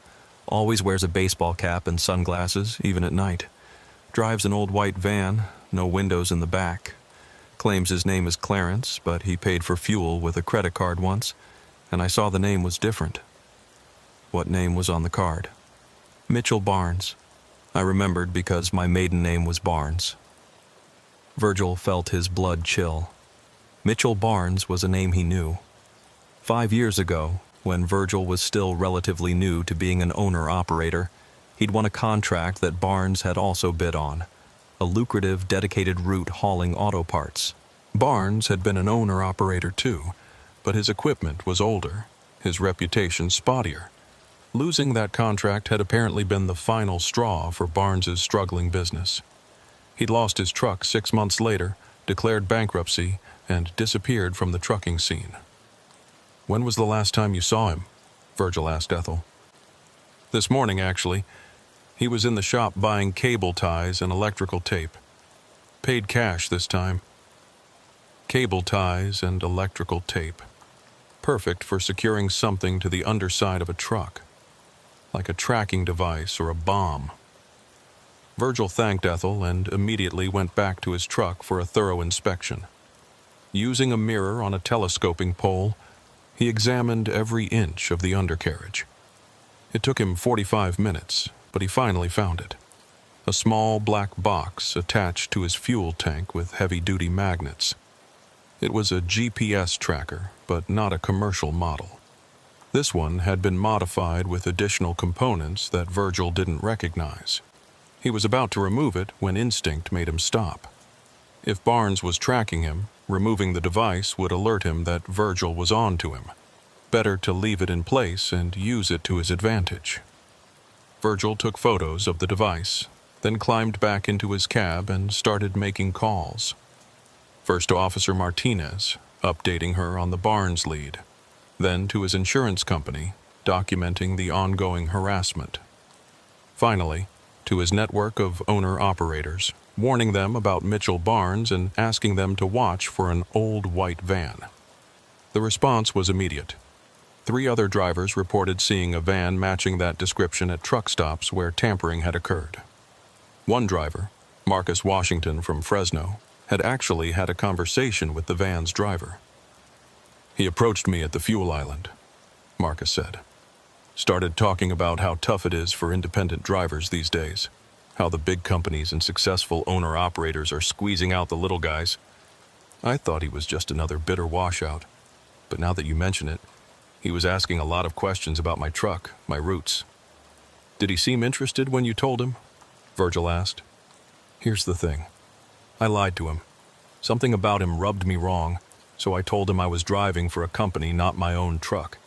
always wears a baseball cap and sunglasses, even at night. Drives an old white van, no windows in the back. Claims his name is Clarence, but he paid for fuel with a credit card once, and I saw the name was different." "What name was on the card?" "Mitchell Barnes. I remembered because my maiden name was Barnes." Virgil felt his blood chill. Mitchell Barnes was a name he knew. 5 years ago, when Virgil was still relatively new to being an owner-operator, he'd won a contract that Barnes had also bid on, a lucrative dedicated route hauling auto parts. Barnes had been an owner-operator too, but his equipment was older, his reputation spottier. Losing that contract had apparently been the final straw for Barnes's struggling business. He'd lost his truck 6 months later, declared bankruptcy, and disappeared from the trucking scene. "When was the last time you saw him?" Virgil asked Ethel. "This morning, actually. He was in the shop buying cable ties and electrical tape. Paid cash this time. Cable ties and electrical tape. Perfect for securing something to the underside of a truck, like a tracking device or a bomb." Virgil thanked Ethel and immediately went back to his truck for a thorough inspection. Using a mirror on a telescoping pole, he examined every inch of the undercarriage. It took him 45 minutes, but he finally found it. A small black box attached to his fuel tank with heavy-duty magnets. It was a GPS tracker, but not a commercial model. This one had been modified with additional components that Virgil didn't recognize. He was about to remove it when instinct made him stop. If Barnes was tracking him, removing the device would alert him that Virgil was on to him. Better to leave it in place and use it to his advantage. Virgil took photos of the device, then climbed back into his cab and started making calls. First to Officer Martinez, updating her on the Barnes lead. Then to his insurance company, documenting the ongoing harassment. Finally, to his network of owner-operators, warning them about Mitchell Barnes and asking them to watch for an old white van. The response was immediate. 3 other drivers reported seeing a van matching that description at truck stops where tampering had occurred. One driver, Marcus Washington from Fresno, had actually had a conversation with the van's driver. "He approached me at the fuel island," Marcus said. "Started talking about how tough it is for independent drivers these days, how the big companies and successful owner-operators are squeezing out the little guys. I thought he was just another bitter washout, but now that you mention it, he was asking a lot of questions about my truck, my routes." "Did he seem interested when you told him?" Virgil asked. "Here's the thing. I lied to him. Something about him rubbed me wrong, so I told him I was driving for a company, not my own truck.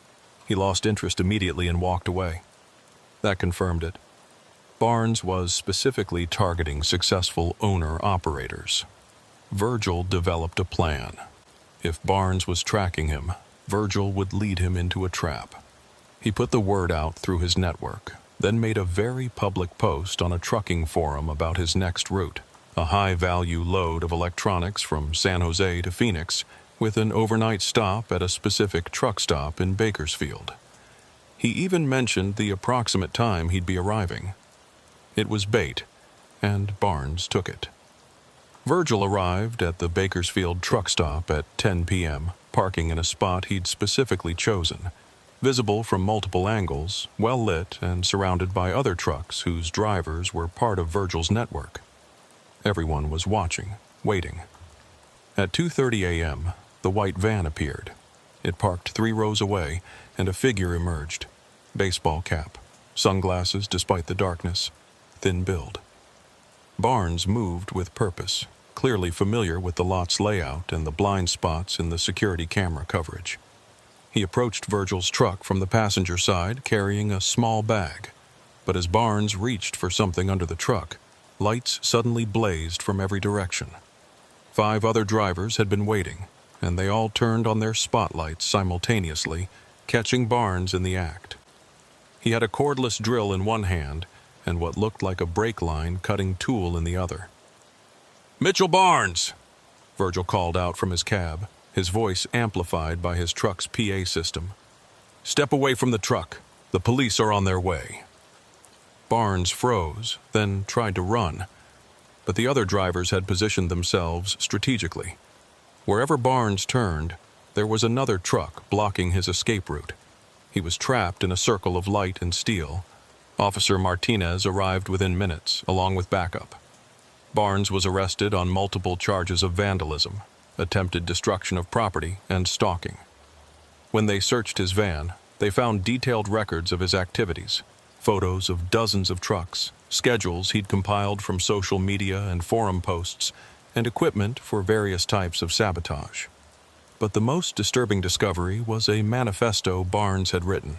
He lost interest immediately and walked away. That confirmed it. Barnes was specifically targeting successful owner-operators. Virgil developed a plan. If Barnes was tracking him, Virgil would lead him into a trap. He put the word out through his network, then made a very public post on a trucking forum about his next route, a high-value load of electronics from San Jose to Phoenix, with an overnight stop at a specific truck stop in Bakersfield. He even mentioned the approximate time he'd be arriving. It was bait, and Barnes took it. Virgil arrived at the Bakersfield truck stop at 10 p.m., parking in a spot he'd specifically chosen, visible from multiple angles, well lit, and surrounded by other trucks whose drivers were part of Virgil's network. Everyone was watching, waiting. At 2:30 a.m., the white van appeared. It parked 3 rows away, and a figure emerged. Baseball cap, sunglasses despite the darkness, thin build. Barnes moved with purpose, clearly familiar with the lot's layout and the blind spots in the security camera coverage. He approached Virgil's truck from the passenger side carrying a small bag, but as Barnes reached for something under the truck, lights suddenly blazed from every direction. 5 other drivers had been waiting, and they all turned on their spotlights simultaneously, catching Barnes in the act. He had a cordless drill in one hand and what looked like a brake line cutting tool in the other. "Mitchell Barnes!" Virgil called out from his cab, his voice amplified by his truck's PA system. "Step away from the truck. The police are on their way." Barnes froze, then tried to run, but the other drivers had positioned themselves strategically. Wherever Barnes turned, there was another truck blocking his escape route. He was trapped in a circle of light and steel. Officer Martinez arrived within minutes, along with backup. Barnes was arrested on multiple charges of vandalism, attempted destruction of property, and stalking. When they searched his van, they found detailed records of his activities, photos of dozens of trucks, schedules he'd compiled from social media and forum posts, and equipment for various types of sabotage. But the most disturbing discovery was a manifesto Barnes had written.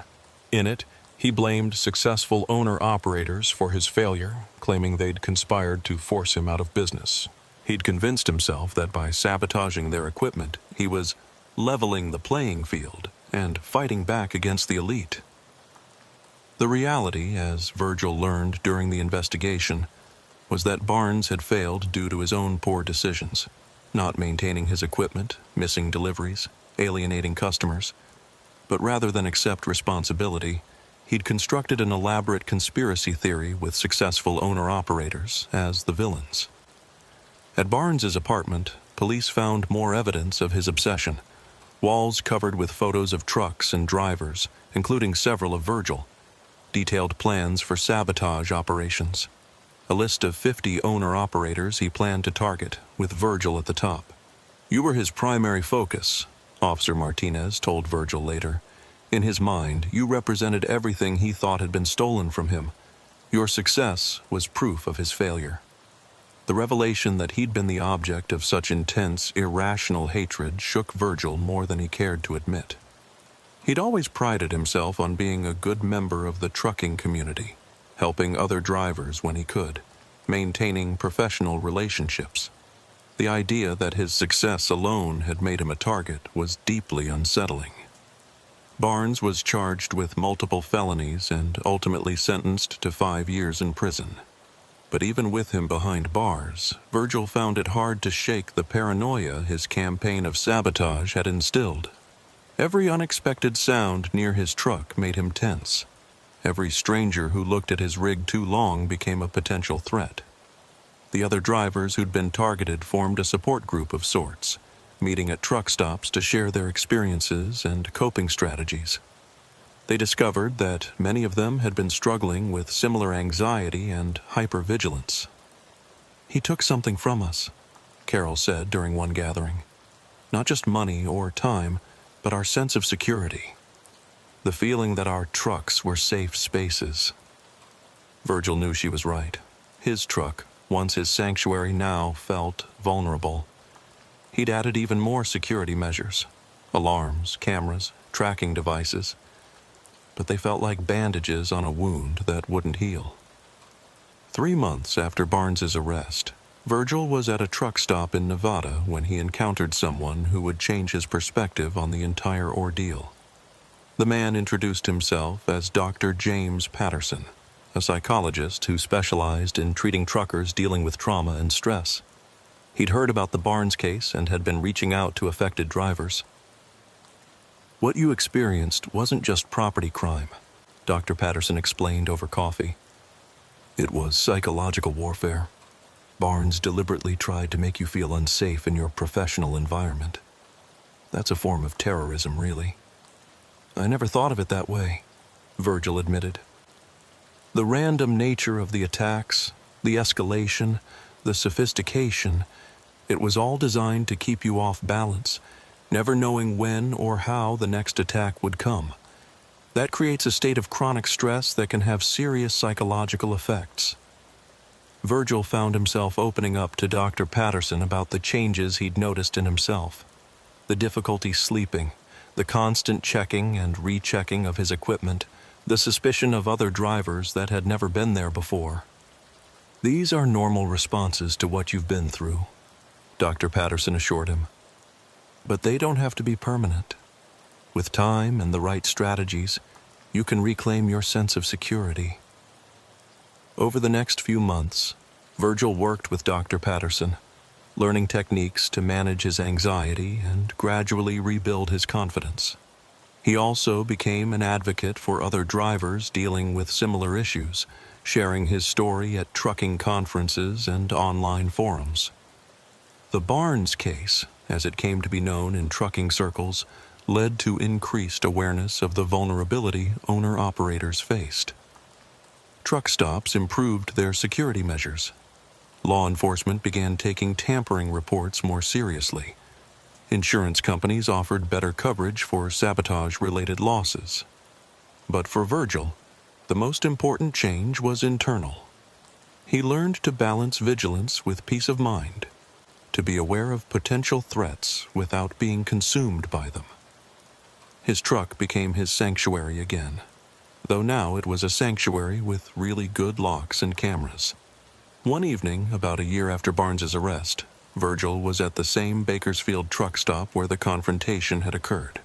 In it, he blamed successful owner-operators for his failure, claiming they'd conspired to force him out of business. He'd convinced himself that by sabotaging their equipment, he was leveling the playing field and fighting back against the elite. The reality, as Virgil learned during the investigation, was that Barnes had failed due to his own poor decisions, not maintaining his equipment, missing deliveries, alienating customers. But rather than accept responsibility, he'd constructed an elaborate conspiracy theory with successful owner-operators as the villains. At Barnes's apartment, police found more evidence of his obsession. Walls covered with photos of trucks and drivers, including several of Virgil. Detailed plans for sabotage operations. A list of 50 owner-operators he planned to target, with Virgil at the top. "You were his primary focus," Officer Martinez told Virgil later. "In his mind, you represented everything he thought had been stolen from him. Your success was proof of his failure." The revelation that he'd been the object of such intense, irrational hatred shook Virgil more than he cared to admit. He'd always prided himself on being a good member of the trucking community, helping other drivers when he could, maintaining professional relationships. The idea that his success alone had made him a target was deeply unsettling. Barnes was charged with multiple felonies and ultimately sentenced to 5 years in prison. But even with him behind bars, Virgil found it hard to shake the paranoia his campaign of sabotage had instilled. Every unexpected sound near his truck made him tense. Every stranger who looked at his rig too long became a potential threat. The other drivers who'd been targeted formed a support group of sorts, meeting at truck stops to share their experiences and coping strategies. They discovered that many of them had been struggling with similar anxiety and hypervigilance. "He took something from us," Carol said during one gathering. "Not just money or time, but our sense of security. The feeling that our trucks were safe spaces." Virgil knew she was right. His truck, once his sanctuary, now felt vulnerable. He'd added even more security measures, alarms, cameras, tracking devices, but they felt like bandages on a wound that wouldn't heal. 3 months after Barnes's arrest, Virgil was at a truck stop in Nevada when he encountered someone who would change his perspective on the entire ordeal. The man introduced himself as Dr. James Patterson, a psychologist who specialized in treating truckers dealing with trauma and stress. He'd heard about the Barnes case and had been reaching out to affected drivers. "What you experienced wasn't just property crime," Dr. Patterson explained over coffee. "It was psychological warfare. Barnes deliberately tried to make you feel unsafe in your professional environment. That's a form of terrorism, really." "I never thought of it that way," Virgil admitted. "The random nature of the attacks, the escalation, the sophistication, it was all designed to keep you off balance, never knowing when or how the next attack would come. That creates a state of chronic stress that can have serious psychological effects." Virgil found himself opening up to Dr. Patterson about the changes he'd noticed in himself. The difficulty sleeping, the constant checking and rechecking of his equipment, the suspicion of other drivers that had never been there before. "These are normal responses to what you've been through," Dr. Patterson assured him. "But they don't have to be permanent. With time and the right strategies, you can reclaim your sense of security." Over the next few months, Virgil worked with Dr. Patterson, learning techniques to manage his anxiety and gradually rebuild his confidence. He also became an advocate for other drivers dealing with similar issues, sharing his story at trucking conferences and online forums. The Barnes case, as it came to be known in trucking circles, led to increased awareness of the vulnerability owner-operators faced. Truck stops improved their security measures. Law enforcement began taking tampering reports more seriously. Insurance companies offered better coverage for sabotage-related losses. But for Virgil, the most important change was internal. He learned to balance vigilance with peace of mind, to be aware of potential threats without being consumed by them. His truck became his sanctuary again, though now it was a sanctuary with really good locks and cameras. One evening, about a year after Barnes's arrest, Virgil was at the same Bakersfield truck stop where the confrontation had occurred.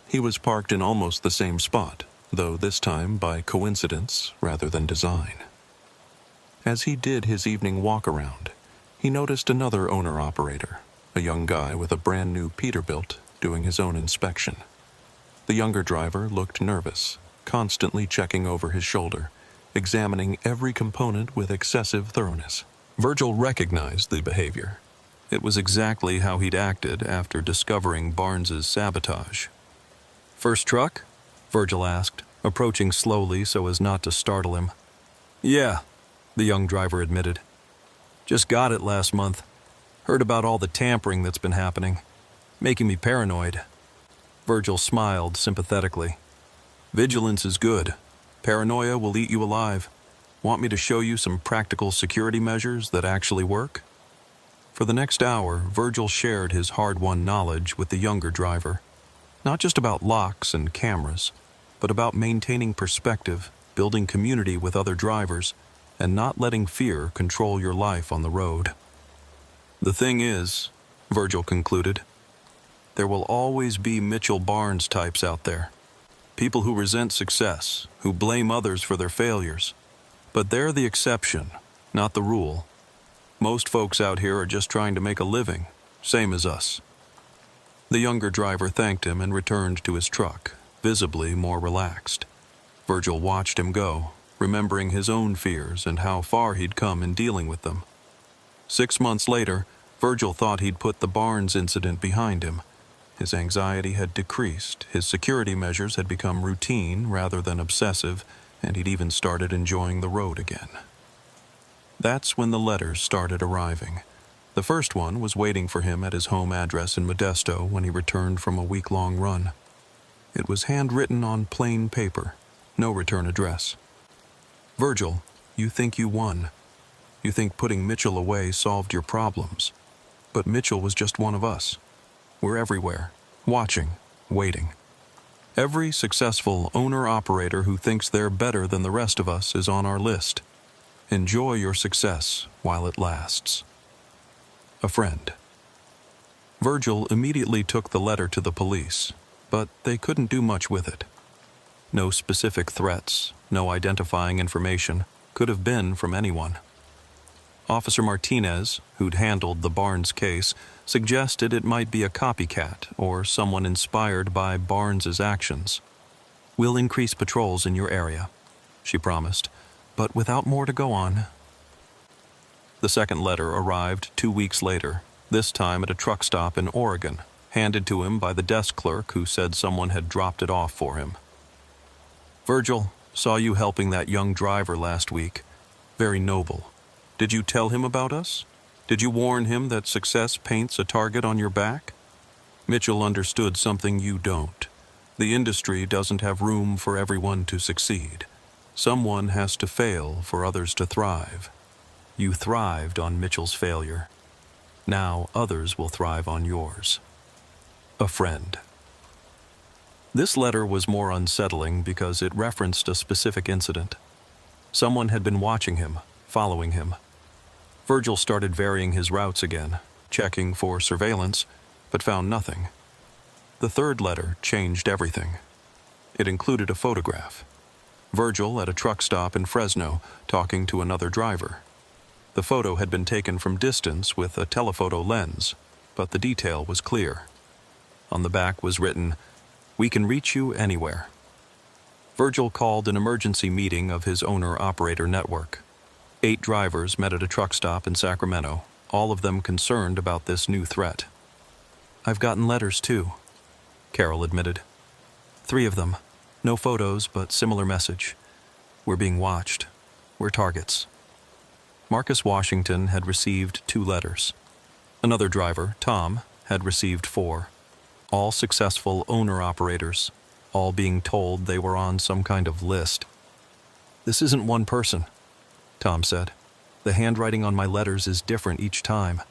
He was parked in almost the same spot, though this time by coincidence rather than design. As he did his evening walk-around, he noticed another owner-operator, a young guy with a brand-new Peterbilt, doing his own inspection. The younger driver looked nervous, constantly checking over his shoulder, examining every component with excessive thoroughness. Virgil recognized the behavior. It was exactly how he'd acted after discovering Barnes's sabotage. "First truck?" Virgil asked, approaching slowly so as not to startle him. "Yeah," the young driver admitted. "Just got it last month. Heard about all the tampering that's been happening. Making me paranoid." Virgil smiled sympathetically. "Vigilance is good. Paranoia will eat you alive. Want me to show you some practical security measures that actually work?" For the next hour, Virgil shared his hard-won knowledge with the younger driver. Not just about locks and cameras, but about maintaining perspective, building community with other drivers, and not letting fear control your life on the road. "The thing is," Virgil concluded, "there will always be Mitchell Barnes types out there. People who resent success, who blame others for their failures. But they're the exception, not the rule. Most folks out here are just trying to make a living, same as us." The younger driver thanked him and returned to his truck, visibly more relaxed. Virgil watched him go, remembering his own fears and how far he'd come in dealing with them. 6 months later, Virgil thought he'd put the Barnes incident behind him. His anxiety had decreased, his security measures had become routine rather than obsessive, and he'd even started enjoying the road again. That's when the letters started arriving. The first one was waiting for him at his home address in Modesto when he returned from a week-long run. It was handwritten on plain paper, no return address. "Virgil, you think you won. You think putting Mitchell away solved your problems. But Mitchell was just one of us. We're everywhere, watching, waiting. Every successful owner-operator who thinks they're better than the rest of us is on our list. Enjoy your success while it lasts. A friend. Virgil immediately took the letter to the police, but they couldn't do much with it. No specific threats, no identifying information could have been from anyone. Officer Martinez, who'd handled the Barnes case, suggested it might be a copycat or someone inspired by Barnes's actions. "We'll increase patrols in your area," she promised, but without more to go on. The second letter arrived 2 weeks later, this time at a truck stop in Oregon, handed to him by the desk clerk who said someone had dropped it off for him. "Virgil, saw you helping that young driver last week. Very noble. Did you tell him about us? Did you warn him that success paints a target on your back? Mitchell understood something you don't. The industry doesn't have room for everyone to succeed. Someone has to fail for others to thrive. You thrived on Mitchell's failure. Now others will thrive on yours. A friend." This letter was more unsettling because it referenced a specific incident. Someone had been watching him, following him. Virgil started varying his routes again, checking for surveillance, but found nothing. The third letter changed everything. It included a photograph. Virgil at a truck stop in Fresno, talking to another driver. The photo had been taken from distance with a telephoto lens, but the detail was clear. On the back was written, "We can reach you anywhere." Virgil called an emergency meeting of his owner-operator network. 8 drivers met at a truck stop in Sacramento, all of them concerned about this new threat. "I've gotten letters too," Carol admitted. 3 of them. No photos, but similar message. "We're being watched. We're targets." Marcus Washington had received 2 letters. Another driver, Tom, had received 4. All successful owner-operators, all being told they were on some kind of list. "This isn't one person," Tom said. "The handwriting on my letters is different each time.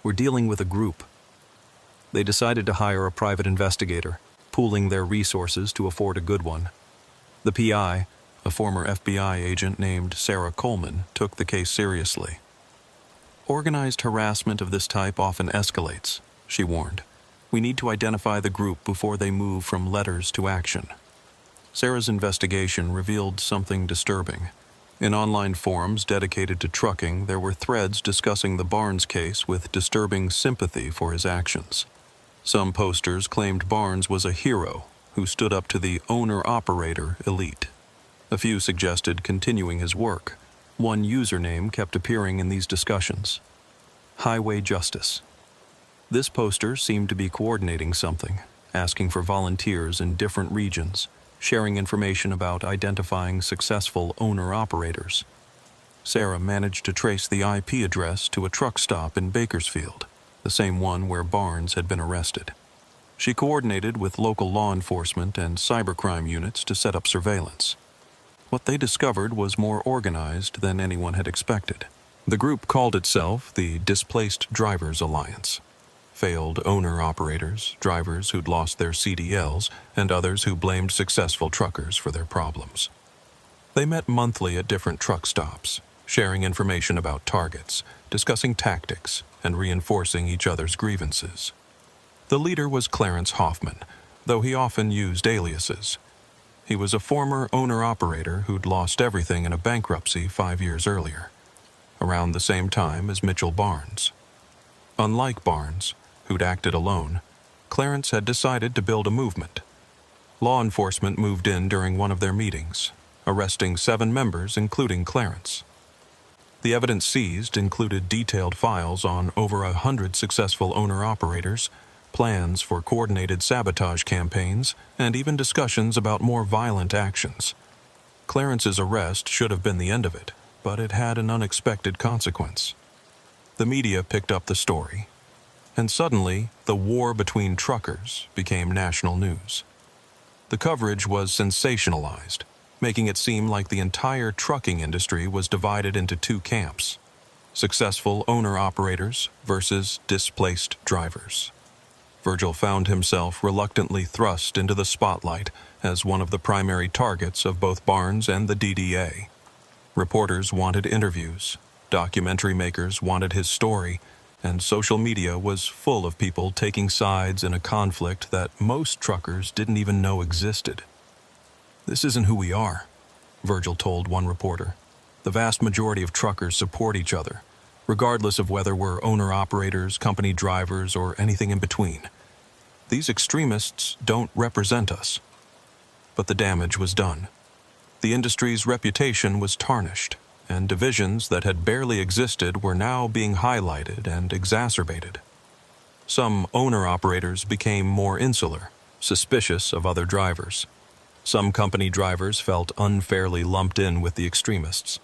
We're dealing with a group." They decided to hire a private investigator, pooling their resources to afford a good one. The PI, a former FBI agent named Sarah Coleman, took the case seriously. "Organized harassment of this type often escalates," she warned. "We need to identify the group before they move from letters to action." Sarah's investigation revealed something disturbing. In online forums dedicated to trucking, there were threads discussing the Barnes case with disturbing sympathy for his actions. Some posters claimed Barnes was a hero who stood up to the owner-operator elite. A few suggested continuing his work. One username kept appearing in these discussions: Highway Justice. This poster seemed to be coordinating something, asking for volunteers in different regions, sharing information about identifying successful owner-operators. Sarah managed to trace the IP address to a truck stop in Bakersfield, the same one where Barnes had been arrested. She coordinated with local law enforcement and cybercrime units to set up surveillance. What they discovered was more organized than anyone had expected. The group called itself the Displaced Drivers Alliance. Failed owner-operators, drivers who'd lost their CDLs, and others who blamed successful truckers for their problems. They met monthly at different truck stops, sharing information about targets, discussing tactics, and reinforcing each other's grievances. The leader was Clarence Hoffman, though he often used aliases. He was a former owner-operator who'd lost everything in a bankruptcy 5 years earlier, around the same time as Mitchell Barnes. Unlike Barnes, who'd acted alone, Clarence had decided to build a movement. Law enforcement moved in during one of their meetings, arresting 7 members, including Clarence. The evidence seized included detailed files on over 100 successful owner-operators, plans for coordinated sabotage campaigns, and even discussions about more violent actions. Clarence's arrest should have been the end of it, but it had an unexpected consequence. The media picked up the story, and suddenly the war between truckers became national news. The coverage was sensationalized, making it seem like the entire trucking industry was divided into 2 camps: successful owner-operators versus displaced drivers. Virgil found himself reluctantly thrust into the spotlight as one of the primary targets of both Barnes and the DDA. Reporters wanted interviews, documentary makers wanted his story, and social media was full of people taking sides in a conflict that most truckers didn't even know existed. "This isn't who we are," Virgil told one reporter. "The vast majority of truckers support each other, regardless of whether we're owner-operators, company drivers, or anything in between. These extremists don't represent us." But the damage was done. The industry's reputation was tarnished, and divisions that had barely existed were now being highlighted and exacerbated. Some owner-operators became more insular, suspicious of other drivers. Some company drivers felt unfairly lumped in with the extremists.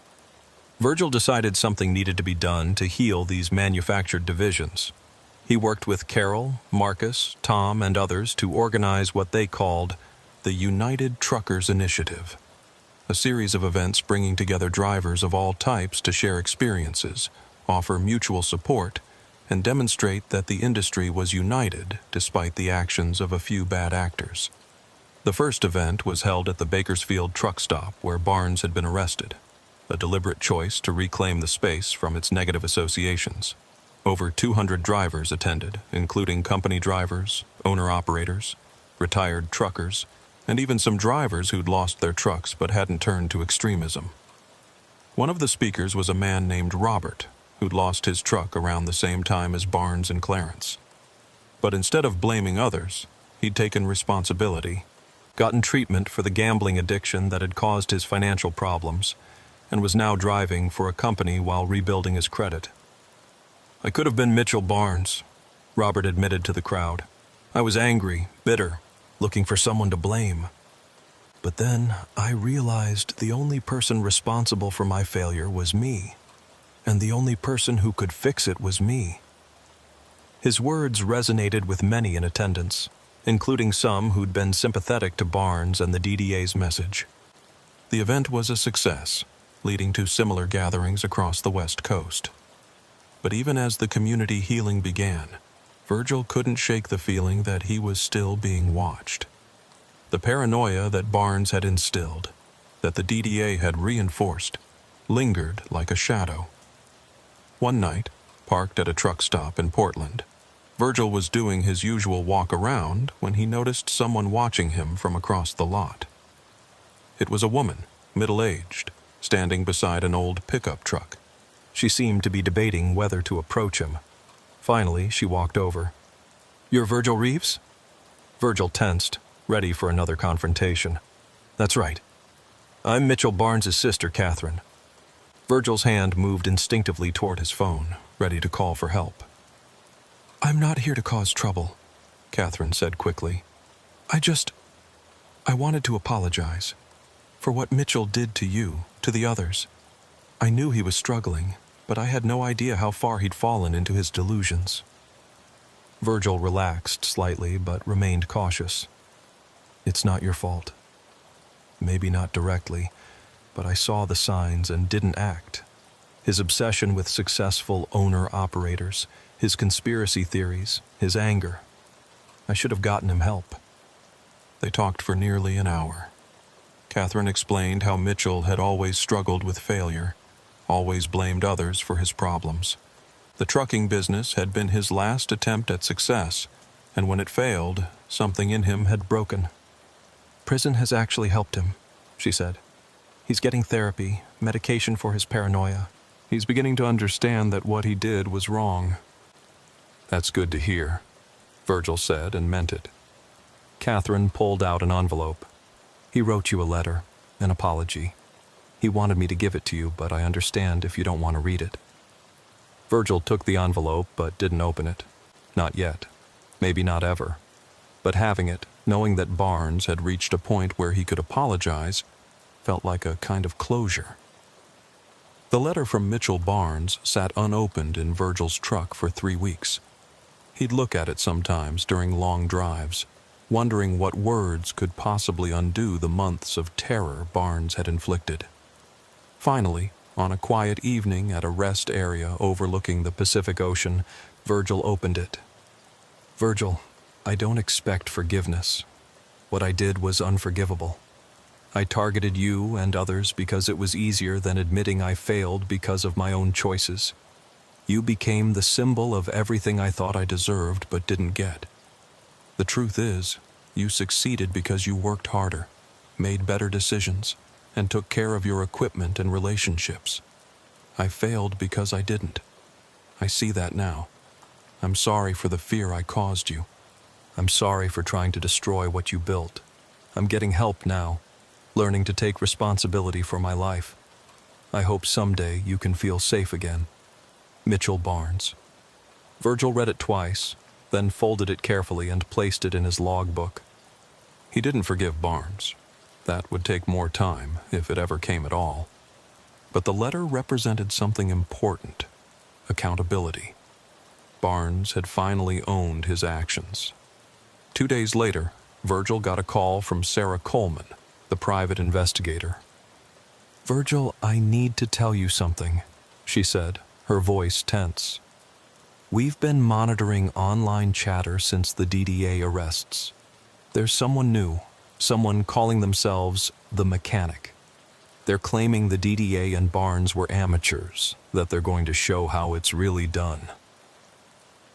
Virgil decided something needed to be done to heal these manufactured divisions. He worked with Carol, Marcus, Tom, and others to organize what they called the United Truckers Initiative, a series of events bringing together drivers of all types to share experiences, offer mutual support, and demonstrate that the industry was united despite the actions of a few bad actors. The first event was held at the Bakersfield truck stop where Barnes had been arrested, a deliberate choice to reclaim the space from its negative associations. Over 200 drivers attended, including company drivers, owner-operators, retired truckers, and even some drivers who'd lost their trucks but hadn't turned to extremism. One of the speakers was a man named Robert, who'd lost his truck around the same time as Barnes and Clarence. But instead of blaming others, he'd taken responsibility, gotten treatment for the gambling addiction that had caused his financial problems, and was now driving for a company while rebuilding his credit. "I could have been Mitchell Barnes," Robert admitted to the crowd. "I was angry, bitter, looking for someone to blame. But then I realized the only person responsible for my failure was me, and the only person who could fix it was me." His words resonated with many in attendance, including some who'd been sympathetic to Barnes and the DDA's message. The event was a success, leading to similar gatherings across the West Coast. But even as the community healing began, Virgil couldn't shake the feeling that he was still being watched. The paranoia that Barnes had instilled, that the DDA had reinforced, lingered like a shadow. One night, parked at a truck stop in Portland, Virgil was doing his usual walk around when he noticed someone watching him from across the lot. It was a woman, middle-aged, standing beside an old pickup truck. She seemed to be debating whether to approach him. Finally, she walked over. "You're Virgil Reeves?" Virgil tensed, ready for another confrontation. "That's right. I'm Mitchell Barnes' sister, Catherine." Virgil's hand moved instinctively toward his phone, ready to call for help. "I'm not here to cause trouble," Catherine said quickly. I wanted to apologize for what Mitchell did to you, to the others. I knew he was struggling, but I had no idea how far he'd fallen into his delusions." Virgil relaxed slightly but remained cautious. "It's not your fault. Maybe not directly, but I saw the signs and didn't act. His obsession with successful owner-operators, his conspiracy theories, his anger. I should have gotten him help." They talked for nearly an hour. Catherine explained how Mitchell had always struggled with failure, always blamed others for his problems. The trucking business had been his last attempt at success, and when it failed, something in him had broken. "Prison has actually helped him," she said. "He's getting therapy, medication for his paranoia. He's beginning to understand that what he did was wrong." "That's good to hear," Virgil said and meant it. Catherine pulled out an envelope. "He wrote you a letter, an apology. He wanted me to give it to you, but I understand if you don't want to read it." Virgil took the envelope but didn't open it. Not yet. Maybe not ever. But having it, knowing that Barnes had reached a point where he could apologize, felt like a kind of closure. The letter from Mitchell Barnes sat unopened in Virgil's truck for 3 weeks. He'd look at it sometimes during long drives, wondering what words could possibly undo the months of terror Barnes had inflicted. Finally, on a quiet evening at a rest area overlooking the Pacific Ocean, Virgil opened it. "Virgil, I don't expect forgiveness. What I did was unforgivable. I targeted you and others because it was easier than admitting I failed because of my own choices. You became the symbol of everything I thought I deserved but didn't get. The truth is, you succeeded because you worked harder, made better decisions, and took care of your equipment and relationships. I failed because I didn't. I see that now. I'm sorry for the fear I caused you. I'm sorry for trying to destroy what you built. I'm getting help now, learning to take responsibility for my life. I hope someday you can feel safe again. Mitchell Barnes. Virgil read it twice, then folded it carefully and placed it in his logbook. He didn't forgive Barnes. That would take more time, if it ever came at all. But the letter represented something important: accountability. Barnes had finally owned his actions. 2 days later, Virgil got a call from Sarah Coleman, the private investigator. "Virgil, I need to tell you something," she said, her voice tense. "We've been monitoring online chatter since the DDA arrests. There's someone new, someone calling themselves the Mechanic. They're claiming the DDA and Barnes were amateurs, that they're going to show how it's really done."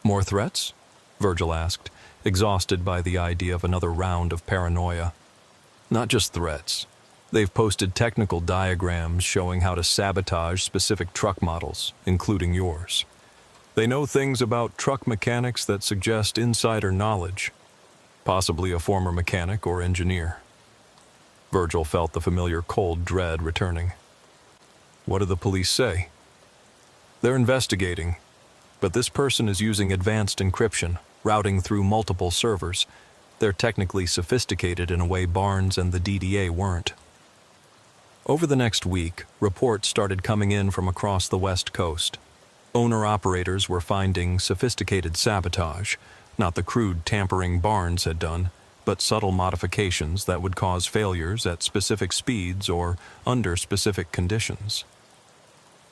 "More threats?" Virgil asked, exhausted by the idea of another round of paranoia. "Not just threats. They've posted technical diagrams showing how to sabotage specific truck models, including yours. They know things about truck mechanics that suggest insider knowledge, possibly a former mechanic or engineer." Virgil felt the familiar cold dread returning. "What do the police say?" "They're investigating, but this person is using advanced encryption, routing through multiple servers. They're technically sophisticated in a way Barnes and the DDA weren't." Over the next week, reports started coming in from across the West Coast. Owner-operators were finding sophisticated sabotage, not the crude tampering Barnes had done, but subtle modifications that would cause failures at specific speeds or under specific conditions.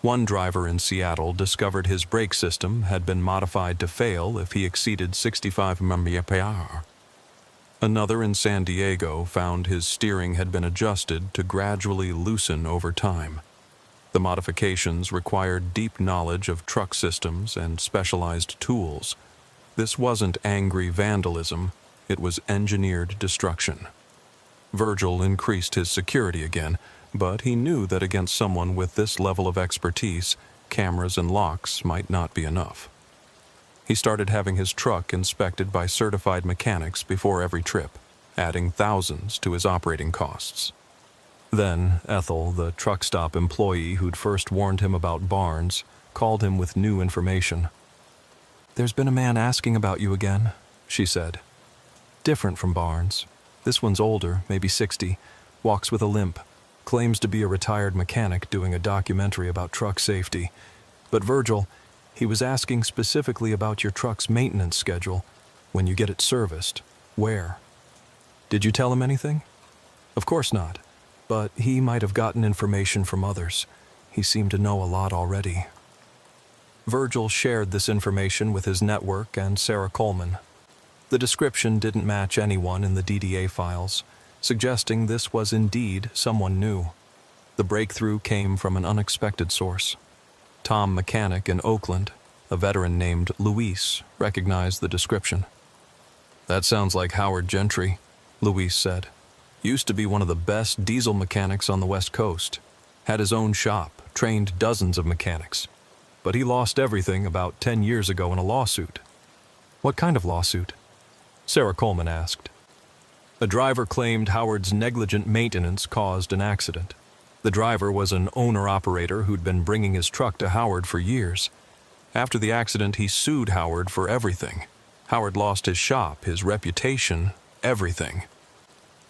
One driver in Seattle discovered his brake system had been modified to fail if he exceeded 65 mph. Another in San Diego found his steering had been adjusted to gradually loosen over time. The modifications required deep knowledge of truck systems and specialized tools. This wasn't angry vandalism, it was engineered destruction. Virgil increased his security again, but he knew that against someone with this level of expertise, cameras and locks might not be enough. He started having his truck inspected by certified mechanics before every trip, adding thousands to his operating costs. Then Ethel, the truck stop employee who'd first warned him about Barnes, called him with new information. "There's been a man asking about you again," she said. "Different from Barnes. This one's older, maybe 60, walks with a limp, claims to be a retired mechanic doing a documentary about truck safety. But Virgil, he was asking specifically about your truck's maintenance schedule, when you get it serviced, where. Did you tell him anything?" "Of course not, but he might have gotten information from others. He seemed to know a lot already." Virgil shared this information with his network and Sarah Coleman. The description didn't match anyone in the DDA files, suggesting this was indeed someone new. The breakthrough came from an unexpected source. Tom Mechanic in Oakland, a veteran named Luis, recognized the description. "That sounds like Howard Gentry," Luis said. "Used to be one of the best diesel mechanics on the West Coast. Had his own shop, trained dozens of mechanics. But he lost everything about 10 years ago in a lawsuit." "What kind of lawsuit?" Sarah Coleman asked. "A driver claimed Howard's negligent maintenance caused an accident. The driver was an owner-operator who'd been bringing his truck to Howard for years. After the accident, he sued Howard for everything. Howard lost his shop, his reputation, everything."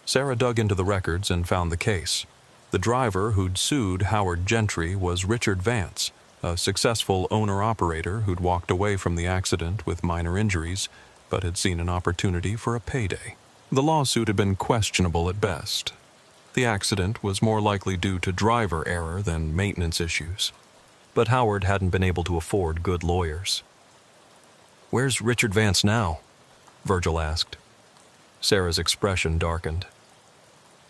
Sarah dug into the records and found the case. The driver who'd sued Howard Gentry was Richard Vance, a successful owner-operator who'd walked away from the accident with minor injuries, but had seen an opportunity for a payday. The lawsuit had been questionable at best. The accident was more likely due to driver error than maintenance issues. But Howard hadn't been able to afford good lawyers. "Where's Richard Vance now?" Virgil asked. Sarah's expression darkened.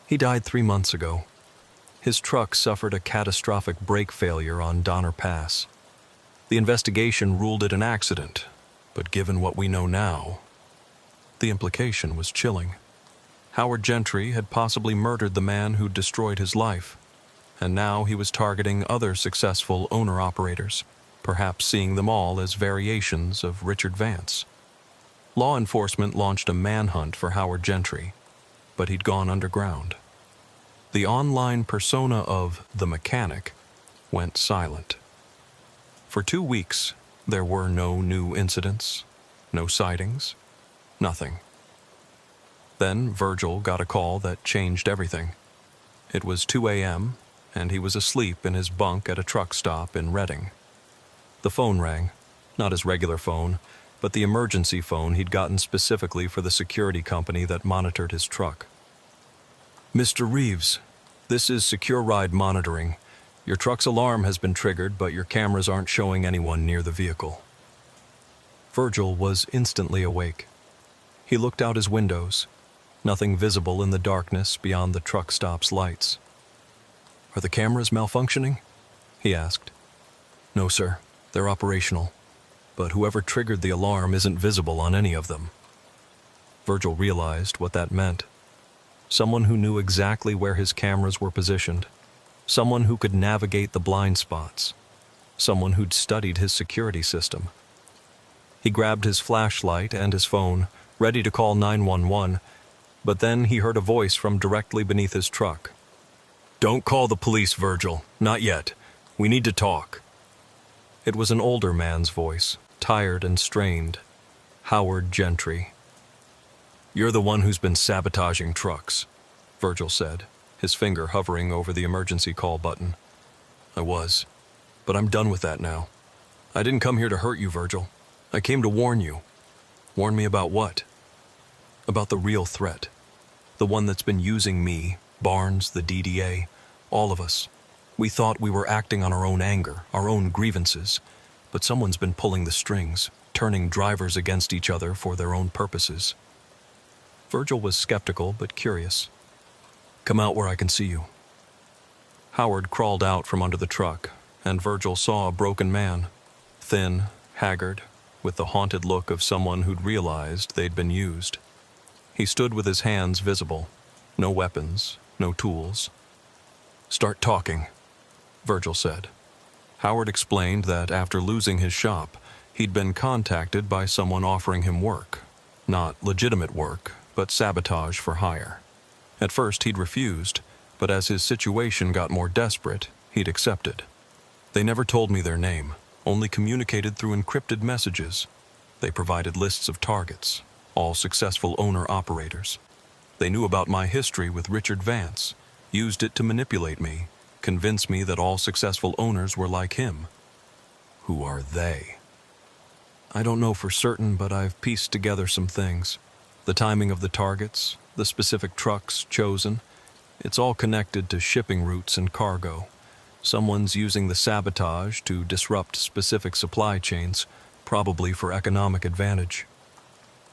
He died 3 months ago. His truck suffered a catastrophic brake failure on Donner Pass. The investigation ruled it an accident, but given what we know now, the implication was chilling. Howard Gentry had possibly murdered the man who'd destroyed his life, and now he was targeting other successful owner-operators, perhaps seeing them all as variations of Richard Vance. Law enforcement launched a manhunt for Howard Gentry, but he'd gone underground. The online persona of the mechanic went silent. For 2 weeks, there were no new incidents, no sightings, nothing. Then Virgil got a call that changed everything. It was 2 a.m., and he was asleep in his bunk at a truck stop in Reading. The phone rang, not his regular phone, but the emergency phone he'd gotten specifically for the security company that monitored his truck. "Mr. Reeves, this is Secure Ride Monitoring. Your truck's alarm has been triggered, but your cameras aren't showing anyone near the vehicle." Virgil was instantly awake. He looked out his windows, nothing visible in the darkness beyond the truck stop's lights. "Are the cameras malfunctioning?" he asked. "No, sir. They're operational. But whoever triggered the alarm isn't visible on any of them." Virgil realized what that meant. Someone who knew exactly where his cameras were positioned. Someone who could navigate the blind spots. Someone who'd studied his security system. He grabbed his flashlight and his phone, ready to call 911, but then he heard a voice from directly beneath his truck. "Don't call the police, Virgil. Not yet. We need to talk." It was an older man's voice, tired and strained. Howard Gentry. "You're the one who's been sabotaging trucks," Virgil said, his finger hovering over the emergency call button. "I was, but I'm done with that now. I didn't come here to hurt you, Virgil. I came to warn you." "Warn me about what?" "About the real threat. The one that's been using me, Barnes, the DDA, all of us. We thought we were acting on our own anger, our own grievances, but someone's been pulling the strings, turning drivers against each other for their own purposes." Virgil was skeptical but curious. "Come out where I can see you." Howard crawled out from under the truck, and Virgil saw a broken man, thin, haggard, with the haunted look of someone who'd realized they'd been used. He stood with his hands visible, no weapons, no tools. "Start talking," Virgil said. Howard explained that after losing his shop, he'd been contacted by someone offering him work. Not legitimate work, but sabotage for hire. At first he'd refused, but as his situation got more desperate, he'd accepted. "They never told me their name, only communicated through encrypted messages. They provided lists of targets, all successful owner-operators. They knew about my history with Richard Vance, used it to manipulate me, convince me that all successful owners were like him." "Who are they?" "I don't know for certain, but I've pieced together some things. The timing of the targets, the specific trucks chosen. It's all connected to shipping routes and cargo. Someone's using the sabotage to disrupt specific supply chains, probably for economic advantage."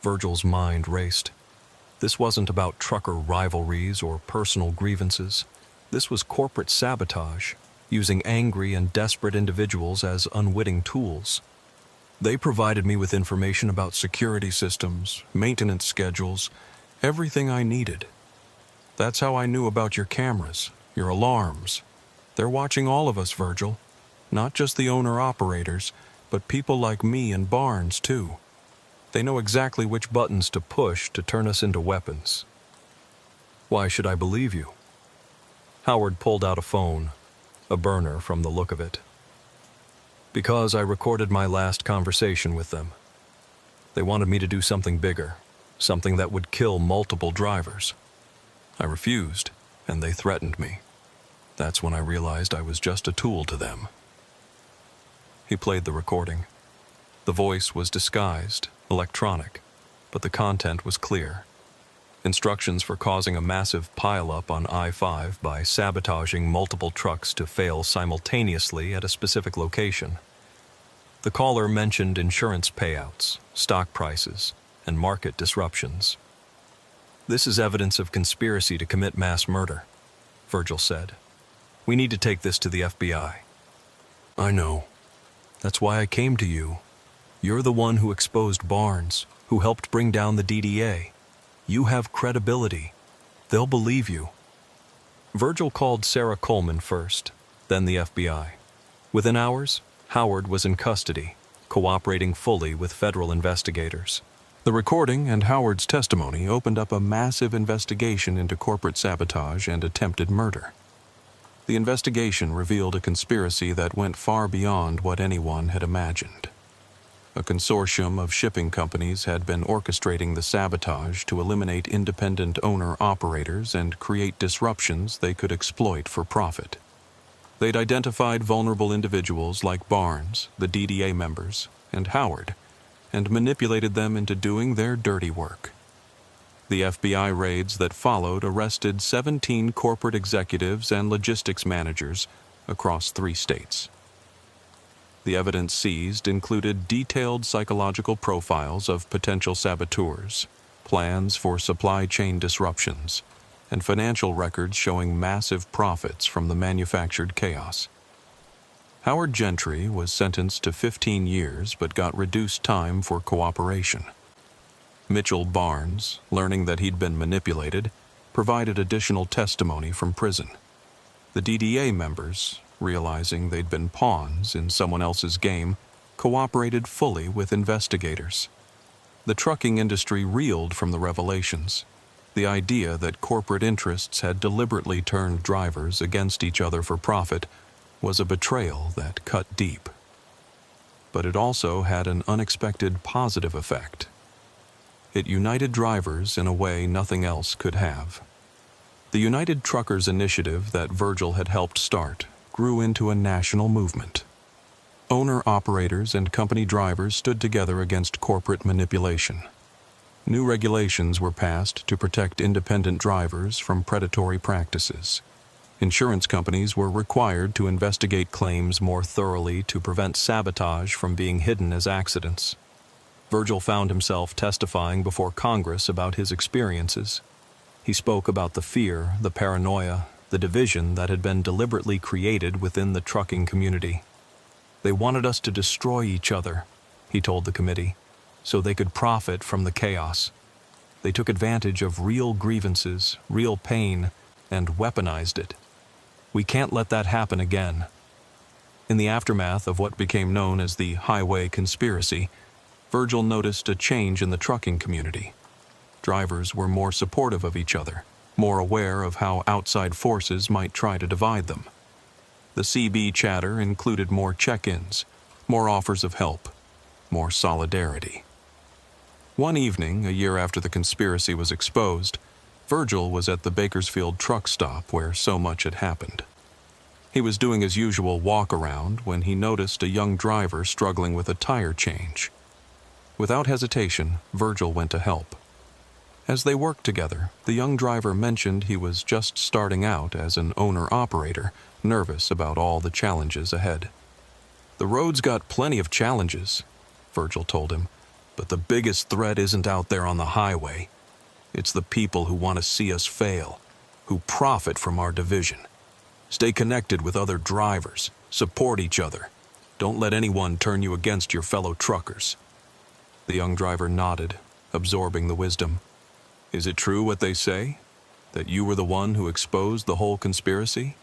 Virgil's mind raced. This wasn't about trucker rivalries or personal grievances. This was corporate sabotage, using angry and desperate individuals as unwitting tools. "They provided me with information about security systems, maintenance schedules, everything I needed. That's how I knew about your cameras, your alarms. They're watching all of us, Virgil. Not just the owner-operators, but people like me and Barnes, too. They know exactly which buttons to push to turn us into weapons." "Why should I believe you?" Howard pulled out a phone, a burner from the look of it. "Because I recorded my last conversation with them. They wanted me to do something bigger, something that would kill multiple drivers. I refused, and they threatened me. That's when I realized I was just a tool to them." He played the recording. The voice was disguised, electronic, but the content was clear. Instructions for causing a massive pileup on I-5 by sabotaging multiple trucks to fail simultaneously at a specific location. The caller mentioned insurance payouts, stock prices, and market disruptions. "This is evidence of conspiracy to commit mass murder," Virgil said. "We need to take this to the FBI." "I know. That's why I came to you. You're the one who exposed Barnes, who helped bring down the DDA. You have credibility. They'll believe you." Virgil called Sarah Coleman first, then the FBI. Within hours, Howard was in custody, cooperating fully with federal investigators. The recording and Howard's testimony opened up a massive investigation into corporate sabotage and attempted murder. The investigation revealed a conspiracy that went far beyond what anyone had imagined. A consortium of shipping companies had been orchestrating the sabotage to eliminate independent owner-operators and create disruptions they could exploit for profit. They'd identified vulnerable individuals like Barnes, the DDA members, and Howard, and manipulated them into doing their dirty work. The FBI raids that followed arrested 17 corporate executives and logistics managers across 3 states. The evidence seized included detailed psychological profiles of potential saboteurs, plans for supply chain disruptions, and financial records showing massive profits from the manufactured chaos. Howard Gentry was sentenced to 15 years but got reduced time for cooperation. Mitchell Barnes, learning that he'd been manipulated, provided additional testimony from prison. The DDA members, realizing they'd been pawns in someone else's game, cooperated fully with investigators. The trucking industry reeled from the revelations. The idea that corporate interests had deliberately turned drivers against each other for profit was a betrayal that cut deep. But it also had an unexpected positive effect. It united drivers in a way nothing else could have. The United Truckers Initiative that Virgil had helped start grew into a national movement. Owner-operators and company drivers stood together against corporate manipulation. New regulations were passed to protect independent drivers from predatory practices. Insurance companies were required to investigate claims more thoroughly to prevent sabotage from being hidden as accidents. Virgil found himself testifying before Congress about his experiences. He spoke about the fear, the paranoia, the division that had been deliberately created within the trucking community. "They wanted us to destroy each other," he told the committee, "so they could profit from the chaos. They took advantage of real grievances, real pain, and weaponized it. We can't let that happen again." In the aftermath of what became known as the Highway Conspiracy, Virgil noticed a change in the trucking community. Drivers were more supportive of each other, more aware of how outside forces might try to divide them. The CB chatter included more check-ins, more offers of help, more solidarity. One evening, a year after the conspiracy was exposed, Virgil was at the Bakersfield truck stop where so much had happened. He was doing his usual walk-around when he noticed a young driver struggling with a tire change. Without hesitation, Virgil went to help. As they worked together, the young driver mentioned he was just starting out as an owner-operator, nervous about all the challenges ahead. "The road's got plenty of challenges," Virgil told him, "but the biggest threat isn't out there on the highway. It's the people who want to see us fail, who profit from our division. Stay connected with other drivers, support each other. Don't let anyone turn you against your fellow truckers." The young driver nodded, absorbing the wisdom. "Is it true what they say? That you were the one who exposed the whole conspiracy?"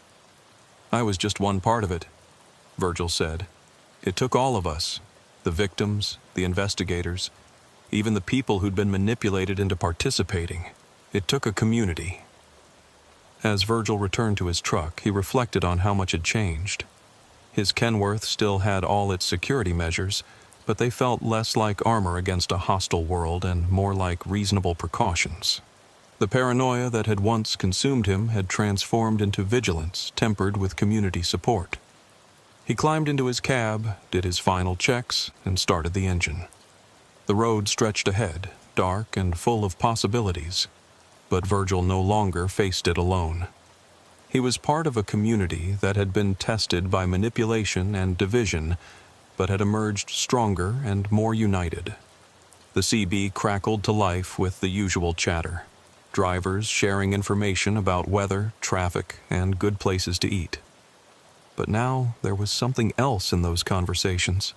"I was just one part of it," Virgil said. "It took all of us, the victims, the investigators, even the people who'd been manipulated into participating. It took a community." As Virgil returned to his truck, he reflected on how much had changed. His Kenworth still had all its security measures, but they felt less like armor against a hostile world and more like reasonable precautions. The paranoia that had once consumed him had transformed into vigilance tempered with community support. He climbed into his cab, did his final checks, and started the engine. The road stretched ahead, dark and full of possibilities, but Virgil no longer faced it alone. He was part of a community that had been tested by manipulation and division, but had emerged stronger and more united. The CB crackled to life with the usual chatter. drivers sharing information about weather, traffic, and good places to eat. But now there was something else in those conversations,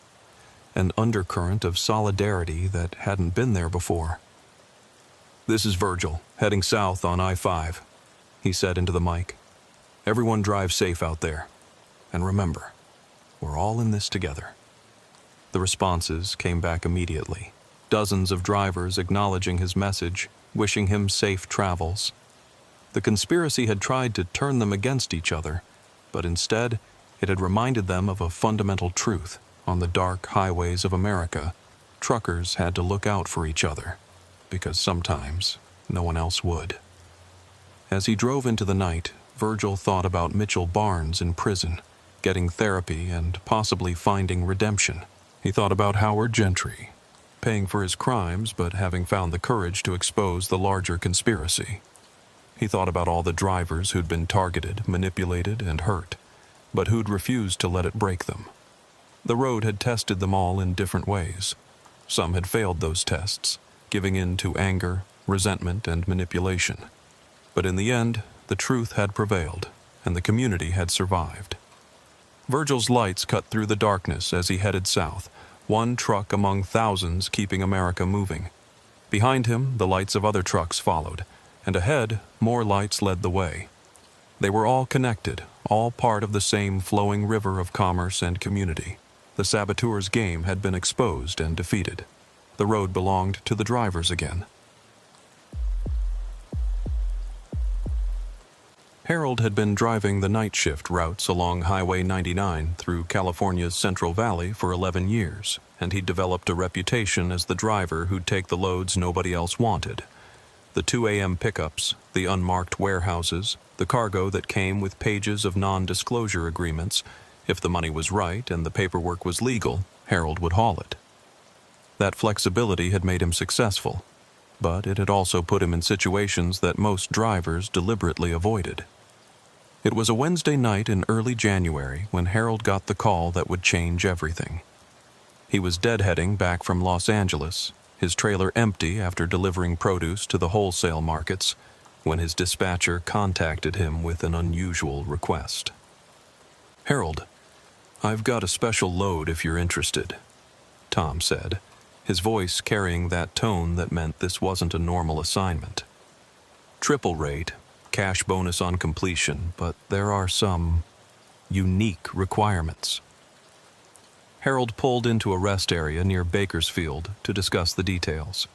an undercurrent of solidarity that hadn't been there before. "This is Virgil, heading south on I-5, he said into the mic. "Everyone drive safe out there. And remember, we're all in this together." The responses came back immediately. Dozens of drivers acknowledging his message, wishing him safe travels. The conspiracy had tried to turn them against each other, but instead it had reminded them of a fundamental truth. On the dark highways of America, truckers had to look out for each other, because sometimes no one else would. As he drove into the night, Virgil thought about Mitchell Barnes in prison, getting therapy and possibly finding redemption. He thought about Howard Gentry, paying for his crimes but having found the courage to expose the larger conspiracy. He thought about all the drivers who'd been targeted, manipulated, and hurt, but who'd refused to let it break them. The road had tested them all in different ways. Some had failed those tests, giving in to anger, resentment, and manipulation. But in the end, the truth had prevailed, and the community had survived. Virgil's lights cut through the darkness as he headed south, one truck among thousands keeping America moving. Behind him, the lights of other trucks followed, and ahead, more lights led the way. They were all connected, all part of the same flowing river of commerce and community. The saboteurs' game had been exposed and defeated. The road belonged to the drivers again. Harold had been driving the night shift routes along Highway 99 through California's Central Valley for 11 years, and he'd developed a reputation as the driver who'd take the loads nobody else wanted. The 2 a.m. pickups, the unmarked warehouses, the cargo that came with pages of non-disclosure agreements. If the money was right and the paperwork was legal, Harold would haul it. That flexibility had made him successful, but it had also put him in situations that most drivers deliberately avoided. It was a Wednesday night in early January when Harold got the call that would change everything. He was deadheading back from Los Angeles, his trailer empty after delivering produce to the wholesale markets, when his dispatcher contacted him with an unusual request. "Harold, I've got a special load if you're interested," Tom said, his voice carrying that tone that meant this wasn't a normal assignment. "Triple rate, cash bonus on completion, but there are some unique requirements." Harold pulled into a rest area near Bakersfield to discuss the details.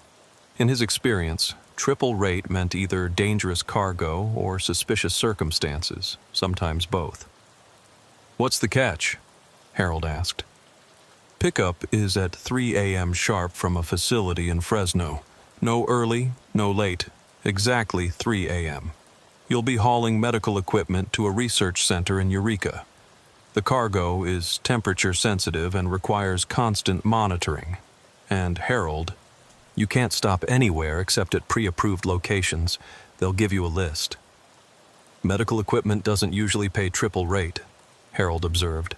In his experience, triple rate meant either dangerous cargo or suspicious circumstances, sometimes both. "What's the catch?" Harold asked. "Pickup is at 3 a.m. sharp from a facility in Fresno. No early, no late. Exactly 3 a.m. You'll be hauling medical equipment to a research center in Eureka. The cargo is temperature sensitive and requires constant monitoring. And Harold, you can't stop anywhere except at pre-approved locations. They'll give you a list." "Medical equipment doesn't usually pay triple rate," Harold observed.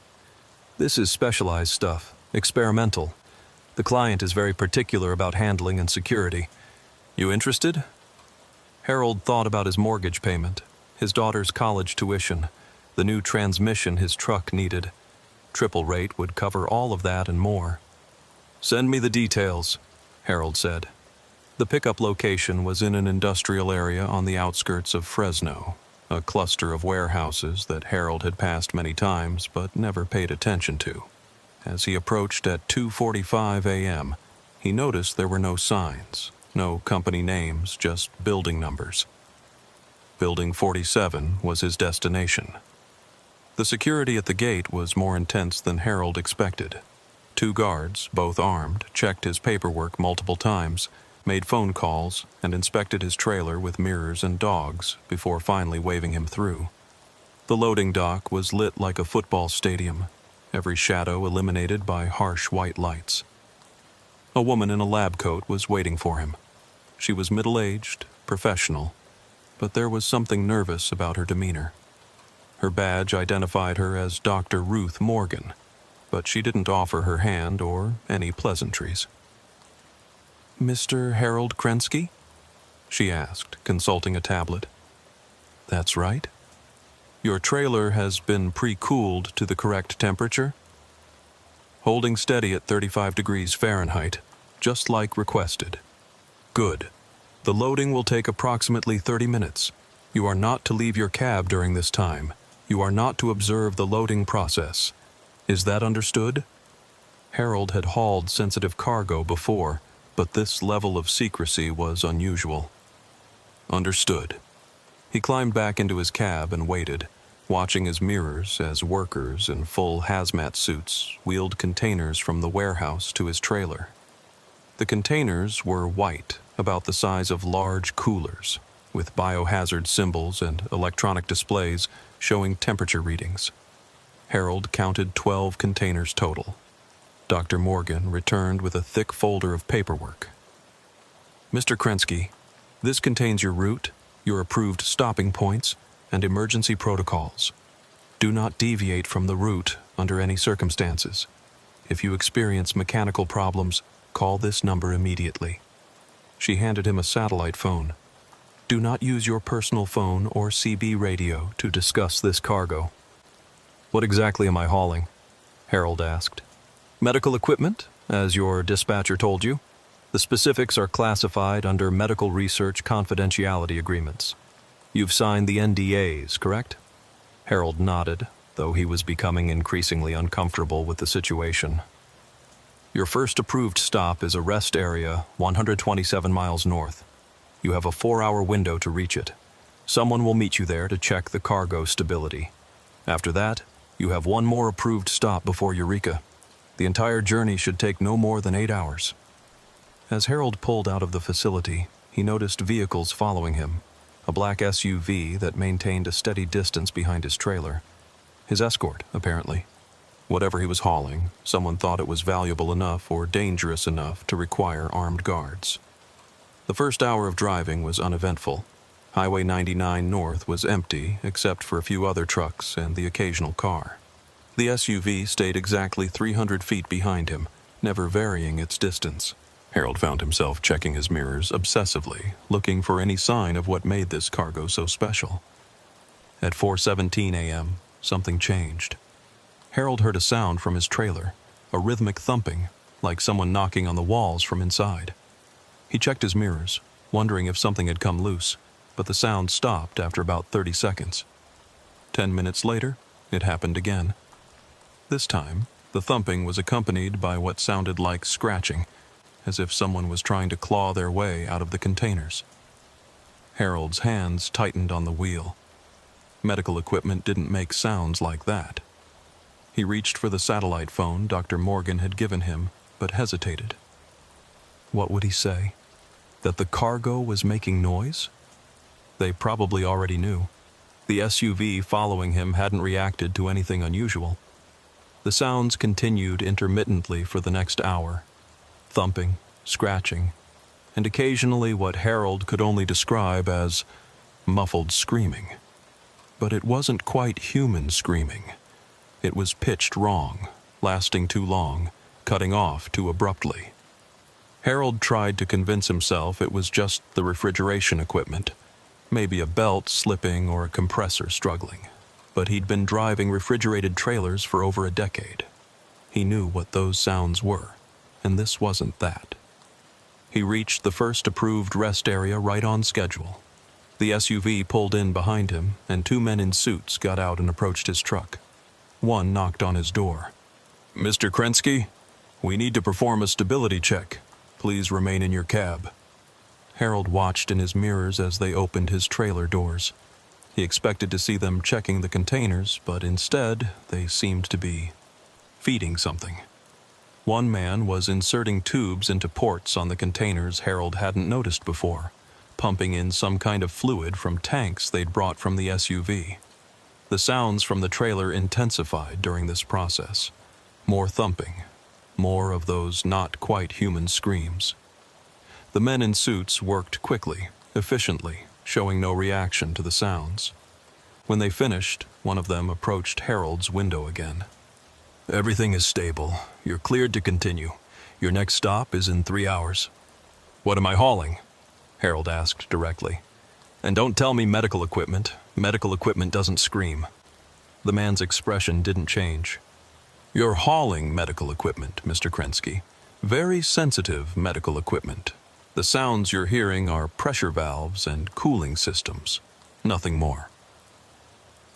"This is specialized stuff, experimental. The client is very particular about handling and security. You interested?" Harold thought about his mortgage payment, his daughter's college tuition, the new transmission his truck needed. Triple rate would cover all of that and more. "Send me the details," Harold said. The pickup location was in an industrial area on the outskirts of Fresno, a cluster of warehouses that Harold had passed many times but never paid attention to. As he approached at 2:45 a.m., he noticed there were no signs, no company names, just building numbers. Building 47 was his destination. The security at the gate was more intense than Harold expected. 2 guards, both armed, checked his paperwork multiple times, made phone calls, and inspected his trailer with mirrors and dogs before finally waving him through. The loading dock was lit like a football stadium, every shadow eliminated by harsh white lights. A woman in a lab coat was waiting for him. She was middle-aged, professional, but there was something nervous about her demeanor. Her badge identified her as Dr. Ruth Morgan, but she didn't offer her hand or any pleasantries. "Mr. Harold Krensky?" she asked, consulting a tablet. That's right. Your trailer has been pre-cooled to the correct temperature? Holding steady at 35 degrees Fahrenheit, just like requested. Good. The loading will take approximately 30 minutes. You are not to leave your cab during this time. You are not to observe the loading process. Is that understood? Harold had hauled sensitive cargo before, but this level of secrecy was unusual. Understood. He climbed back into his cab and waited, watching his mirrors as workers in full hazmat suits wheeled containers from the warehouse to his trailer. The containers were white, about the size of large coolers, with biohazard symbols and electronic displays showing temperature readings. Harold counted 12 containers total. Dr. Morgan returned with a thick folder of paperwork. Mr. Krensky, this contains your route, your approved stopping points, and emergency protocols. Do not deviate from the route under any circumstances. If you experience mechanical problems, call this number immediately. She handed him a satellite phone. Do not use your personal phone or CB radio to discuss this cargo. What exactly am I hauling? Harold asked. Medical equipment, as your dispatcher told you. The specifics are classified under medical research confidentiality agreements. You've signed the NDAs, correct? Harold nodded, though he was becoming increasingly uncomfortable with the situation. Your first approved stop is a rest area 127 miles north. You have a 4-hour window to reach it. Someone will meet you there to check the cargo stability. After that, you have one more approved stop before Eureka. The entire journey should take no more than 8 hours. As Harold pulled out of the facility, he noticed vehicles following him, a black SUV that maintained a steady distance behind his trailer. His escort, apparently. Whatever he was hauling, someone thought it was valuable enough or dangerous enough to require armed guards. The first hour of driving was uneventful. Highway 99 North was empty except for a few other trucks and the occasional car. The SUV stayed exactly 300 feet behind him, never varying its distance. Harold found himself checking his mirrors obsessively, looking for any sign of what made this cargo so special. At 4:17 a.m., something changed. Harold heard a sound from his trailer, a rhythmic thumping, like someone knocking on the walls from inside. He checked his mirrors, wondering if something had come loose, but the sound stopped after about 30 seconds. 10 minutes later, it happened again. This time, the thumping was accompanied by what sounded like scratching, as if someone was trying to claw their way out of the containers. Harold's hands tightened on the wheel. Medical equipment didn't make sounds like that. He reached for the satellite phone Dr. Morgan had given him, but hesitated. What would he say? That the cargo was making noise? They probably already knew. The SUV following him hadn't reacted to anything unusual. The sounds continued intermittently for the next hour. Thumping, scratching, and occasionally what Harold could only describe as muffled screaming. But it wasn't quite human screaming. It was pitched wrong, lasting too long, cutting off too abruptly. Harold tried to convince himself it was just the refrigeration equipment, maybe a belt slipping or a compressor struggling. But he'd been driving refrigerated trailers for over a decade. He knew what those sounds were, and this wasn't that. He reached the first approved rest area right on schedule. The SUV pulled in behind him, and 2 men in suits got out and approached his truck. One knocked on his door. Mr. Krensky, we need to perform a stability check. Please remain in your cab. Harold watched in his mirrors as they opened his trailer doors. He expected to see them checking the containers, but instead, they seemed to be feeding something. One man was inserting tubes into ports on the containers Harold hadn't noticed before, pumping in some kind of fluid from tanks they'd brought from the SUV. The sounds from the trailer intensified during this process. More thumping, more of those not quite human screams. The men in suits worked quickly, efficiently, showing no reaction to the sounds. When they finished, one of them approached Harold's window again. Everything is stable. You're cleared to continue. Your next stop is in 3 hours. What am I hauling? Harold asked directly. "And don't tell me medical equipment. Medical equipment doesn't scream." The man's expression didn't change. "You're hauling medical equipment, Mr. Krensky. Very sensitive medical equipment. The sounds you're hearing are pressure valves and cooling systems. Nothing more."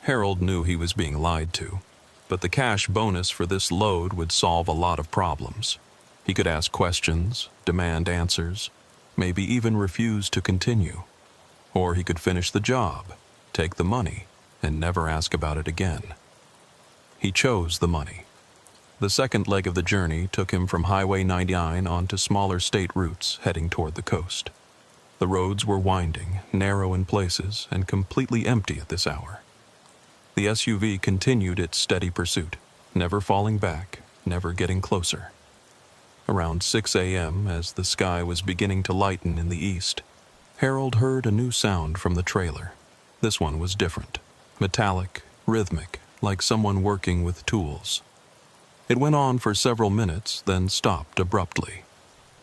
Harold knew he was being lied to, but the cash bonus for this load would solve a lot of problems. He could ask questions, demand answers, maybe even refuse to continue. Or he could finish the job, take the money, and never ask about it again. He chose the money. The second leg of the journey took him from Highway 99 onto smaller state routes heading toward the coast. The roads were winding, narrow in places, and completely empty at this hour. The SUV continued its steady pursuit, never falling back, never getting closer. Around 6 a.m., as the sky was beginning to lighten in the east, Harold heard a new sound from the trailer. This one was different, metallic, rhythmic, like someone working with tools. It went on for several minutes, then stopped abruptly.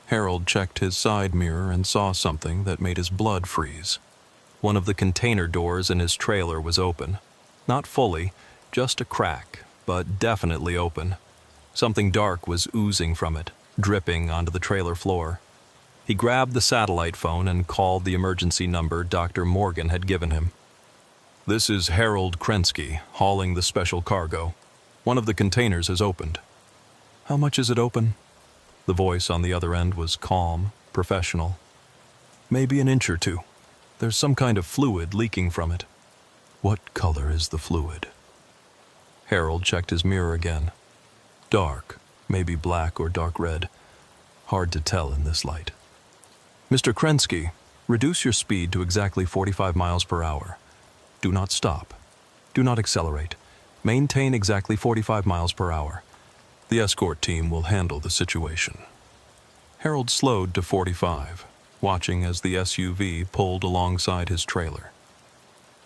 Harold checked his side mirror and saw something that made his blood freeze. One of the container doors in his trailer was open. Not fully, just a crack, but definitely open. Something dark was oozing from it, dripping onto the trailer floor. He grabbed the satellite phone and called the emergency number Dr. Morgan had given him. "This is Harold Krensky, hauling the special cargo. One of the containers has opened." "How much is it open?" The voice on the other end was calm, professional. "Maybe an inch or two. There's some kind of fluid leaking from it." "What color is the fluid?" Harold checked his mirror again. "Dark, maybe black or dark red. Hard to tell in this light." "Mr. Krensky, reduce your speed to exactly 45 miles per hour. Do not stop. Do not accelerate. Maintain exactly 45 miles per hour. The escort team will handle the situation." Harold slowed to 45, watching as the SUV pulled alongside his trailer.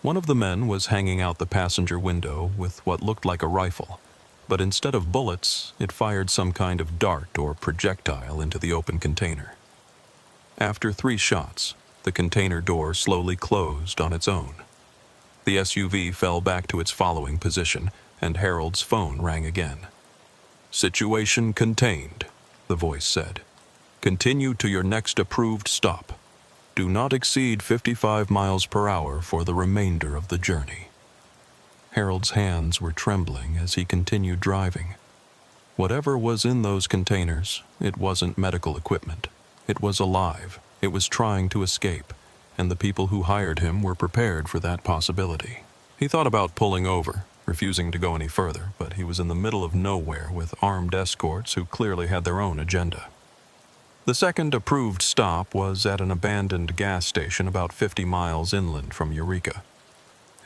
One of the men was hanging out the passenger window with what looked like a rifle, but instead of bullets, it fired some kind of dart or projectile into the open container. After 3 shots, the container door slowly closed on its own. The SUV fell back to its following position, and Harold's phone rang again. "Situation contained," the voice said. "Continue to your next approved stop. Do not exceed 55 miles per hour for the remainder of the journey." Harold's hands were trembling as he continued driving. Whatever was in those containers, it wasn't medical equipment. It was alive. It was trying to escape, and the people who hired him were prepared for that possibility. He thought about pulling over, refusing to go any further, but he was in the middle of nowhere with armed escorts who clearly had their own agenda. The second approved stop was at an abandoned gas station about 50 miles inland from Eureka.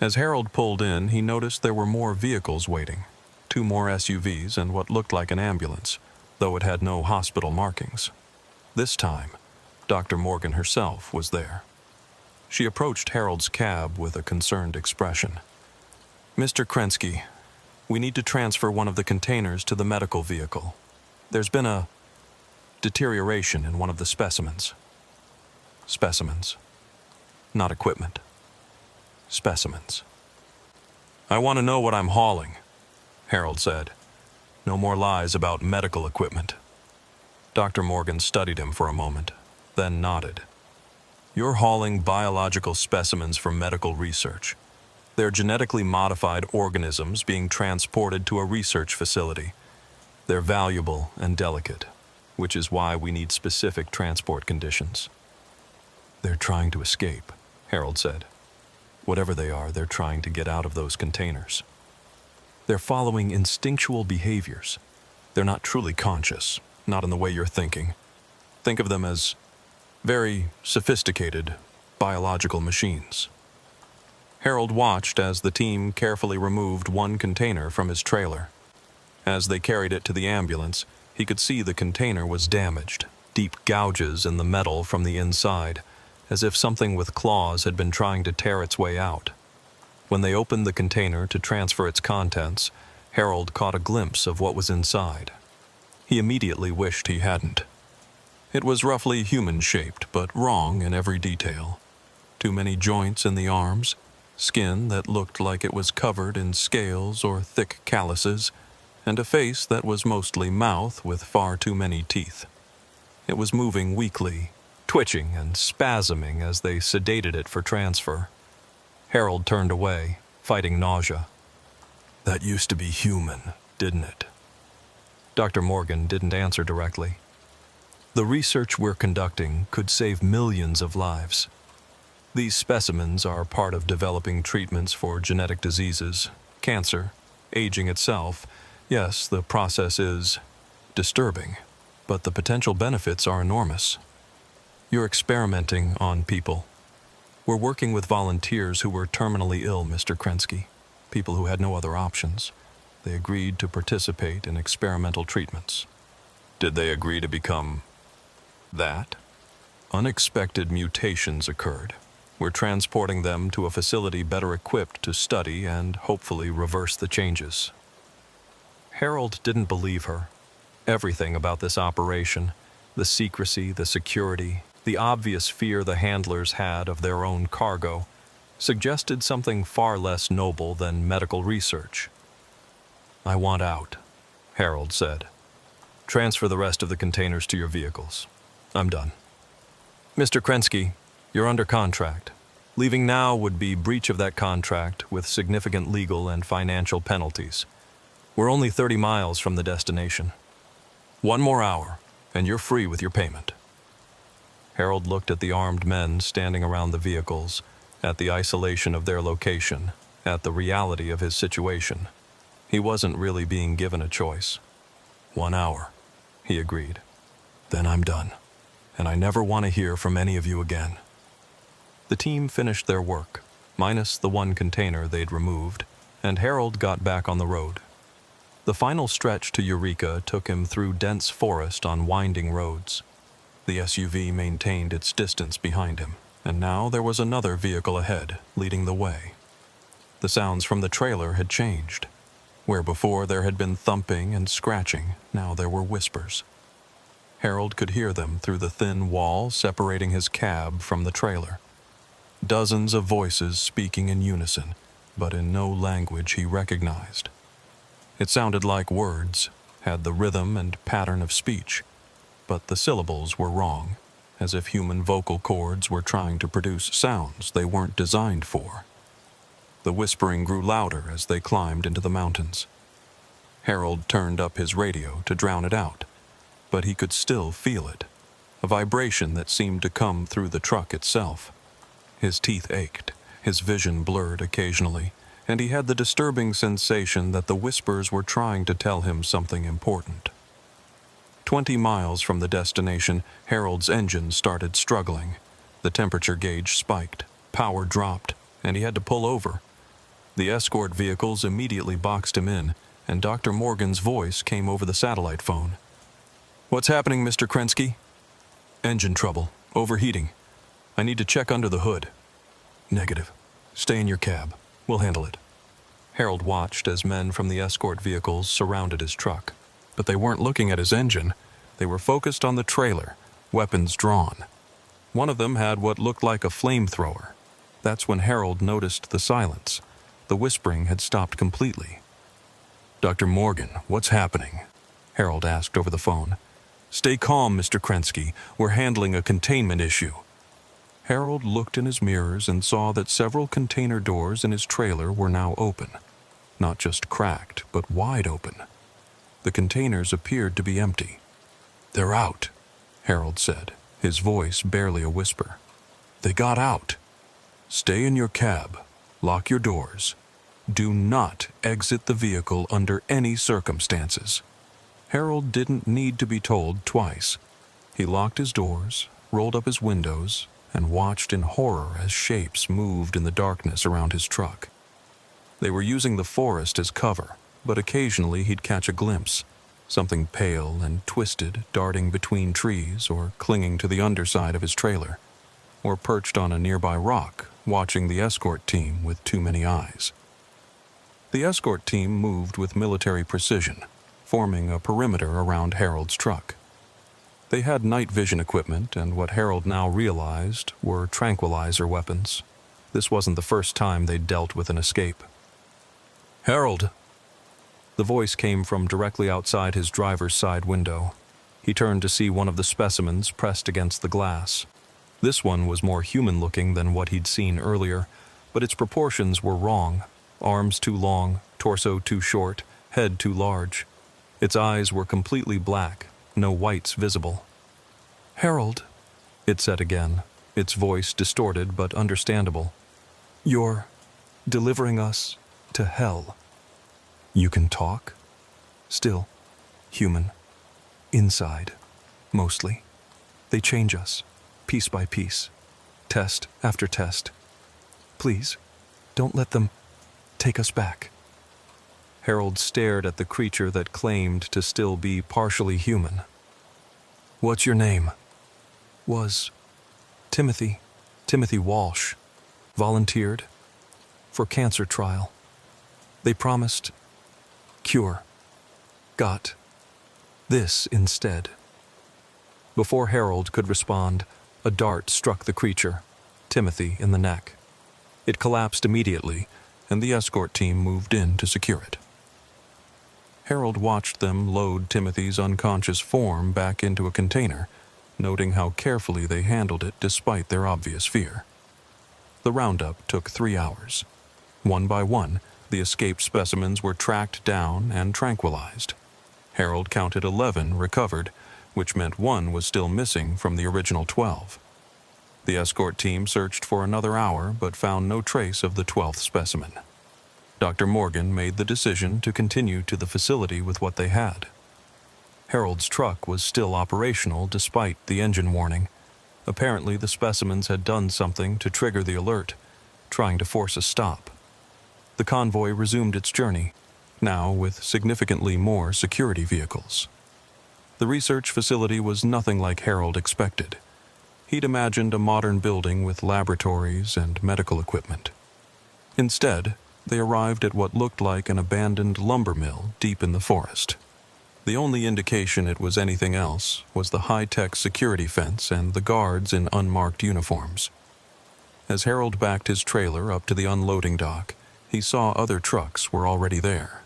As Harold pulled in, he noticed there were more vehicles waiting, 2 more SUVs and what looked like an ambulance, though it had no hospital markings. This time, Dr. Morgan herself was there. She approached Harold's cab with a concerned expression. "Mr. Krensky, we need to transfer one of the containers to the medical vehicle. There's been a deterioration in one of the specimens." Specimens. Not equipment. Specimens. "I want to know what I'm hauling," Harold said. "No more lies about medical equipment." Dr. Morgan studied him for a moment, then nodded. "You're hauling biological specimens for medical research. They're genetically modified organisms being transported to a research facility. They're valuable and delicate, which is why we need specific transport conditions." "They're trying to escape," Harold said. "Whatever they are, they're trying to get out of those containers. They're following instinctual behaviors. They're not truly conscious, not in the way you're thinking. Think of them as very sophisticated biological machines." Harold watched as the team carefully removed one container from his trailer. As they carried it to the ambulance, he could see the container was damaged, deep gouges in the metal from the inside, as if something with claws had been trying to tear its way out. When they opened the container to transfer its contents, Harold caught a glimpse of what was inside. He immediately wished he hadn't. It was roughly human-shaped, but wrong in every detail. Too many joints in the arms, skin that looked like it was covered in scales or thick calluses, and a face that was mostly mouth with far too many teeth. It was moving weakly, twitching and spasming as they sedated it for transfer. Harold turned away, fighting nausea. "That used to be human, didn't it?" Dr. Morgan didn't answer directly. "The research we're conducting could save millions of lives. These specimens are part of developing treatments for genetic diseases, cancer, aging itself. Yes, the process is disturbing, but the potential benefits are enormous. You're experimenting on people. We're working with volunteers who were terminally ill, Mr. Krensky, people who had no other options. They agreed to participate in experimental treatments." "Did they agree to become that?" "Unexpected mutations occurred. We're transporting them to a facility better equipped to study and hopefully reverse the changes." Harold didn't believe her. Everything about this operation, the secrecy, the security, the obvious fear the handlers had of their own cargo, suggested something far less noble than medical research. "I want out," Harold said. "Transfer the rest of the containers to your vehicles. I'm done." "Mr. Krensky, you're under contract. Leaving now would be breach of that contract with significant legal and financial penalties. We're only 30 miles from the destination. 1 more hour, and you're free with your payment." Harold looked at the armed men standing around the vehicles, at the isolation of their location, at the reality of his situation. He wasn't really being given a choice. 1 hour, he agreed. "Then I'm done, and I never want to hear from any of you again." The team finished their work, minus the one container they'd removed, and Harold got back on the road. The final stretch to Eureka took him through dense forest on winding roads. The SUV maintained its distance behind him, and now there was another vehicle ahead, leading the way. The sounds from the trailer had changed. Where before there had been thumping and scratching, now there were whispers. Harold could hear them through the thin wall separating his cab from the trailer. Dozens of voices speaking in unison, but in no language he recognized. It sounded like words, had the rhythm and pattern of speech, but the syllables were wrong, as if human vocal cords were trying to produce sounds they weren't designed for. The whispering grew louder as they climbed into the mountains. Harold turned up his radio to drown it out, but he could still feel it, a vibration that seemed to come through the truck itself. His teeth ached, his vision blurred occasionally, and he had the disturbing sensation that the whispers were trying to tell him something important. 20 miles from the destination, Harold's engine started struggling. The temperature gauge spiked, power dropped, and he had to pull over. The escort vehicles immediately boxed him in, and Dr. Morgan's voice came over the satellite phone. "What's happening, Mr. Krensky?" "Engine trouble, overheating. I need to check under the hood." "Negative. Stay in your cab. We'll handle it." Harold watched as men from the escort vehicles surrounded his truck. But they weren't looking at his engine. They were focused on the trailer, weapons drawn. One of them had what looked like a flamethrower. That's when Harold noticed the silence. The whispering had stopped completely. "Dr. Morgan, what's happening?" Harold asked over the phone. "Stay calm, Mr. Krensky. We're handling a containment issue." Harold looked in his mirrors and saw that several container doors in his trailer were now open. Not just cracked, but wide open. The containers appeared to be empty. "They're out," Harold said, his voice barely a whisper. "They got out. Stay in your cab. Lock your doors. Do not exit the vehicle under any circumstances." Harold didn't need to be told twice. He locked his doors, rolled up his windows, and watched in horror as shapes moved in the darkness around his truck. They were using the forest as cover, but occasionally he'd catch a glimpse, something pale and twisted darting between trees or clinging to the underside of his trailer, or perched on a nearby rock watching the escort team with too many eyes. The escort team moved with military precision, forming a perimeter around Harold's truck. They had night vision equipment and what Harold now realized were tranquilizer weapons. This wasn't the first time they'd dealt with an escape. "Harold!" The voice came from directly outside his driver's side window. He turned to see one of the specimens pressed against the glass. This one was more human-looking than what he'd seen earlier, but its proportions were wrong. Arms too long, torso too short, head too large. Its eyes were completely black, no whites visible. "Harold," it said again, its voice distorted but understandable. "You're delivering us to hell." "You can talk?" "Still human. Inside, mostly. They change us, piece by piece, test after test. Please, don't let them take us back." Harold stared at the creature that claimed to still be partially human. "What's your name?" "Was Timothy Walsh. Volunteered for cancer trial. They promised cure. Got this instead." Before Harold could respond, a dart struck the creature, Timothy in the neck. It collapsed immediately, and the escort team moved in to secure it. Harold watched them load Timothy's unconscious form back into a container, noting how carefully they handled it despite their obvious fear. The roundup took 3 hours. One by one, the escaped specimens were tracked down and tranquilized. Harold counted 11 recovered, which meant one was still missing from the original 12. The escort team searched for another hour but found no trace of the 12th specimen. Dr. Morgan made the decision to continue to the facility with what they had. Harold's truck was still operational despite the engine warning. Apparently, the specimens had done something to trigger the alert, trying to force a stop. The convoy resumed its journey, now with significantly more security vehicles. The research facility was nothing like Harold expected. He'd imagined a modern building with laboratories and medical equipment. Instead, they arrived at what looked like an abandoned lumber mill deep in the forest. The only indication it was anything else was the high-tech security fence and the guards in unmarked uniforms. As Harold backed his trailer up to the unloading dock, he saw other trucks were already there.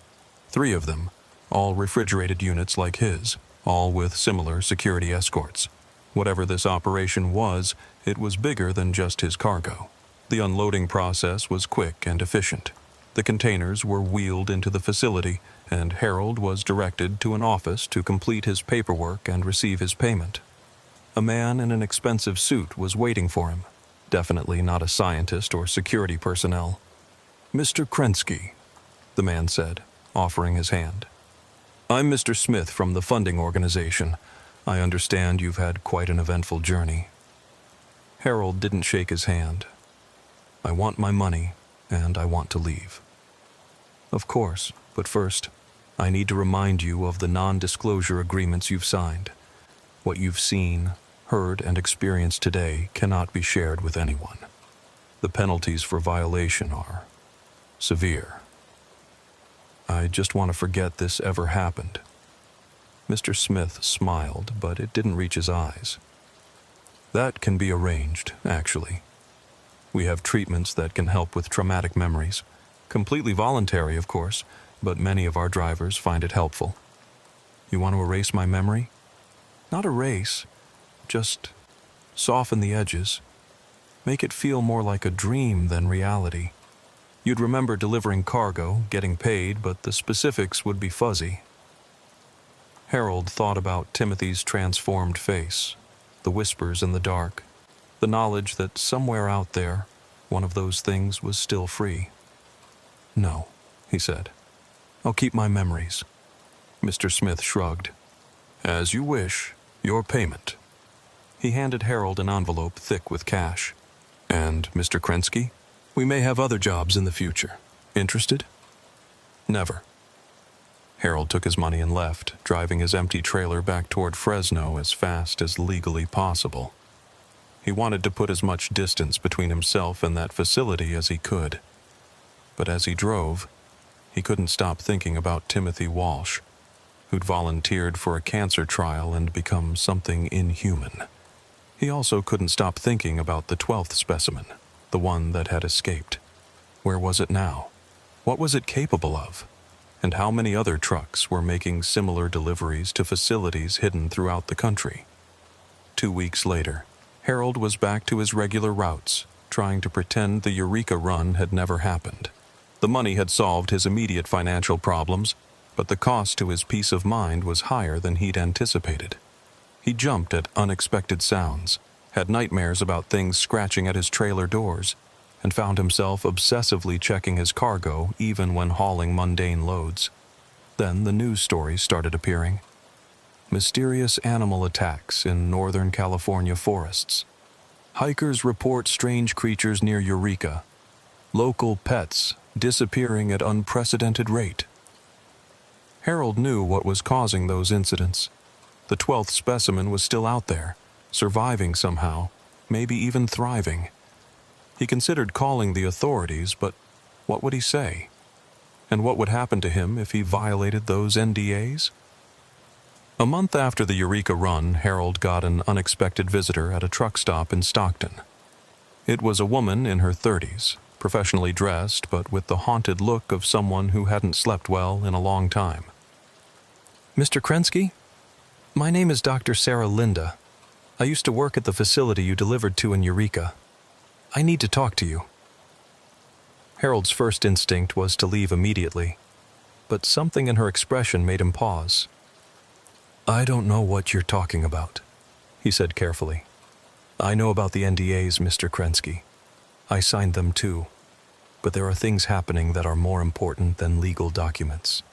3 of them, all refrigerated units like his, all with similar security escorts. Whatever this operation was, it was bigger than just his cargo. The unloading process was quick and efficient. The containers were wheeled into the facility, and Harold was directed to an office to complete his paperwork and receive his payment. A man in an expensive suit was waiting for him, definitely not a scientist or security personnel. "Mr. Krensky," the man said, offering his hand. "I'm Mr. Smith from the funding organization. I understand you've had quite an eventful journey." Harold didn't shake his hand. "I want my money, and I want to leave." "Of course, but first, I need to remind you of the non-disclosure agreements you've signed. What you've seen, heard, and experienced today cannot be shared with anyone. The penalties for violation are severe. I just want to forget this ever happened." Mr. Smith smiled, but it didn't reach his eyes. "That can be arranged, actually. We have treatments that can help with traumatic memories. Completely voluntary, of course, but many of our drivers find it helpful." "You want to erase my memory?" "Not erase, just soften the edges. Make it feel more like a dream than reality. You'd remember delivering cargo, getting paid, but the specifics would be fuzzy." Harold thought about Timothy's transformed face, the whispers in the dark, the knowledge that somewhere out there, one of those things was still free. "No," he said. "I'll keep my memories." Mr. Smith shrugged. "As you wish. Your payment." He handed Harold an envelope thick with cash. "And, Mr. Krensky, we may have other jobs in the future. Interested?" "Never." Harold took his money and left, driving his empty trailer back toward Fresno as fast as legally possible. He wanted to put as much distance between himself and that facility as he could. But as he drove, he couldn't stop thinking about Timothy Walsh. who'd volunteered for a cancer trial and become something inhuman. He also couldn't stop thinking about the 12th specimen, the one that had escaped. Where was it now? What was it capable of? And how many other trucks were making similar deliveries to facilities hidden throughout the country? 2 weeks later, Harold was back to his regular routes, trying to pretend the Eureka run had never happened. The money had solved his immediate financial problems, but the cost to his peace of mind was higher than he'd anticipated. He jumped at unexpected sounds, had nightmares about things scratching at his trailer doors, and found himself obsessively checking his cargo even when hauling mundane loads. Then the news stories started appearing. Mysterious animal attacks in Northern California forests. Hikers report strange creatures near Eureka. Local pets disappearing at unprecedented rate. Harold knew what was causing those incidents. The 12th specimen was still out there, surviving somehow, maybe even thriving. He considered calling the authorities, but what would he say? And what would happen to him if he violated those NDAs? A month after the Eureka run, Harold got an unexpected visitor at a truck stop in Stockton. It was a woman in her 30s, professionally dressed but with the haunted look of someone who hadn't slept well in a long time. Mr. Krensky? My name is Dr. Sarah Linda. I used to work at the facility you delivered to in Eureka. I need to talk to you. Harold's first instinct was to leave immediately, but something in her expression made him pause. I don't know what you're talking about, he said carefully. I know about the NDAs, Mr. Krensky. I signed them too, but there are things happening that are more important than legal documents.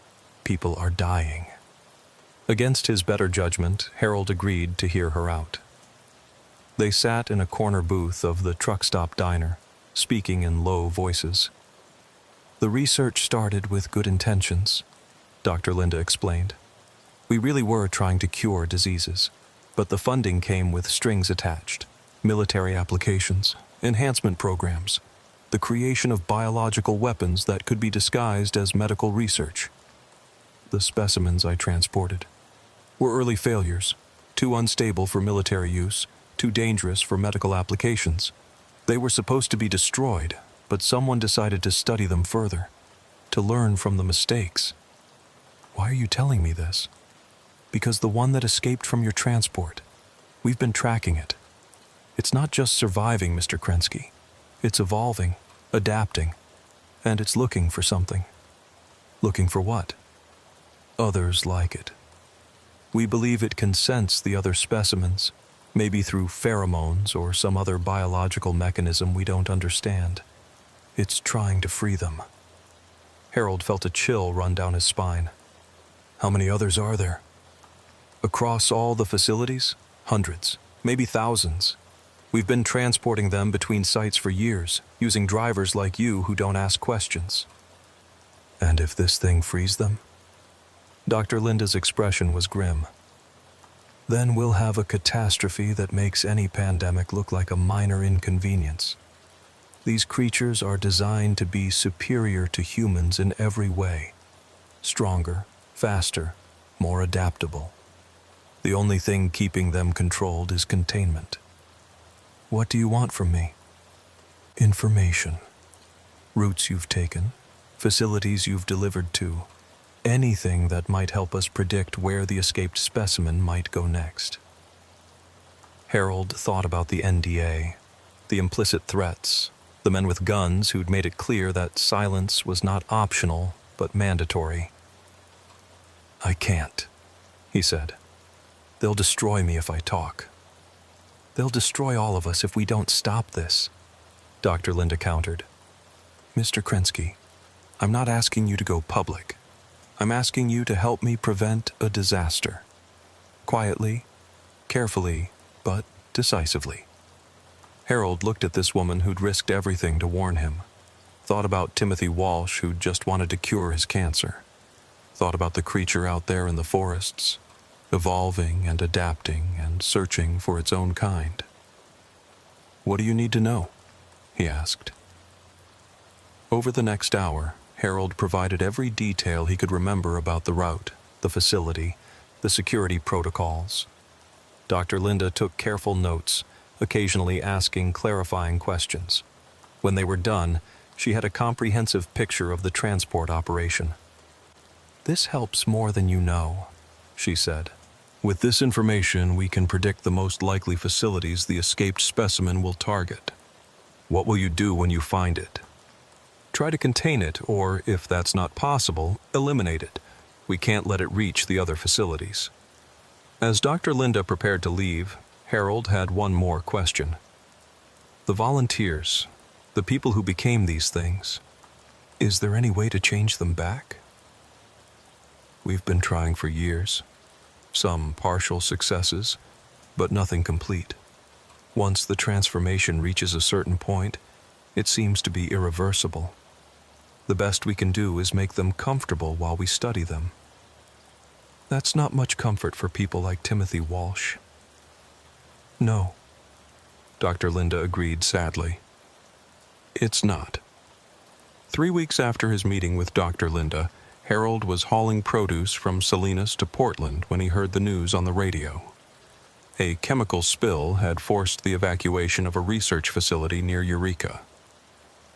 People are dying. Against his better judgment, Harold agreed to hear her out. They sat in a corner booth of the truck stop diner, speaking in low voices. The research started with good intentions, Dr. Linda explained. We really were trying to cure diseases, but the funding came with strings attached, military applications, enhancement programs, the creation of biological weapons that could be disguised as medical research. The specimens I transported were early failures, too unstable for military use, too dangerous for medical applications. They were supposed to be destroyed, but someone decided to study them further, to learn from the mistakes. Why are you telling me this? Because the one that escaped from your transport, we've been tracking it. It's not just surviving, Mr. Krensky. It's evolving, adapting, and it's looking for something. Looking for what? Others like it. We believe it can sense the other specimens, maybe through pheromones or some other biological mechanism we don't understand. It's trying to free them. Harold felt a chill run down his spine. How many others are there? Across all the facilities, hundreds, maybe thousands. We've been transporting them between sites for years, using drivers like you who don't ask questions. And if this thing frees them? Dr. Linda's expression was grim. Then we'll have a catastrophe that makes any pandemic look like a minor inconvenience. These creatures are designed to be superior to humans in every way. Stronger, faster, more adaptable. The only thing keeping them controlled is containment. What do you want from me? Information. Routes you've taken, facilities you've delivered to, anything that might help us predict where the escaped specimen might go next. Harold thought about the NDA, the implicit threats, the men with guns who'd made it clear that silence was not optional, but mandatory. I can't, he said. They'll destroy me if I talk. They'll destroy all of us if we don't stop this, Dr. Linda countered. Mr. Krensky, I'm not asking you to go public. I'm asking you to help me prevent a disaster. Quietly, carefully, but decisively. Harold looked at this woman who'd risked everything to warn him. Thought about Timothy Walsh, who'd just wanted to cure his cancer. Thought about the creature out there in the forests, evolving and adapting and searching for its own kind. What do you need to know? He asked. Over the next hour, Harold provided every detail he could remember about the route, the facility, the security protocols. Dr. Linda took careful notes, occasionally asking clarifying questions. When they were done, she had a comprehensive picture of the transport operation. "This helps more than you know," she said. "With this information, we can predict the most likely facilities the escaped specimen will target. What will you do when you find it? Try to contain it, or, if that's not possible, eliminate it. We can't let it reach the other facilities." As Dr. Linda prepared to leave, Harold had one more question. "The volunteers, the people who became these things, is there any way to change them back?" "We've been trying for years. Some partial successes, but nothing complete. Once the transformation reaches a certain point, it seems to be irreversible. The best we can do is make them comfortable while we study them. That's not much comfort for people like Timothy Walsh." "No," Dr. Linda agreed sadly. "It's not." 3 weeks after his meeting with Dr. Linda, Harold was hauling produce from Salinas to Portland when he heard the news on the radio. A chemical spill had forced the evacuation of a research facility near Eureka.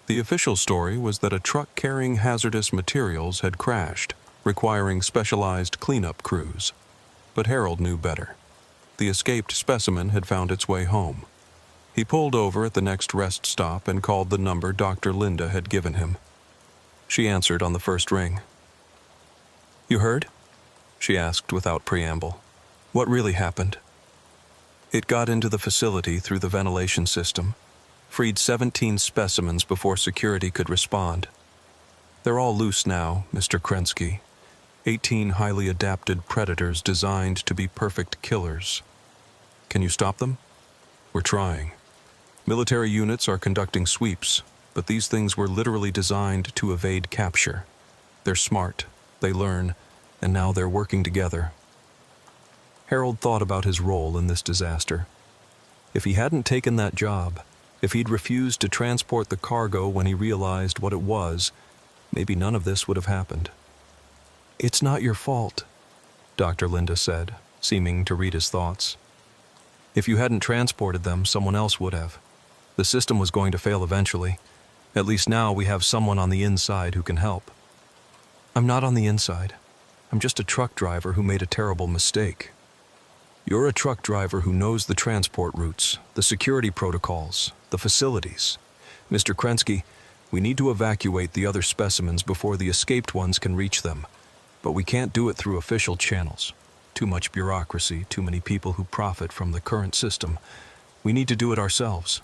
The official story was that a truck carrying hazardous materials had crashed, requiring specialized cleanup crews. But Harold knew better. The escaped specimen had found its way home. He pulled over at the next rest stop and called the number Dr. Linda had given him. She answered on the first ring. "You heard?" she asked without preamble. "What really happened?" "It got into the facility through the ventilation system, freed 17 specimens before security could respond. They're all loose now, Mr. Krensky. 18 highly adapted predators designed to be perfect killers. Can you stop them?" "We're trying. Military units are conducting sweeps, but these things were literally designed to evade capture. They're smart, they learn, and now they're working together." Harold thought about his role in this disaster. If he hadn't taken that job, if he'd refused to transport the cargo when he realized what it was, maybe none of this would have happened. "It's not your fault," Dr. Linda said, seeming to read his thoughts. "If you hadn't transported them, someone else would have. The system was going to fail eventually. At least now we have someone on the inside who can help." "I'm not on the inside. I'm just a truck driver who made a terrible mistake." "You're a truck driver who knows the transport routes, the security protocols, the facilities. Mr. Krensky, we need to evacuate the other specimens before the escaped ones can reach them. But we can't do it through official channels. Too much bureaucracy, too many people who profit from the current system. We need to do it ourselves."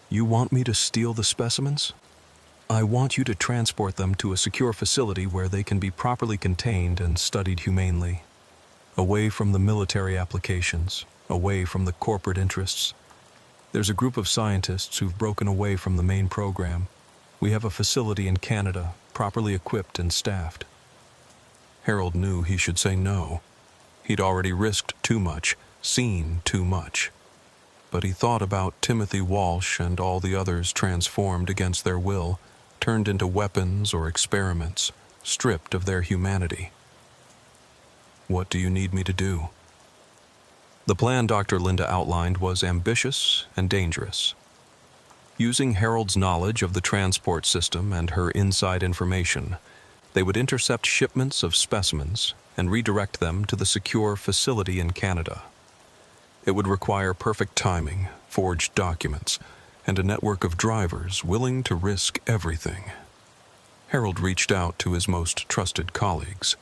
"You want me to steal the specimens?" "I want you to transport them to a secure facility where they can be properly contained and studied humanely. Away from the military applications, away from the corporate interests. There's a group of scientists who've broken away from the main program. We have a facility in Canada, properly equipped and staffed." Harold knew he should say no. He'd already risked too much, seen too much. But he thought about Timothy Walsh and all the others transformed against their will, turned into weapons or experiments, stripped of their humanity. "What do you need me to do?" The plan Dr. Linda outlined was ambitious and dangerous. Using Harold's knowledge of the transport system and her inside information, they would intercept shipments of specimens and redirect them to the secure facility in Canada. It would require perfect timing, forged documents, and a network of drivers willing to risk everything. Harold reached out to his most trusted colleagues,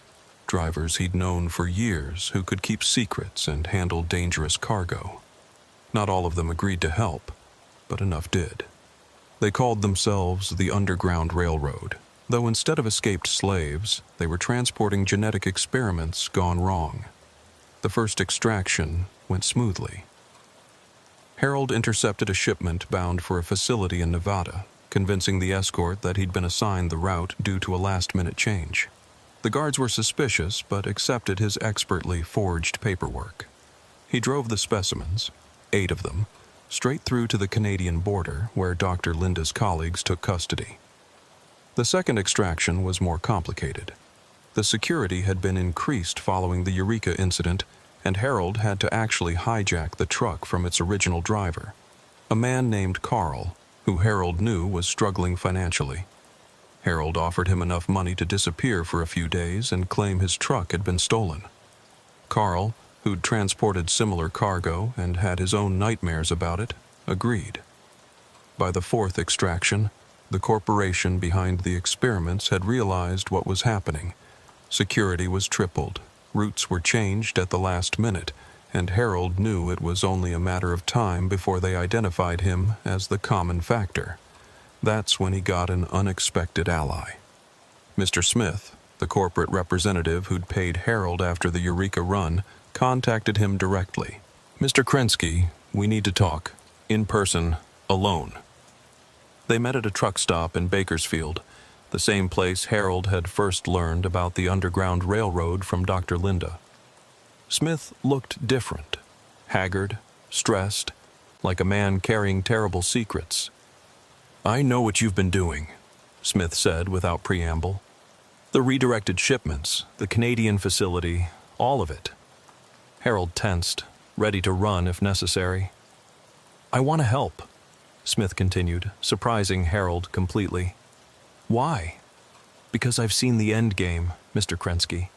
drivers he'd known for years who could keep secrets and handle dangerous cargo. Not all of them agreed to help, but enough did. They called themselves the Underground Railroad, though instead of escaped slaves, they were transporting genetic experiments gone wrong. The first extraction went smoothly. Harold intercepted a shipment bound for a facility in Nevada, convincing the escort that he'd been assigned the route due to a last-minute change. The guards were suspicious, but accepted his expertly forged paperwork. He drove the specimens, 8 of them, straight through to the Canadian border, where Dr. Linda's colleagues took custody. The second extraction was more complicated. The security had been increased following the Eureka incident, and Harold had to actually hijack the truck from its original driver, a man named Carl, who Harold knew was struggling financially. Harold offered him enough money to disappear for a few days and claim his truck had been stolen. Carl, who'd transported similar cargo and had his own nightmares about it, agreed. By the fourth extraction, the corporation behind the experiments had realized what was happening. Security was tripled, routes were changed at the last minute, and Harold knew it was only a matter of time before they identified him as the common factor. That's when he got an unexpected ally. Mr. Smith, the corporate representative who'd paid Harold after the Eureka run, contacted him directly. "Mr. Krensky, we need to talk. In person, alone." They met at a truck stop in Bakersfield, the same place Harold had first learned about the Underground Railroad from Dr. Linda. Smith looked different, haggard, stressed, like a man carrying terrible secrets. "I know what you've been doing," Smith said without preamble. "The redirected shipments, the Canadian facility, all of it." Harold tensed, ready to run if necessary. "I want to help," Smith continued, surprising Harold completely. "Why?" "Because I've seen the end game, Mr. Krensky.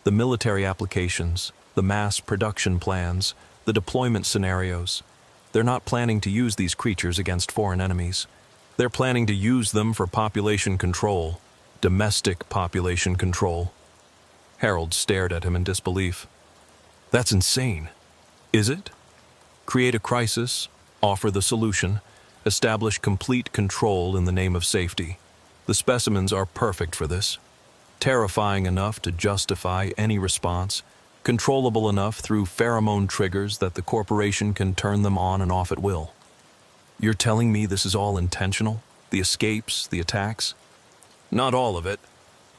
The military applications, the mass production plans, the deployment scenarios. They're not planning to use these creatures against foreign enemies. They're planning to use them for population control, domestic population control." Harold stared at him in disbelief. "That's insane." "Is it? Create a crisis, offer the solution, establish complete control in the name of safety. The specimens are perfect for this. Terrifying enough to justify any response, controllable enough through pheromone triggers that the corporation can turn them on and off at will. You're telling me this is all intentional? The escapes, the attacks?" "Not all of it.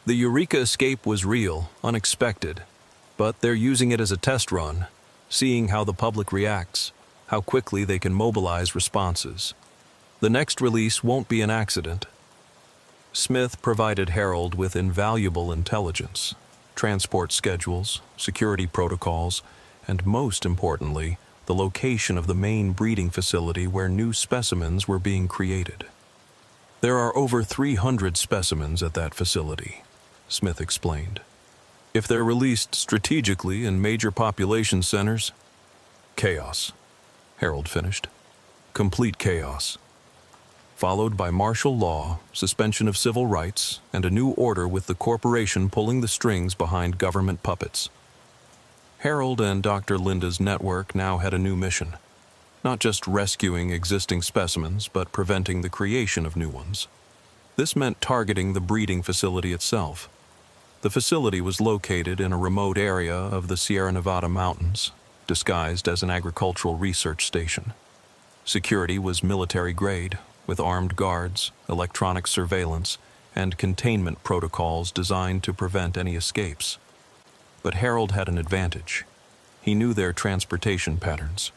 The Eureka escape was real, unexpected, but they're using it as a test run, seeing how the public reacts, how quickly they can mobilize responses. The next release won't be an accident." Smith provided Harold with invaluable intelligence, transport schedules, security protocols, and most importantly, the location of the main breeding facility where new specimens were being created. "There are over 300 specimens at that facility," Smith explained. "If they're released strategically in major population centers—" "Chaos," Harold finished. "Complete chaos. Followed by martial law, suspension of civil rights, and a new order with the corporation pulling the strings behind government puppets." Harold and Dr. Linda's network now had a new mission. Not just rescuing existing specimens, but preventing the creation of new ones. This meant targeting the breeding facility itself. The facility was located in a remote area of the Sierra Nevada mountains, disguised as an agricultural research station. Security was military-grade, with armed guards, electronic surveillance, and containment protocols designed to prevent any escapes. But Harold had an advantage. He knew their transportation patterns.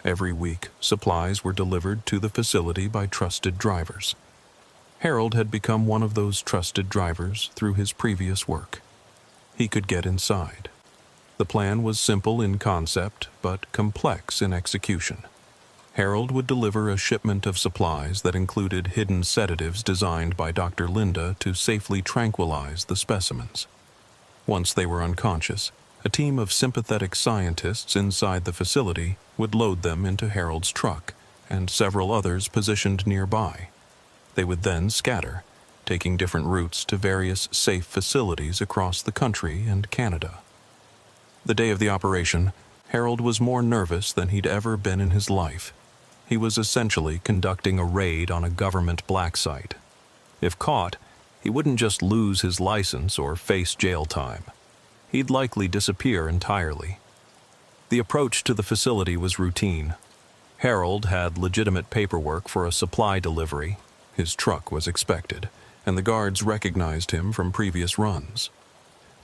Every week, supplies were delivered to the facility by trusted drivers. Harold had become one of those trusted drivers through his previous work. He could get inside. The plan was simple in concept, but complex in execution. Harold would deliver a shipment of supplies that included hidden sedatives designed by Dr. Linda to safely tranquilize the specimens. Once they were unconscious, a team of sympathetic scientists inside the facility would load them into Harold's truck, and several others positioned nearby. They would then scatter, taking different routes to various safe facilities across the country and Canada. The day of the operation, Harold was more nervous than he'd ever been in his life. He was essentially conducting a raid on a government black site. If caught, he wouldn't just lose his license or face jail time. He'd likely disappear entirely. The approach to the facility was routine. Harold had legitimate paperwork for a supply delivery. His truck was expected, and the guards recognized him from previous runs.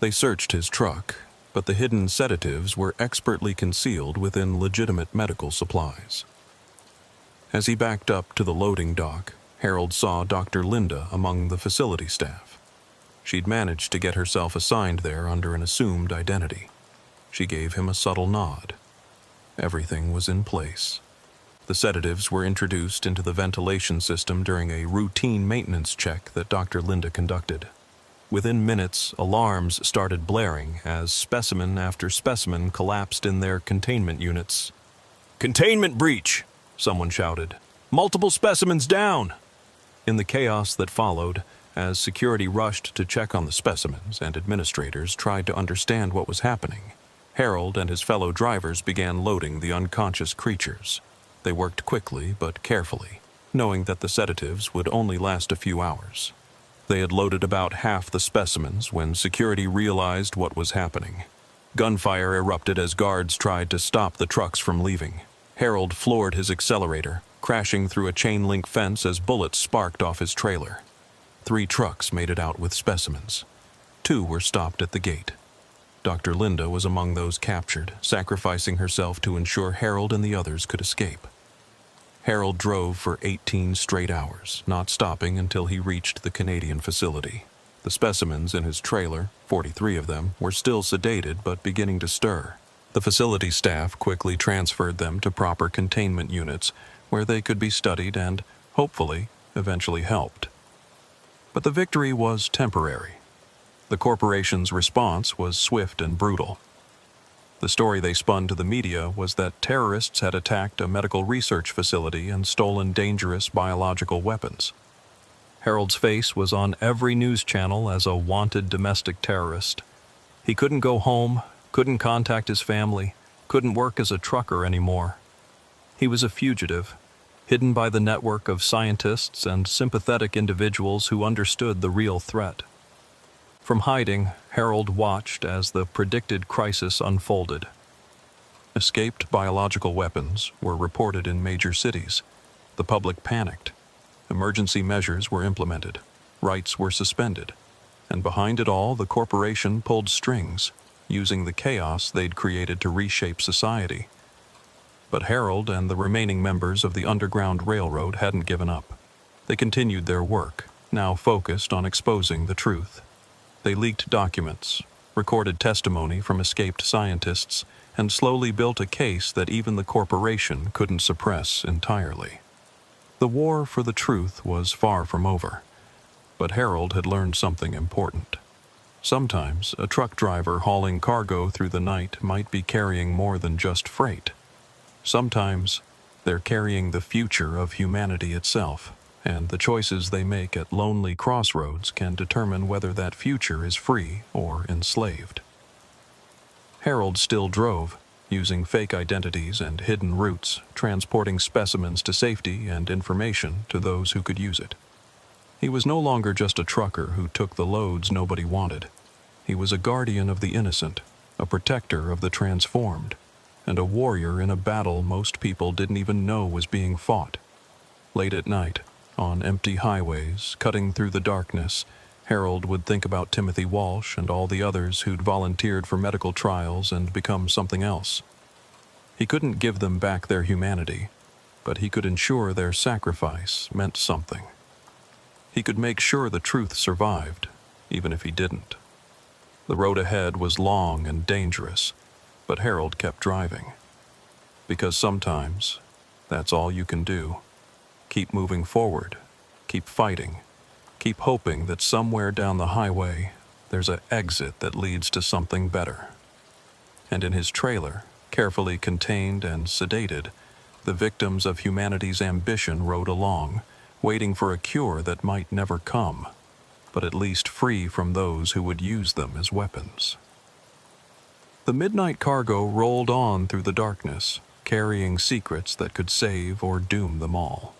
They searched his truck, but the hidden sedatives were expertly concealed within legitimate medical supplies. As he backed up to the loading dock, Harold saw Dr. Linda among the facility staff. She'd managed to get herself assigned there under an assumed identity. She gave him a subtle nod. Everything was in place. The sedatives were introduced into the ventilation system during a routine maintenance check that Dr. Linda conducted. Within minutes, alarms started blaring as specimen after specimen collapsed in their containment units. "Containment breach!" someone shouted. "Multiple specimens down!" In the chaos that followed, as security rushed to check on the specimens and administrators tried to understand what was happening, Harold and his fellow drivers began loading the unconscious creatures. They worked quickly but carefully, knowing that the sedatives would only last a few hours. They had loaded about half the specimens when security realized what was happening. Gunfire erupted as guards tried to stop the trucks from leaving. Harold floored his accelerator, crashing through a chain-link fence as bullets sparked off his trailer. 3 trucks made it out with specimens. 2 were stopped at the gate. Dr. Linda was among those captured, sacrificing herself to ensure Harold and the others could escape. Harold drove for 18 straight hours, not stopping until he reached the Canadian facility. The specimens in his trailer, 43 of them, were still sedated but beginning to stir. The facility staff quickly transferred them to proper containment units where they could be studied and, hopefully, eventually helped. But the victory was temporary. The corporation's response was swift and brutal. The story they spun to the media was that terrorists had attacked a medical research facility and stolen dangerous biological weapons. Harold's face was on every news channel as a wanted domestic terrorist. He couldn't go home, couldn't contact his family, couldn't work as a trucker anymore. He was a fugitive, hidden by the network of scientists and sympathetic individuals who understood the real threat. From hiding, Harold watched as the predicted crisis unfolded. Escaped biological weapons were reported in major cities. The public panicked. Emergency measures were implemented. Rights were suspended. And behind it all, the corporation pulled strings, using the chaos they'd created to reshape society. But Harold and the remaining members of the Underground Railroad hadn't given up. They continued their work, now focused on exposing the truth. They leaked documents, recorded testimony from escaped scientists, and slowly built a case that even the corporation couldn't suppress entirely. The war for the truth was far from over, but Harold had learned something important. Sometimes a truck driver hauling cargo through the night might be carrying more than just freight. Sometimes they're carrying the future of humanity itself, and the choices they make at lonely crossroads can determine whether that future is free or enslaved. Harold still drove, using fake identities and hidden routes, transporting specimens to safety and information to those who could use it. He was no longer just a trucker who took the loads nobody wanted. He was a guardian of the innocent, a protector of the transformed, and a warrior in a battle most people didn't even know was being fought. Late at night, on empty highways, cutting through the darkness, Harold would think about Timothy Walsh and all the others who'd volunteered for medical trials and become something else. He couldn't give them back their humanity, but he could ensure their sacrifice meant something. He could make sure the truth survived, even if he didn't. The road ahead was long and dangerous, but Harold kept driving. Because sometimes, that's all you can do. Keep moving forward, keep fighting, keep hoping that somewhere down the highway, there's an exit that leads to something better. And in his trailer, carefully contained and sedated, the victims of humanity's ambition rode along, waiting for a cure that might never come, but at least free from those who would use them as weapons. The midnight cargo rolled on through the darkness, carrying secrets that could save or doom them all.